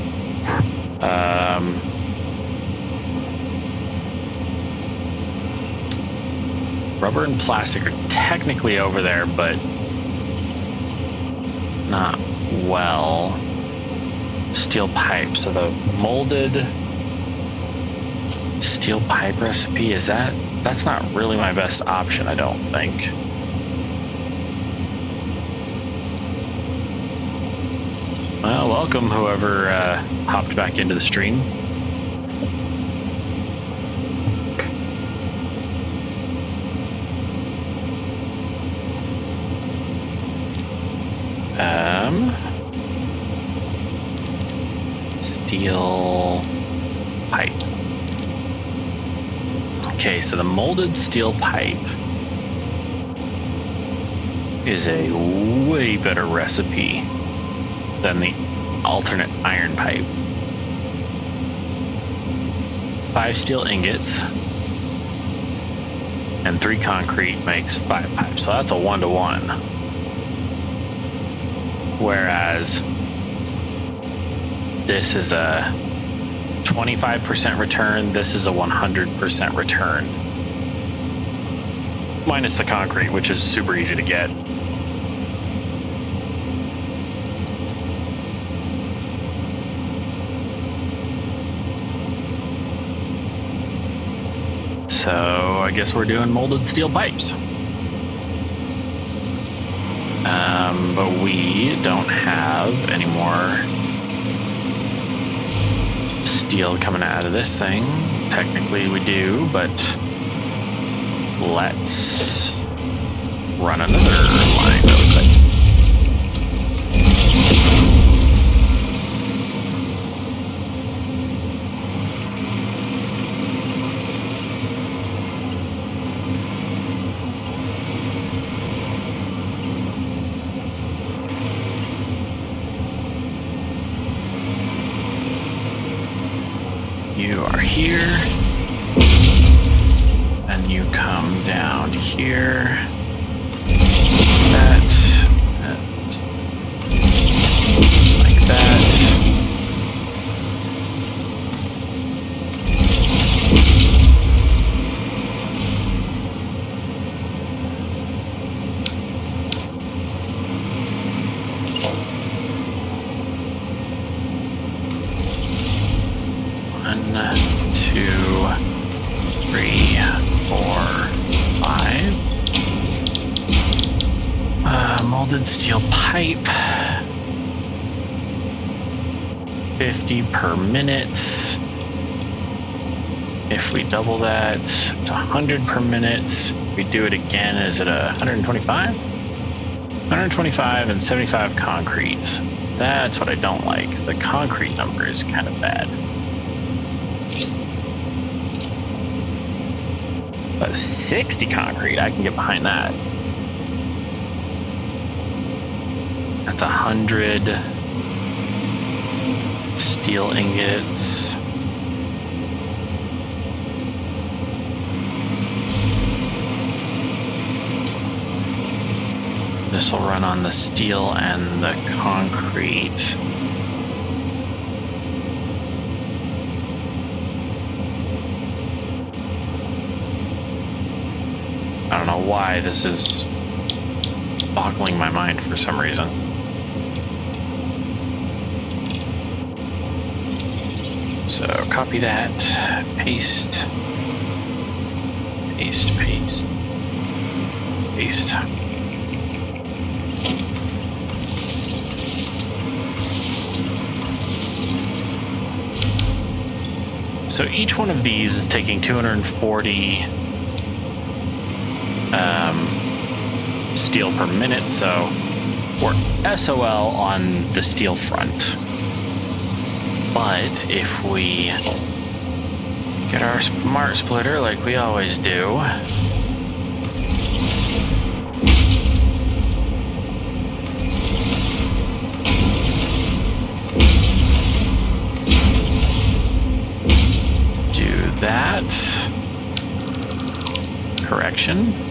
Rubber and plastic are technically over there, but not well. Steel pipe, so the molded steel pipe recipe, is that's not really my best option, I don't think. Well, welcome whoever hopped back into the stream. Steel pipe. Okay, so the molded steel pipe is a way better recipe than the alternate iron pipe. 5 steel ingots and 3 concrete makes 5 pipes, so that's a 1-to-1. Whereas this is a 25% return, this is a 100% return. Minus the concrete, which is super easy to get. So I guess we're doing molded steel pipes. But we don't have any more steel coming out of this thing. Technically we do, but let's run another line real quick. You are here, and you come down here, that, like that. Molded steel pipe, 50 per minute. If we double that, it's 100 per minute. If we do it again, is it 125? 125 and 75 concrete. That's what I don't like. The concrete number is kind of bad. But 60 concrete, I can get behind that. That's 100 steel ingots. This will run on the steel and the concrete. I don't know why this is boggling my mind for some reason. So copy that, paste, paste, paste, paste. So each one of these is taking 240 steel per minute, so we're SOL on the steel front. But if we get our smart splitter like we always do, do that, correction.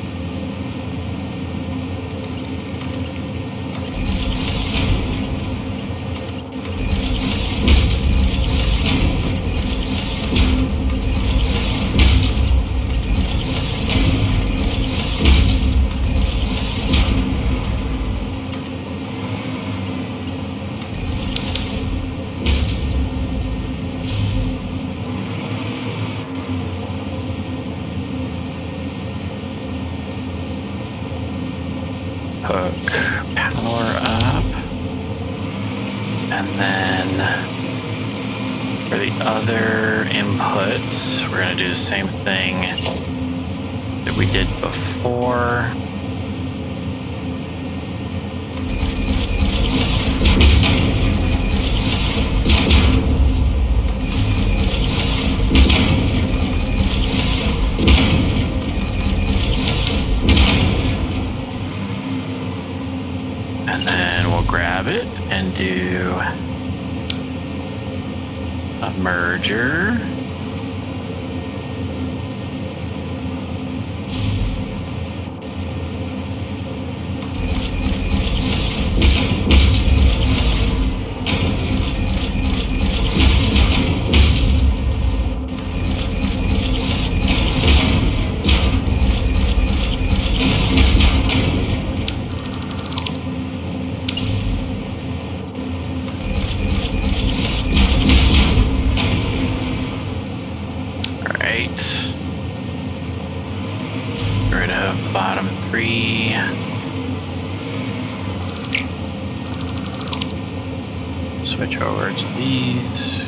Hook power up, and then for the other inputs we're going to do the same thing that we did before. And then we'll grab it and do a merger. Rid of the bottom three. switch over to these.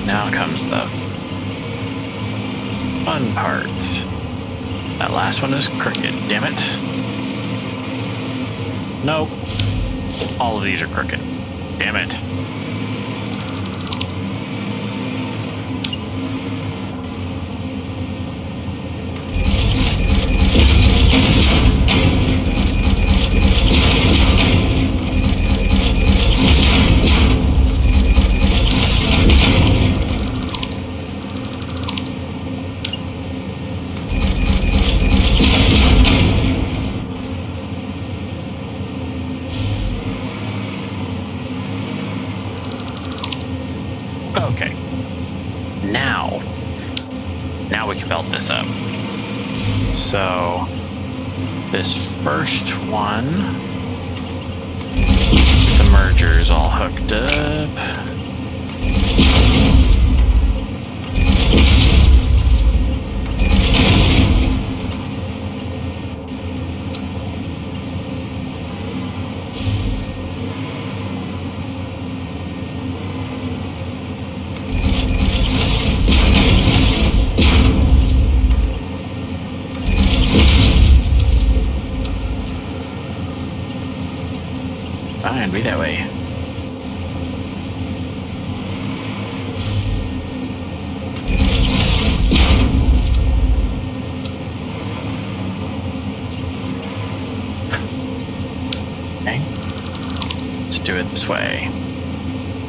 Now comes the fun part. That last one is crooked, damn it. Nope. All of these are crooked. Damn it. Okay. Now we can belt this up. So this first one, the merger's all hooked up. Fine, be that way. Okay. Let's do it this way.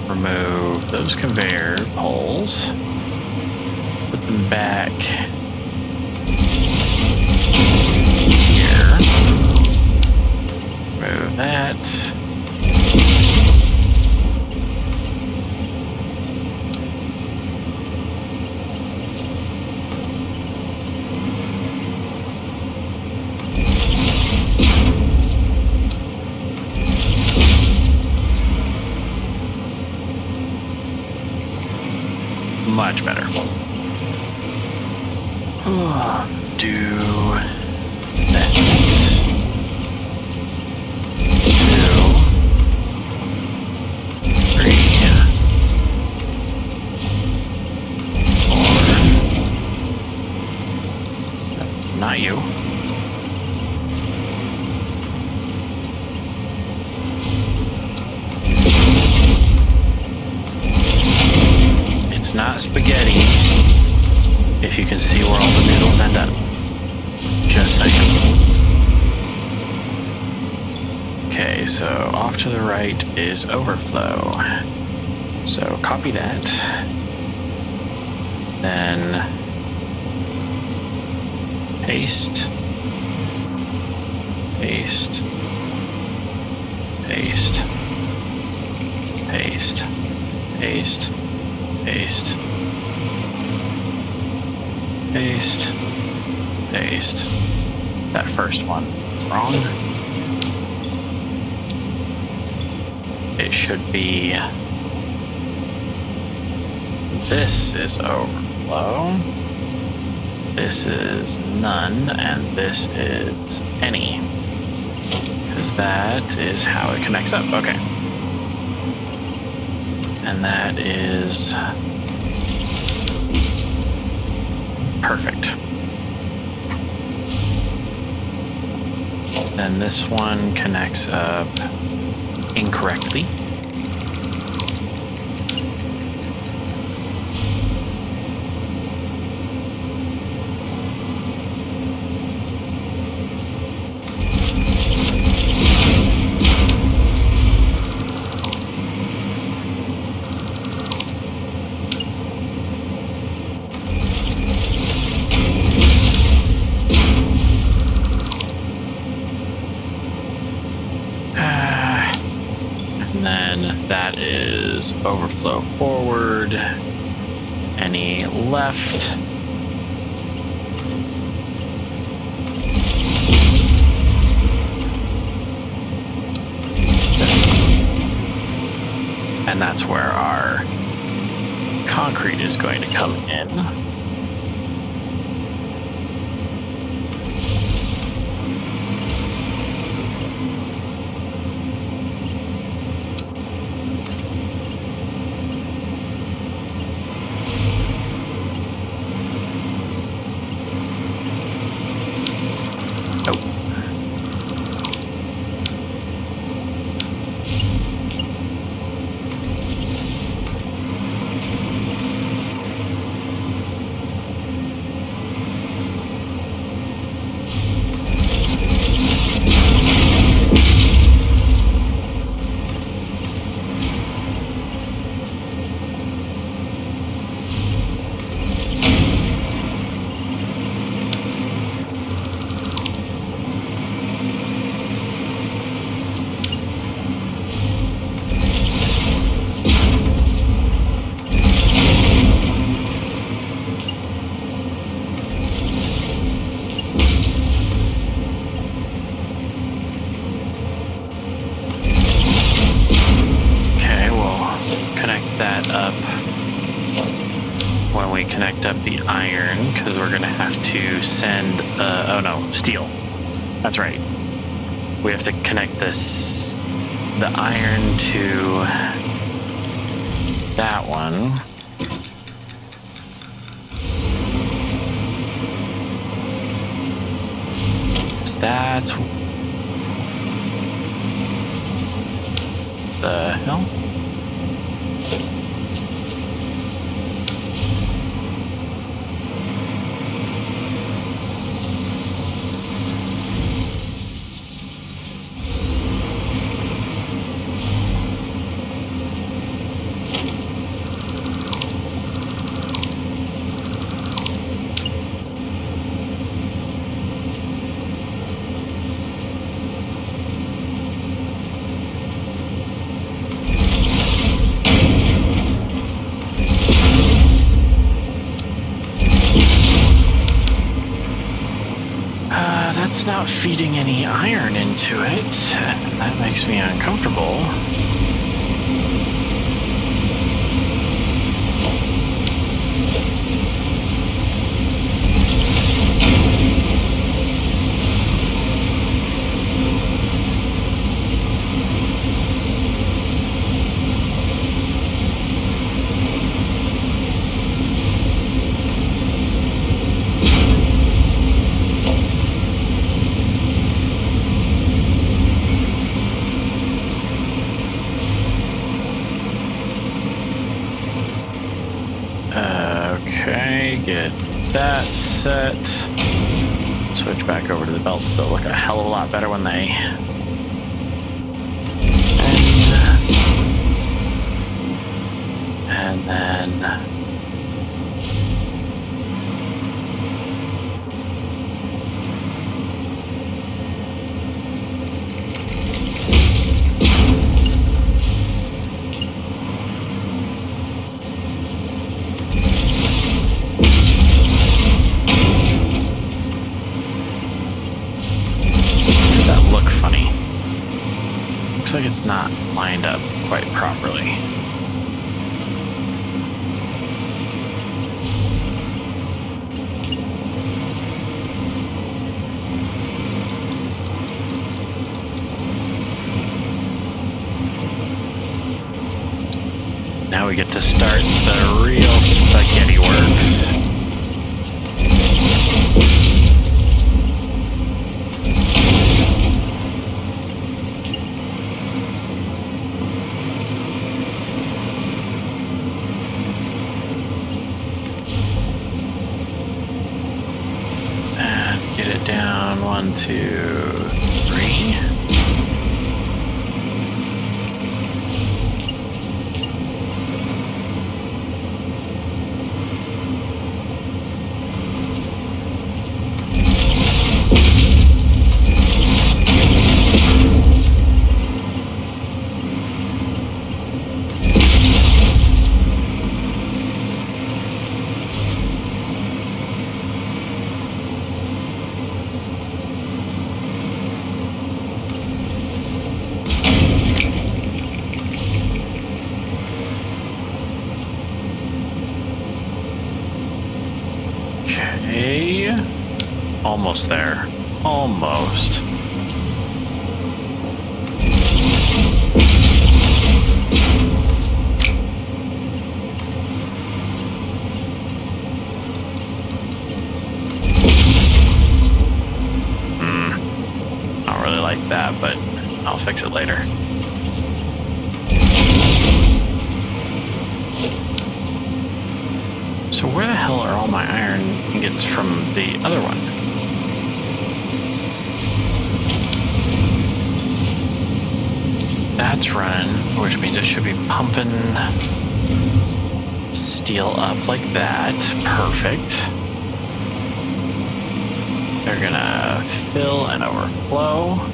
Remove those conveyor poles. Put them back here. Remove that. Much better. Do that. 2, 3, 4. Not you. Not spaghetti, if you can see where all the noodles end up. Just saying. Okay, so off to the right is overflow. So copy that. Then paste. Paste. Paste. Paste. Paste. Paste. Paste. Paste. That first one is wrong. It should be. This is overflow. This is none, and this is any. Because that is how it connects up. Okay. And that is perfect. Then this one connects up incorrectly. That is overflow forward, any left, and that's where our concrete is going to come in. up when we connect up the iron, because we're going to have to send, oh no, steel. That's right. We have to connect the iron to that one. So that's the hell? That's not feeding any iron into it. That makes me uncomfortable. Okay, get that set. Switch back over to the belts. They'll look a hell of a lot better when they... And then... like it's not lined up quite properly. Now we get to start the real spaghetti works. Get it down, 1, 2, 3. Almost there. Almost. I don't really like that, but I'll fix it later. So where the hell are all my iron ingots from the other one? That's running, which means it should be pumping steel up like that. Perfect. They're gonna fill and overflow.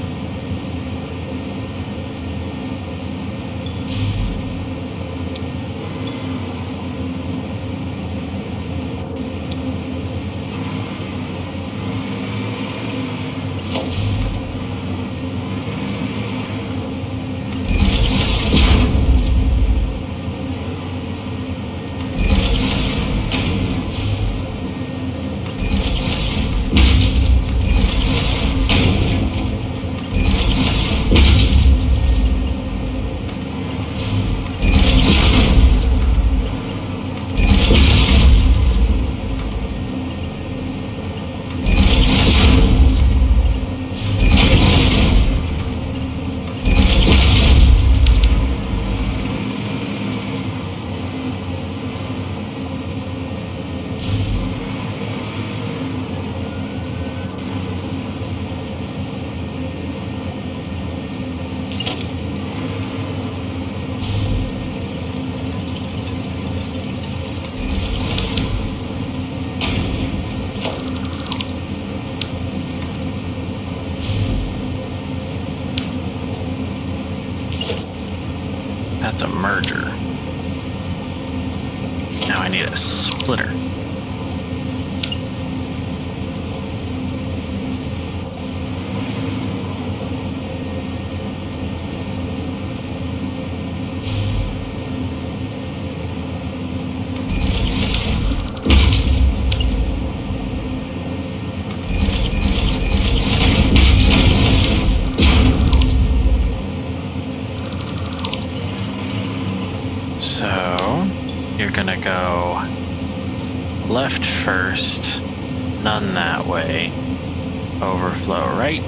That's a merger. Now I need a splitter. You're gonna go left first, none that way, overflow right.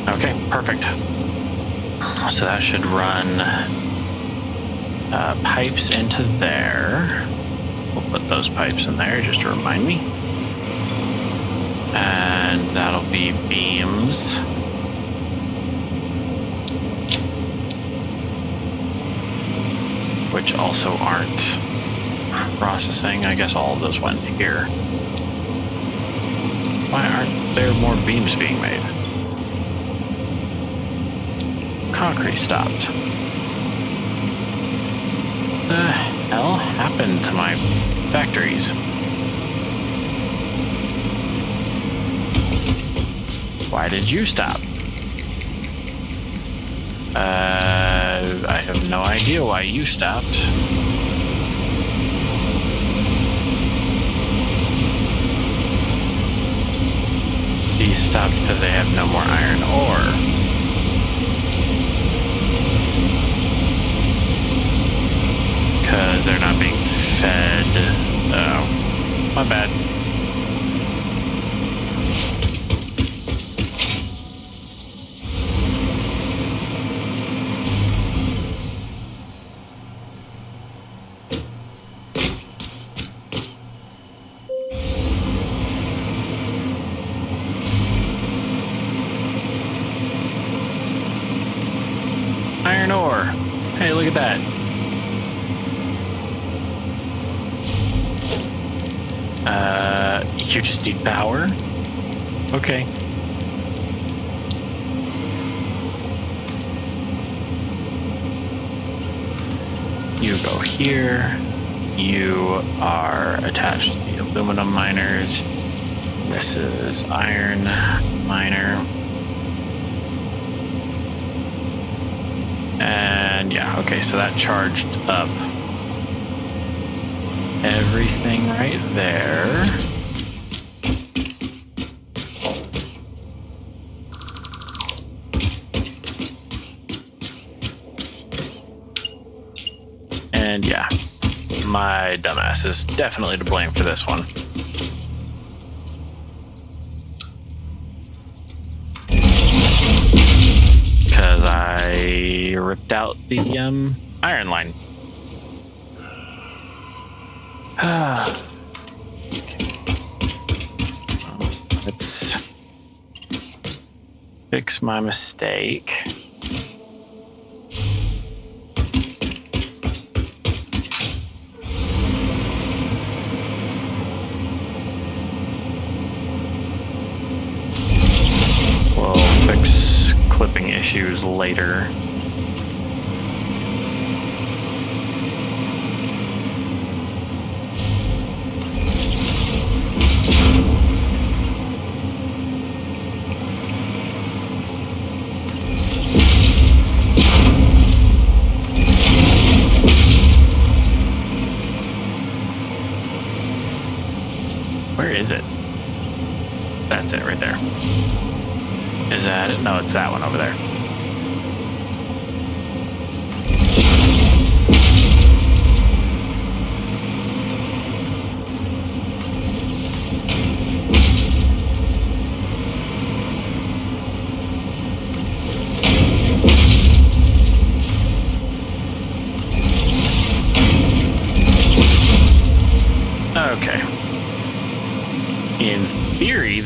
Okay, perfect. So that should run pipes into there. We'll put those pipes in there just to remind me. And that'll be beams. Which also aren't processing. I guess all of those went here. Why aren't there more beams being made? Concrete stopped. The hell happened to my factories? Why did you stop? I have no idea why you stopped. These stopped because they have no more iron ore. Because they're not being fed. Oh, my bad. Iron ore. Hey, look at that. You just need power? Okay. You go here. You are attached to the aluminum miners. This is iron miner. And yeah, okay, so that charged up everything right there. And yeah, my dumbass is definitely to blame for this one. Because I ripped out the iron line. Okay. Let's fix my mistake. We'll fix clipping issues later. Where is it? That's it right there. Is that it? No, it's that one over there.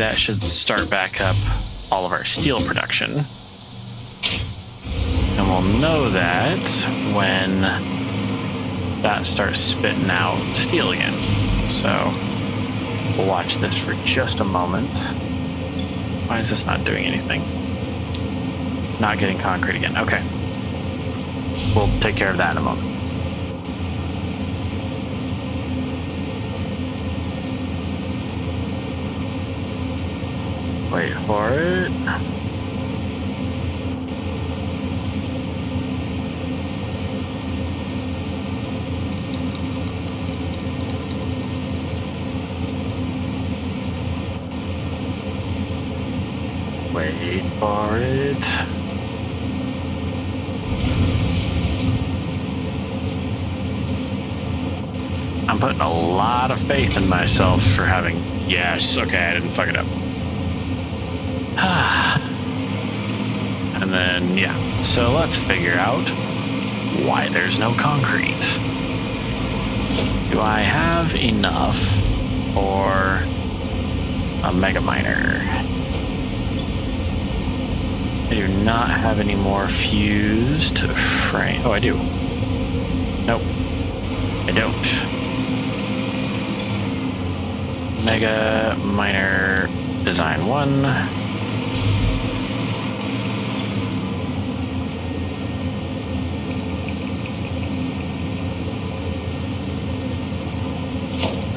that should start back up all of our steel production. And we'll know that when that starts spitting out steel again. So we'll watch this for just a moment. Why is this not doing anything? Not getting concrete again. Okay. We'll take care of that in a moment. Wait for it. Wait for it. I'm putting a lot of faith in myself for having... Yes, okay, I didn't fuck it up. And then, yeah. So let's figure out why there's no concrete. Do I have enough for a mega miner? I do not have any more fused frame. Oh, I do. Nope. I don't. Mega miner design 1.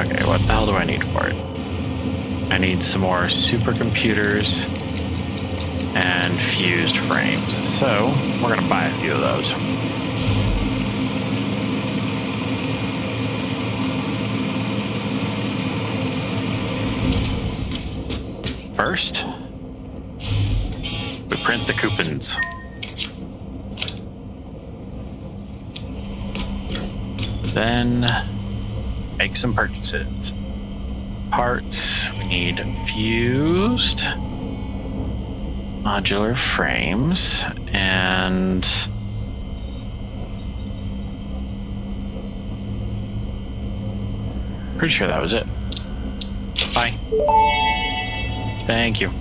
Okay, what the hell do I need for it? I need some more supercomputers and fused frames. So we're gonna buy a few of those. First, we print the coupons. Then make some purchases. Parts, we need fused modular frames and pretty sure that was it. Bye. Thank you.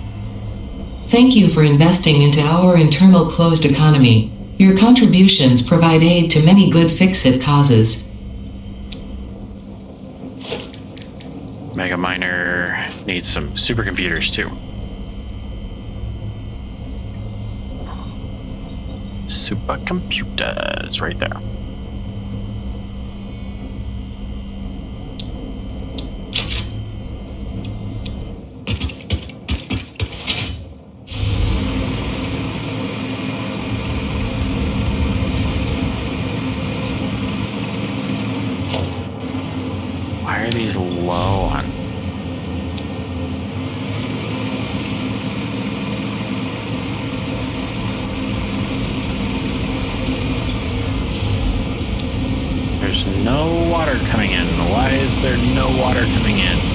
Thank you for investing into our internal closed economy. Your contributions provide aid to many good fix-it causes. Mega Miner needs some supercomputers too. Supercomputers right there. Why are these low on? There's no water coming in. Why is there no water coming in?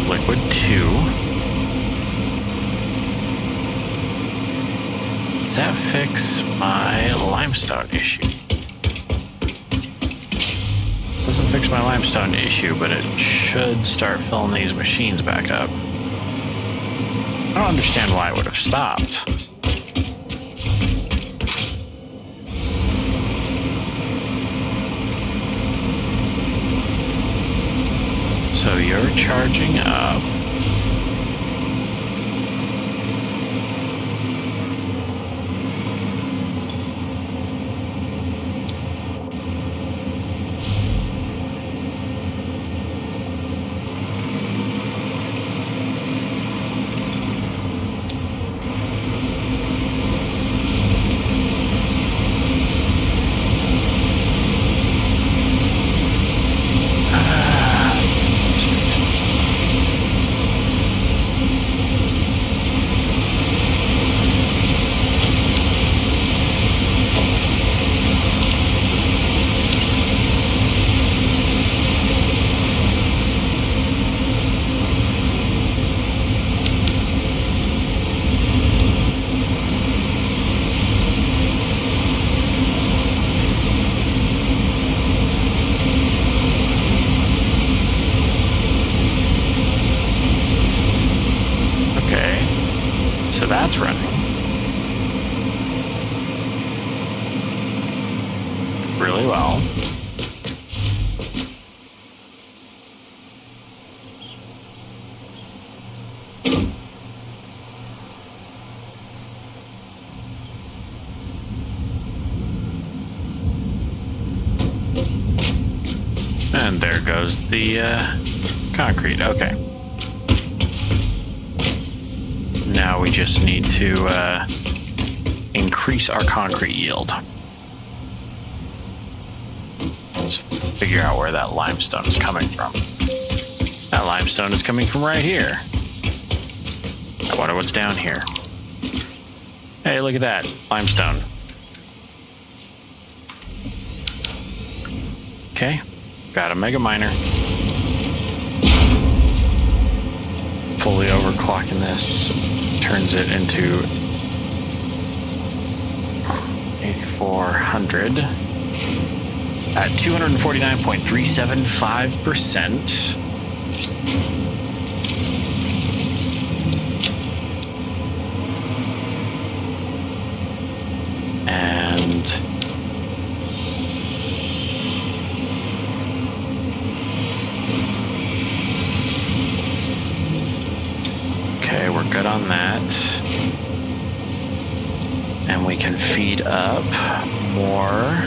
liquid 2. Does that fix my limestone issue? Doesn't fix my limestone issue, but it should start filling these machines back up. I don't understand why it would have stopped. So you're charging up. So that's running. Really well. And there goes the concrete. Okay. Now we just need to increase our concrete yield. Let's figure out where that limestone is coming from. That limestone is coming from right here. I wonder what's down here. Hey, look at that. Limestone. Okay. Got a mega miner. Fully overclocking this turns it into 8400 at 249.375%. And okay, we're good on that. And we can feed up more.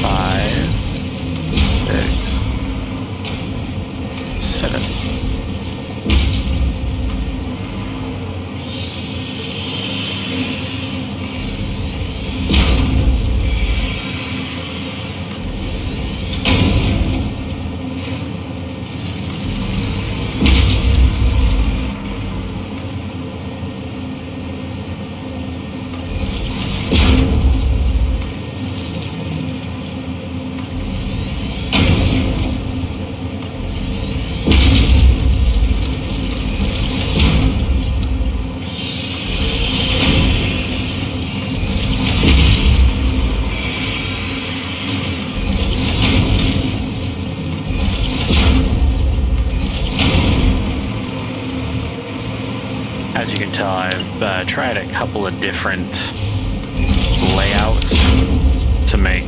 Five, 6, 7. As you can tell, I've tried a couple of different layouts to make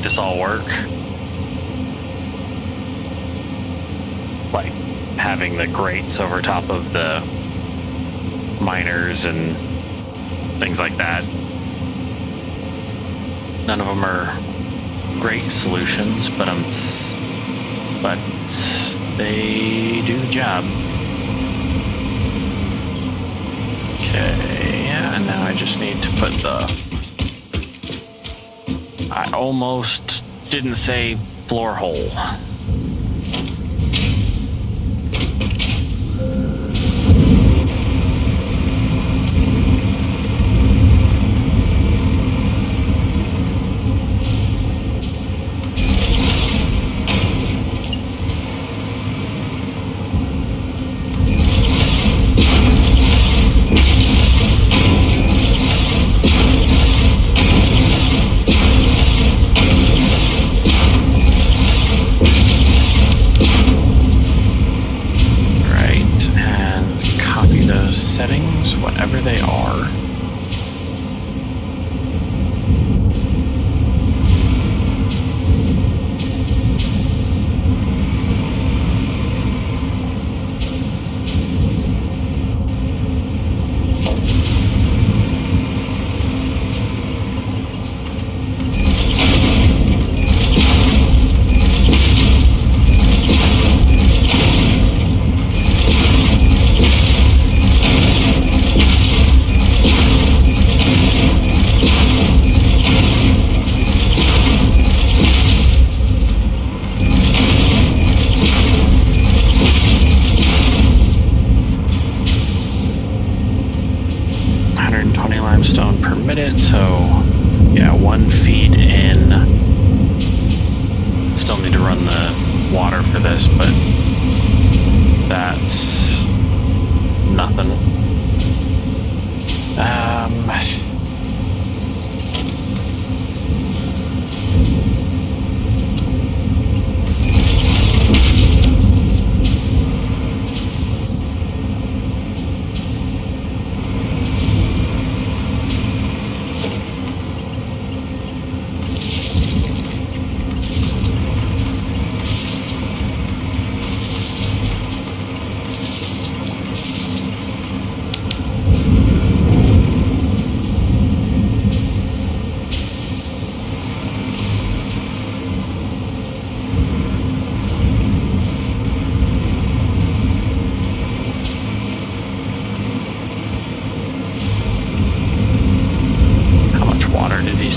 this all work. Like having the grates over top of the miners and things like that. None of them are great solutions, but they do the job. Okay, yeah, and now I just need to put I almost didn't say floor hole. minute, so yeah, 1 feet in. Still need to run the water for this, but that's nothing.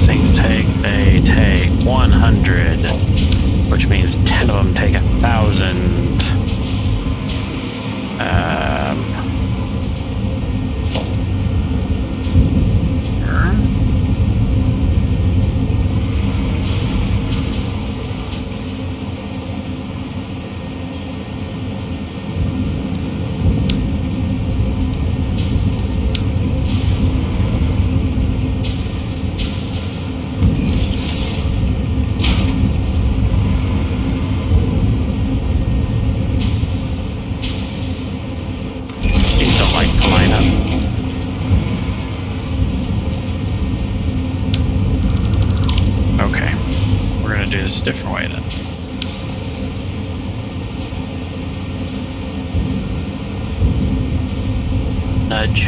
Things take, they take 100, which means 10 of them take 1,000. A different way then. Nudge.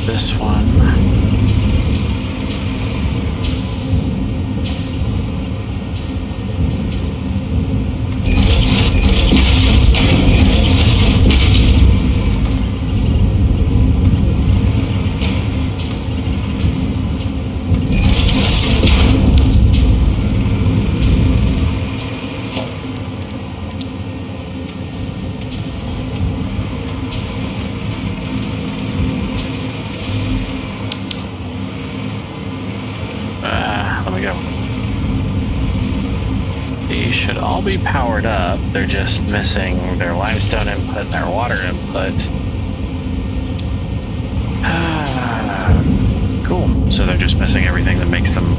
This one. These should all be powered up. They're just missing their limestone input and their water input. Cool. So they're just missing everything that makes them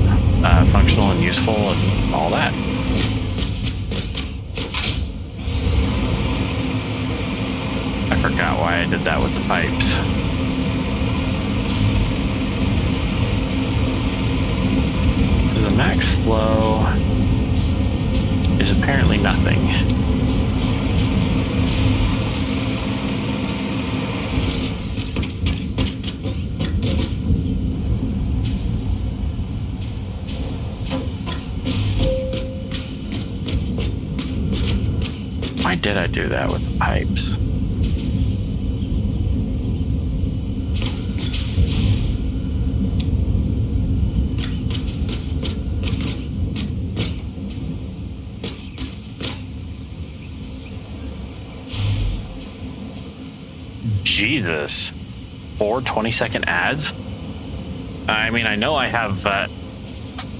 functional and useful and all that. I forgot why I did that with the pipes. The max flow is apparently nothing. Why did I do that with the pipes? Jesus. 4 20-second ads? I mean, I know I have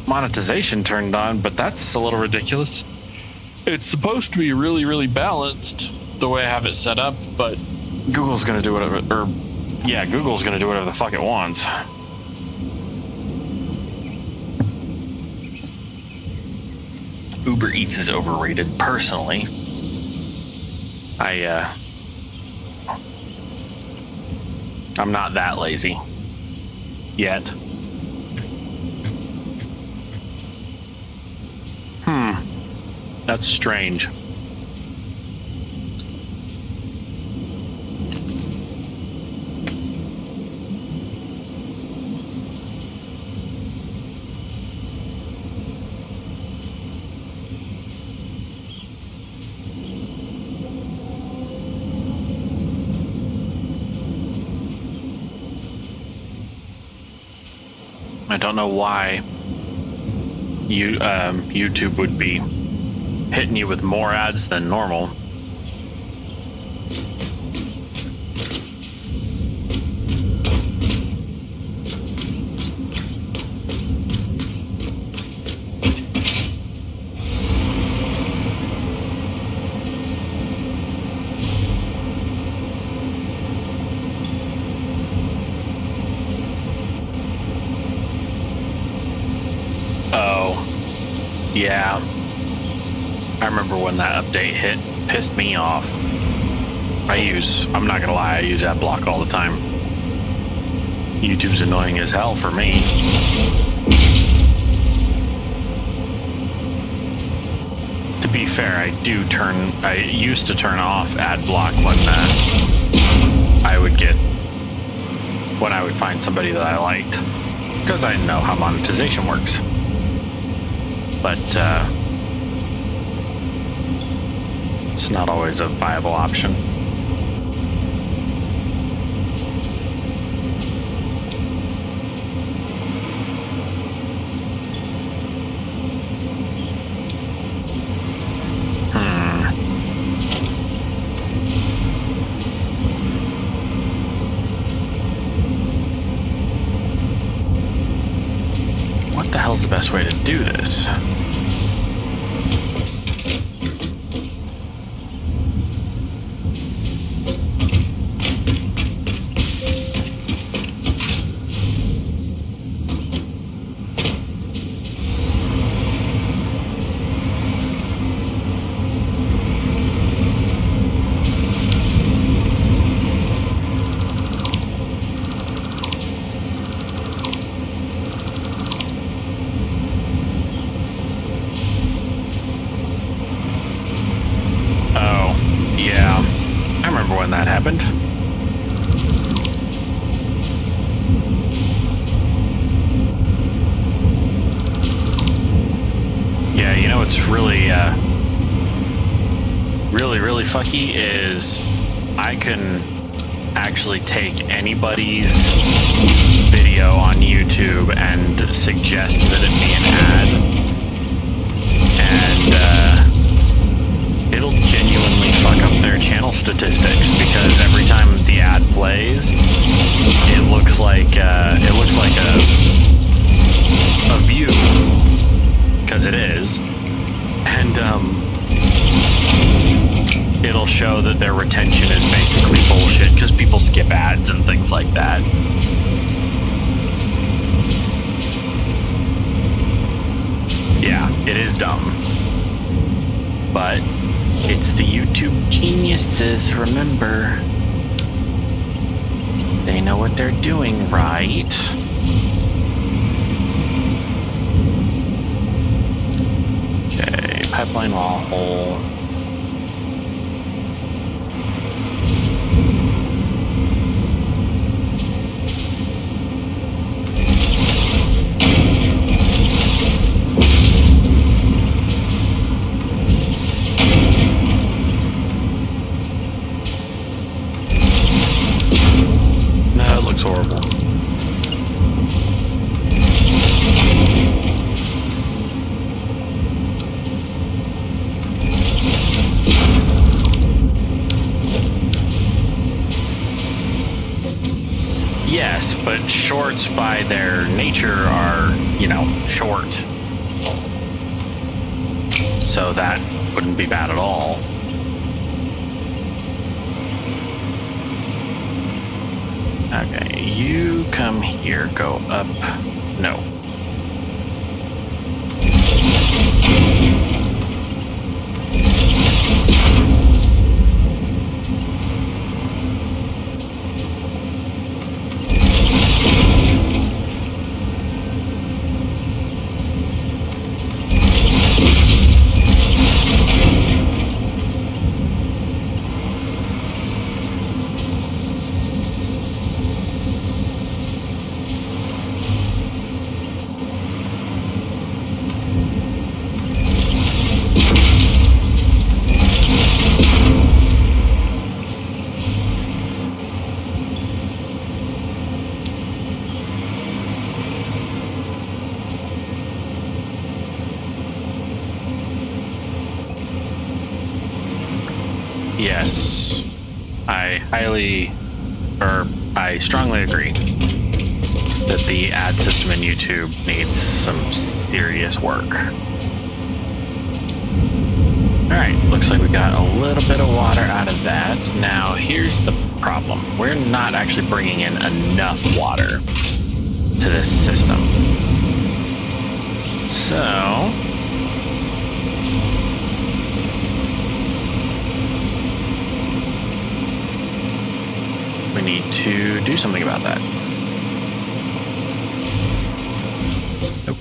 monetization turned on, but that's a little ridiculous. It's supposed to be really, really balanced the way I have it set up, but Google's gonna do whatever, Google's gonna do whatever the fuck it wants. Uber Eats is overrated, personally. I'm not that lazy. Yet. That's strange. I don't know why YouTube would be hitting you with more ads than normal. Yeah, I remember when that update hit. Pissed me off. I'm not gonna lie, I use AdBlock all the time. YouTube's annoying as hell for me. To be fair, I used to turn off AdBlock when I would find somebody that I liked, because I know how monetization works. But it's not always a viable option. What the hell's the best way to do this? When that happened. Yeah, you know what's really really fucky is I can actually take anybody's video on YouTube and suggest that it be an ad, and it'll genuinely fuck up their channel statistics, because every time the ad plays, it looks like a view, because it is, and it'll show that their retention is basically bullshit because people skip ads and things like that. Yeah, it is dumb, but it's the YouTube geniuses, remember. They know what they're doing, right? Okay, pipeline wall hole. Horrible. Yes, but shorts by their nature are, short. so that wouldn't be bad at all. Okay, you come here, go up. No. Yes, I strongly agree that the ad system in YouTube needs some serious work. Alright, looks like we got a little bit of water out of that. Now, here's the problem. We're not actually bringing in enough water to this system. So we need to do something about that. Nope.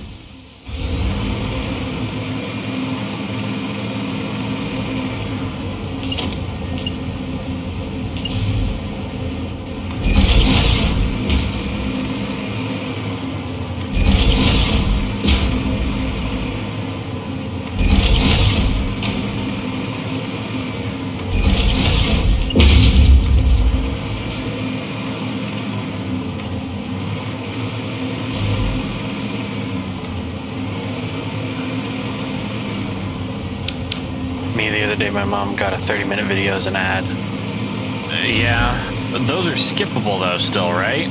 The other day my mom got a 30-minute video as an ad. Yeah, but those are skippable though still, right?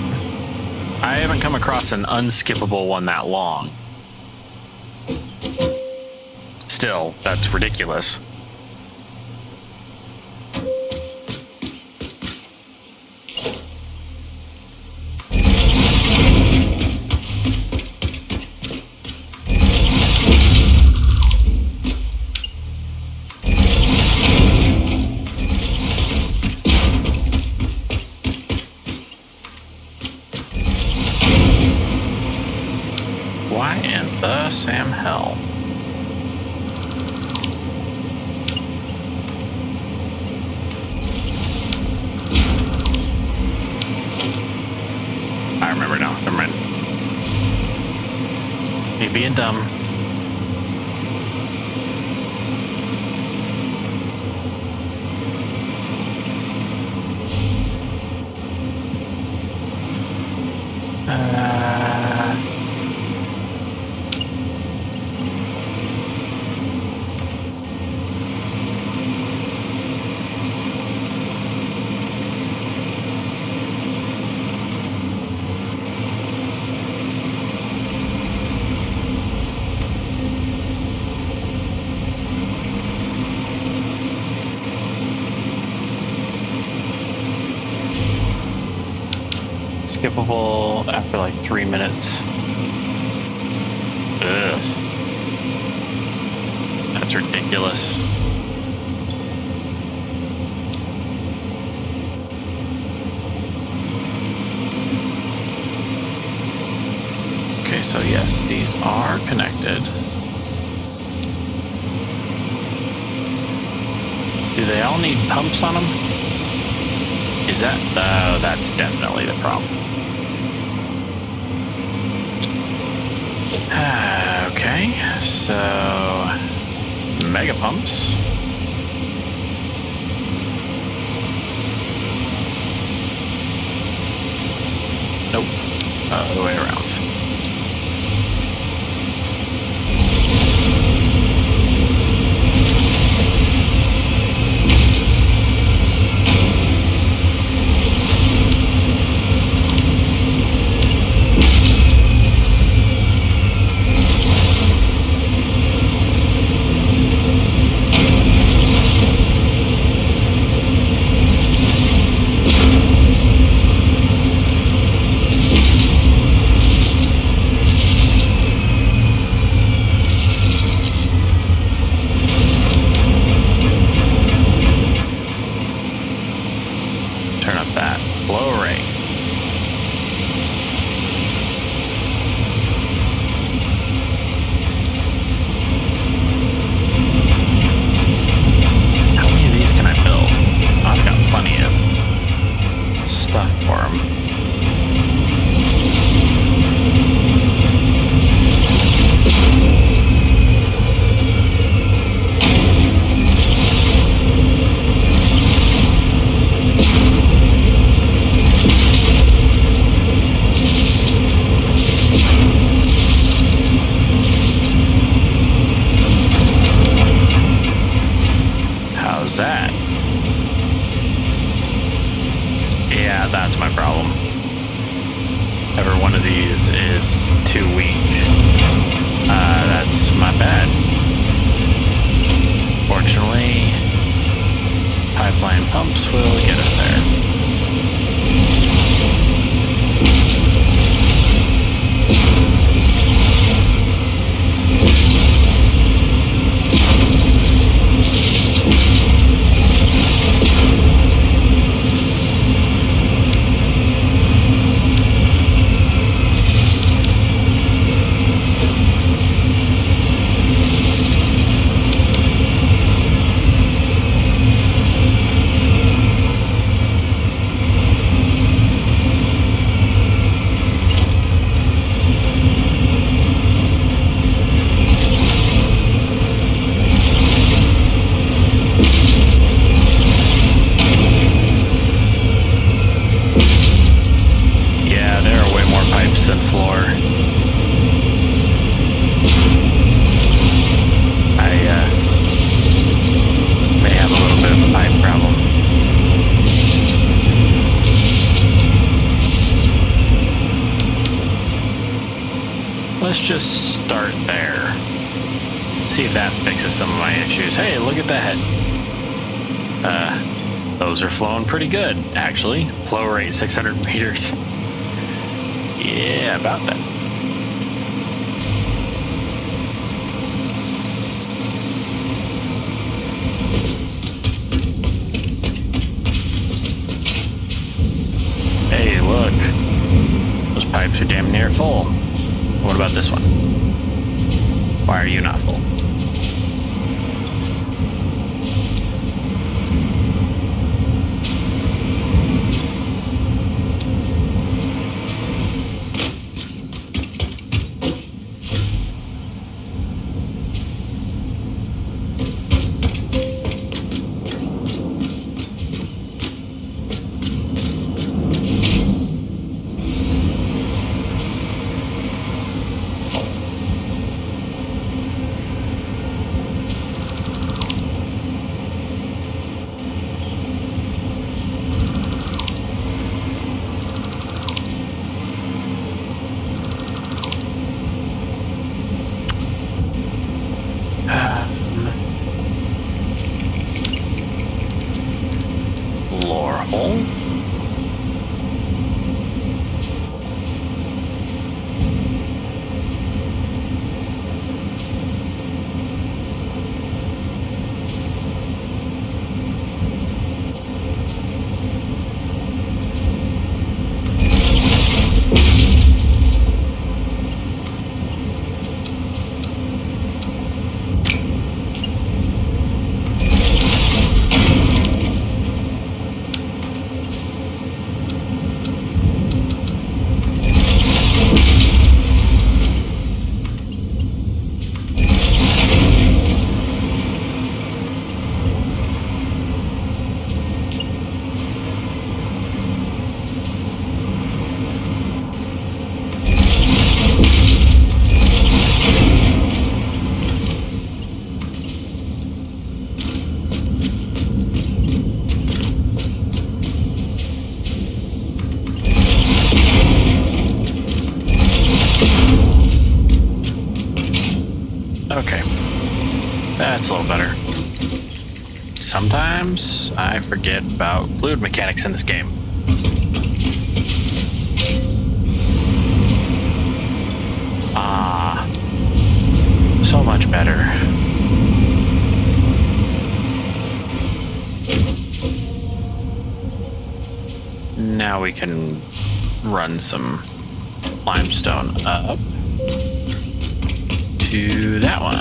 I haven't come across an unskippable one that long. Still, that's ridiculous. Why in the Sam hell? I remember now. Never mind. Me being dumb. Skippable after like 3 minutes. Ugh. That's ridiculous. Okay, so yes, these are connected. Do they all need pumps on them? Is that... that's definitely the problem. Okay, so... mega pumps. Nope. Other way around. Ever one of these is too weak. That's my bad. Fortunately, pipeline pumps will get us there. Let's just start there. See if that fixes some of my issues. Hey, look at that. Those are flowing pretty good, actually. Flow rate 600 meters. Yeah, about that. Hey, look. Those pipes are damn near full. What about this one? Why are you not full? Okay, that's a little better. Sometimes I forget about fluid mechanics in this game. Ah, so much better. Now we can run some limestone up to that one.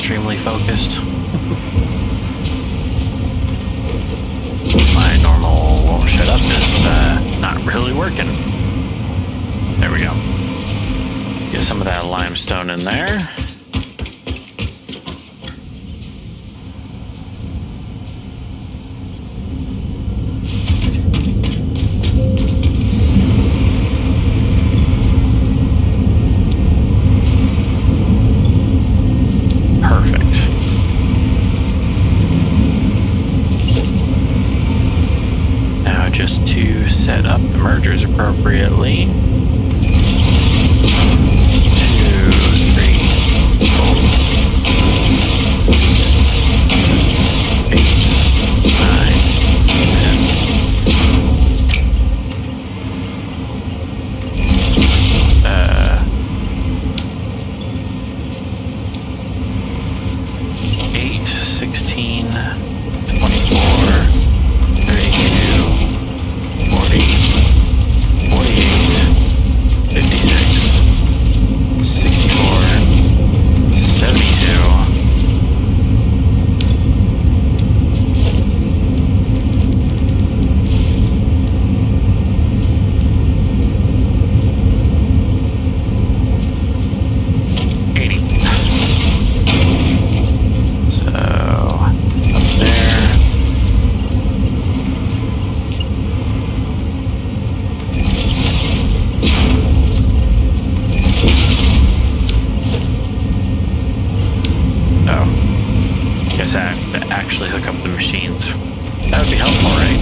extremely focused. My normal won't shut up is not really working. There we go. Get some of that limestone in there. Just to set up the mergers appropriately. 2, 3, 4, 8, 9, 10. 8, 16, 24, 32, 40, 48, 56, 64, 72. Actually hook up the machines. That would be helpful, right?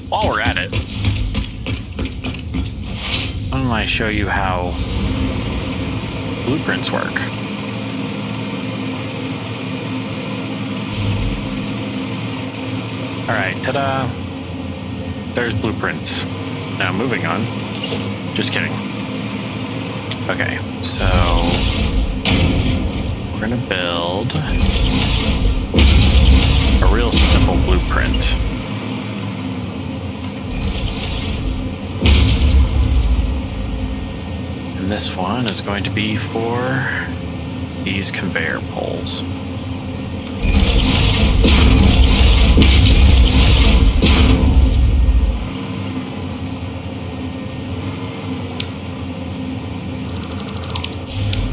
While we're at it, I want to show you how blueprints work. Alright, ta-da! There's blueprints. Now moving on. Just kidding. Okay, so we're gonna build a real simple blueprint. And this one is going to be for these conveyor poles.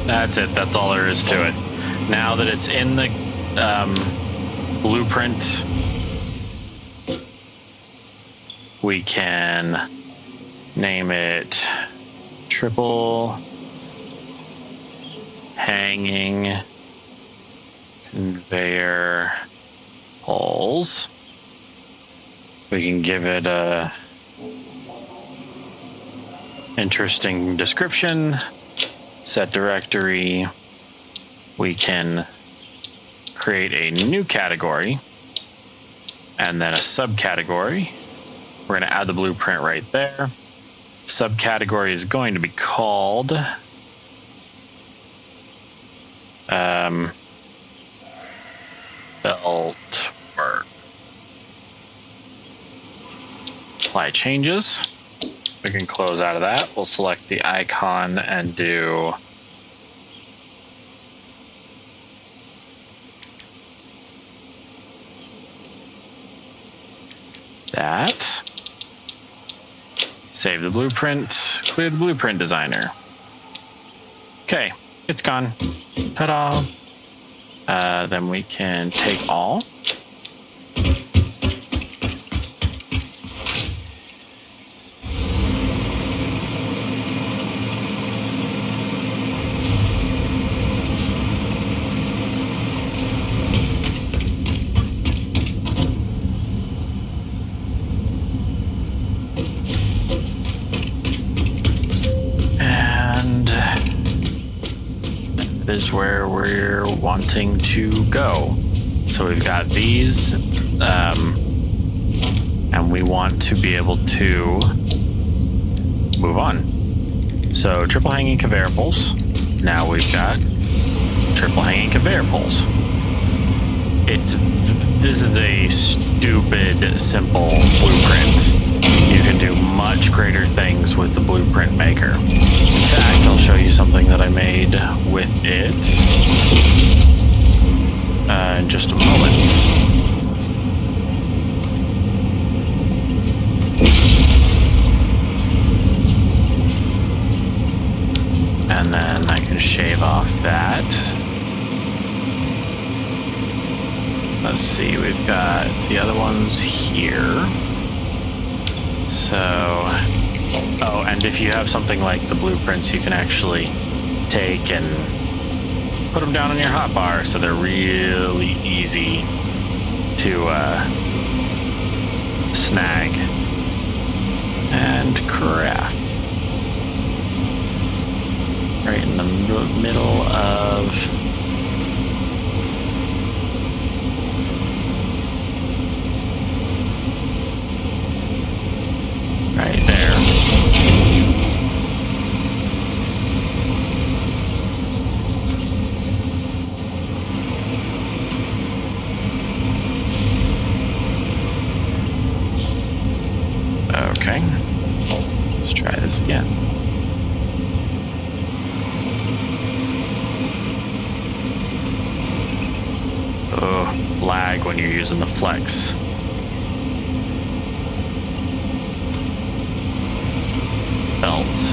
That's it. That's all there is to it. Now that it's in the blueprint, we can name it triple hanging conveyor poles. We can give it a interesting description. Set directory. We can create a new category and then a subcategory. We're going to add the blueprint right there. Subcategory is going to be called belt work. Apply changes. We can close out of that. We'll select the icon and do that. Save the blueprint, clear the blueprint designer. Okay, it's gone. Ta-da! Then we can take all. is where we're wanting to go. So we've got these, and we want to be able to move on. So triple hanging conveyor poles. Now we've got triple hanging conveyor poles. This is a stupid, simple blueprint. You can do much greater things with the blueprint maker. In fact, I'll show you something that I made with it in just a moment. And then I can shave off that. Let's see, we've got the other ones here. So, oh, and if you have something like the blueprints, you can actually take and put them down on your hotbar, so they're really easy to snag and craft. Right in the middle of right there. Okay. Let's try this again. Oh, lag when you're using the flex. Belts.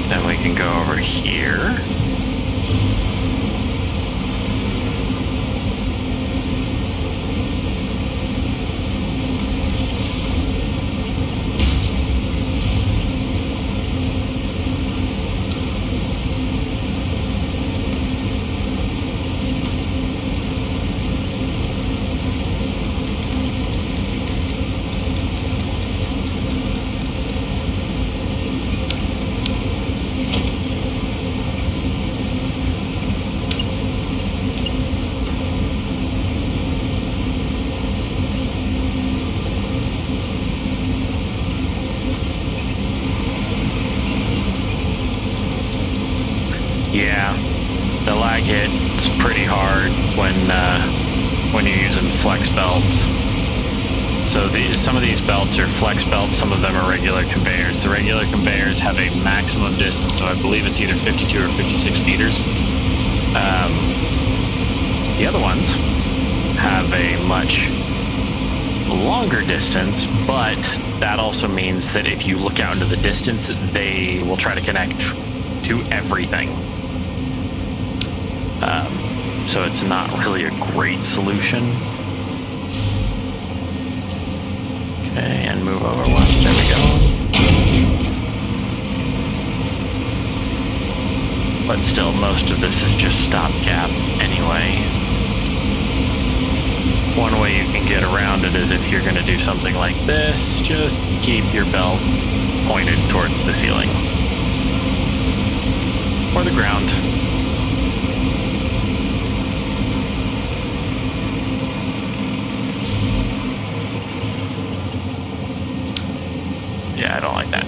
Then we can go over here. Yeah, the lag hits pretty hard when you're using flex belts. So some of these belts are flex belts, some of them are regular conveyors. The regular conveyors have a maximum distance, so I believe it's either 52 or 56 meters. The other ones have a much longer distance, but that also means that if you look out into the distance, they will try to connect to everything. So it's not really a great solution. Okay, and move over one. There we go. But still, most of this is just stopgap anyway. One way you can get around it is if you're going to do something like this, just keep your belt pointed towards the ceiling. Or the ground. Yeah, I don't like that.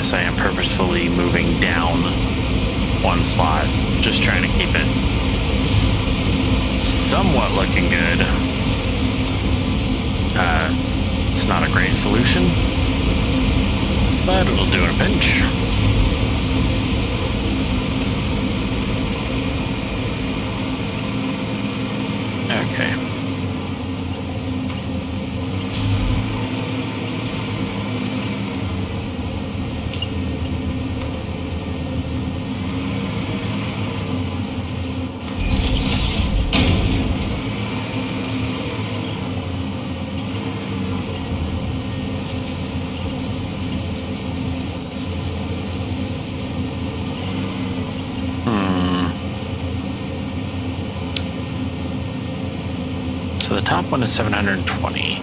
yes, I am purposefully moving down one slot, just trying to keep it somewhat looking good. It's not a great solution, but it'll do in a pinch. Okay. So the top one is 720.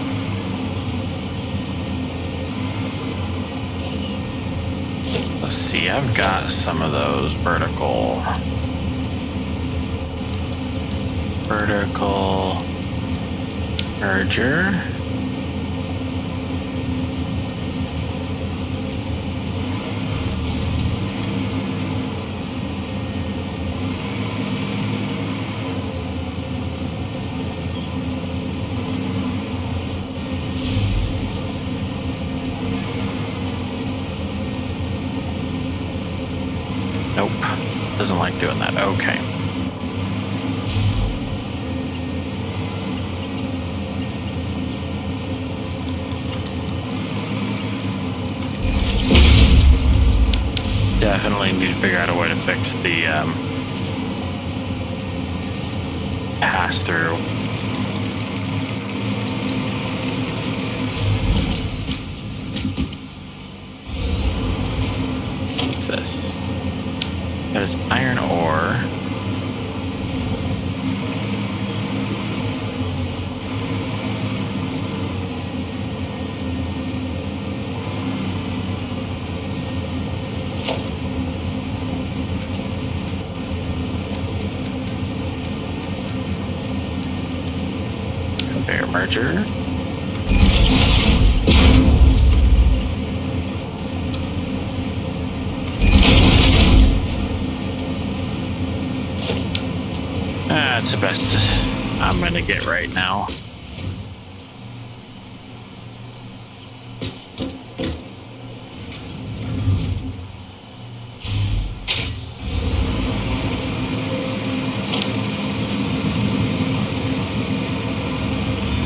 Let's see, I've got some of those vertical merger. Nope, doesn't like doing that. Okay. Definitely need to figure out a way to fix the pass-through. What's this? That is iron ore. Conveyor merger. That's the best I'm gonna get right now.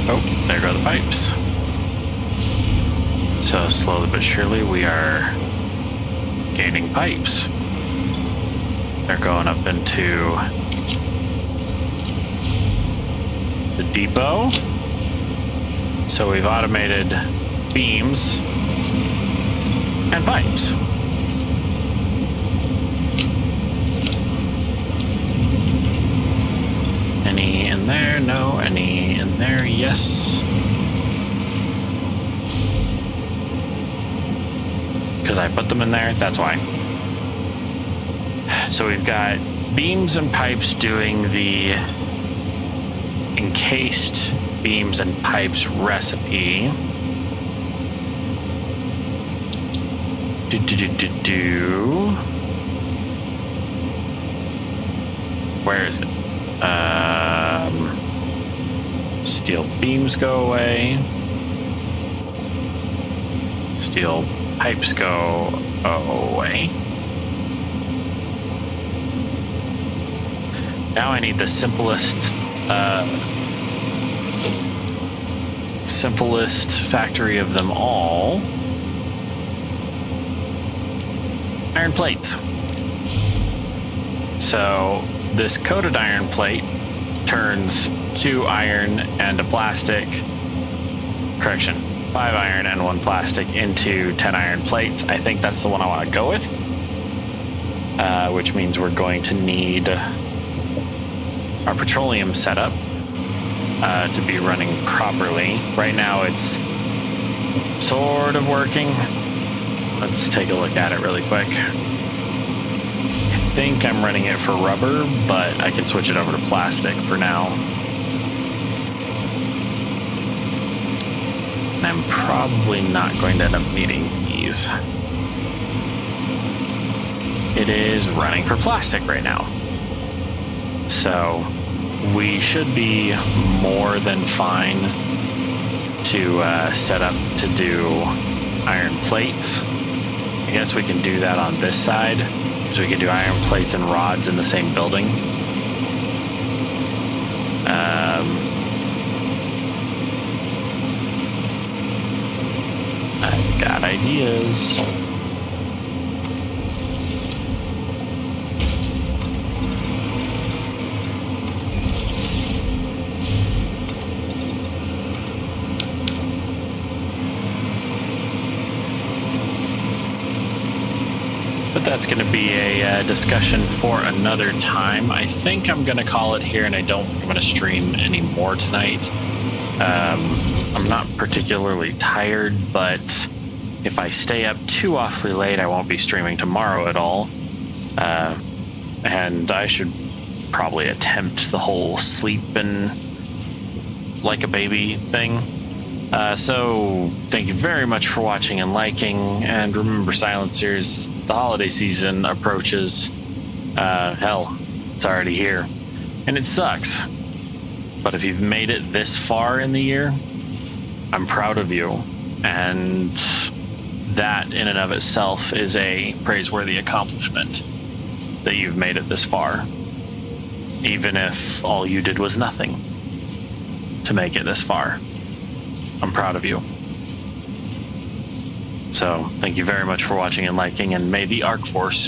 Oh, there go the pipes. So slowly but surely we are gaining pipes. They're going up into the depot. So we've automated beams and pipes. Any in there? No. Any in there? Yes. Because I put them in there, that's why. So we've got beams and pipes doing the encased beams and pipes recipe. Where is it? Steel beams go away. Steel pipes go away. Now I need the simplest factory of them all. Iron plates. So this coated iron plate turns 2 iron and a plastic, correction, 5 iron and 1 plastic into 10 iron plates. I think that's the one I want to go with, which means we're going to need our petroleum setup to be running properly. Right now it's sort of working. Let's take a look at it really quick. I think I'm running it for rubber, but I can switch it over to plastic for now. And I'm probably not going to end up needing these. it is running for plastic right now. So we should be more than fine to set up to do iron plates. I guess we can do that on this side, because we can do iron plates and rods in the same building. I've got ideas. But that's going to be a discussion for another time. I think I'm going to call it here, and I don't think I'm going to stream any more tonight. I'm not particularly tired, but if I stay up too awfully late, I won't be streaming tomorrow at all. And I should probably attempt the whole sleep and like a baby thing. So thank you very much for watching and liking, and remember, silencers, the holiday season approaches. Hell, it's already here, and it sucks. But if you've made it this far in the year, I'm proud of you, and that in and of itself is a praiseworthy accomplishment, that you've made it this far, even if all you did was nothing to make it this far. I'm proud of you. So thank you very much for watching and liking, and may the Arc Force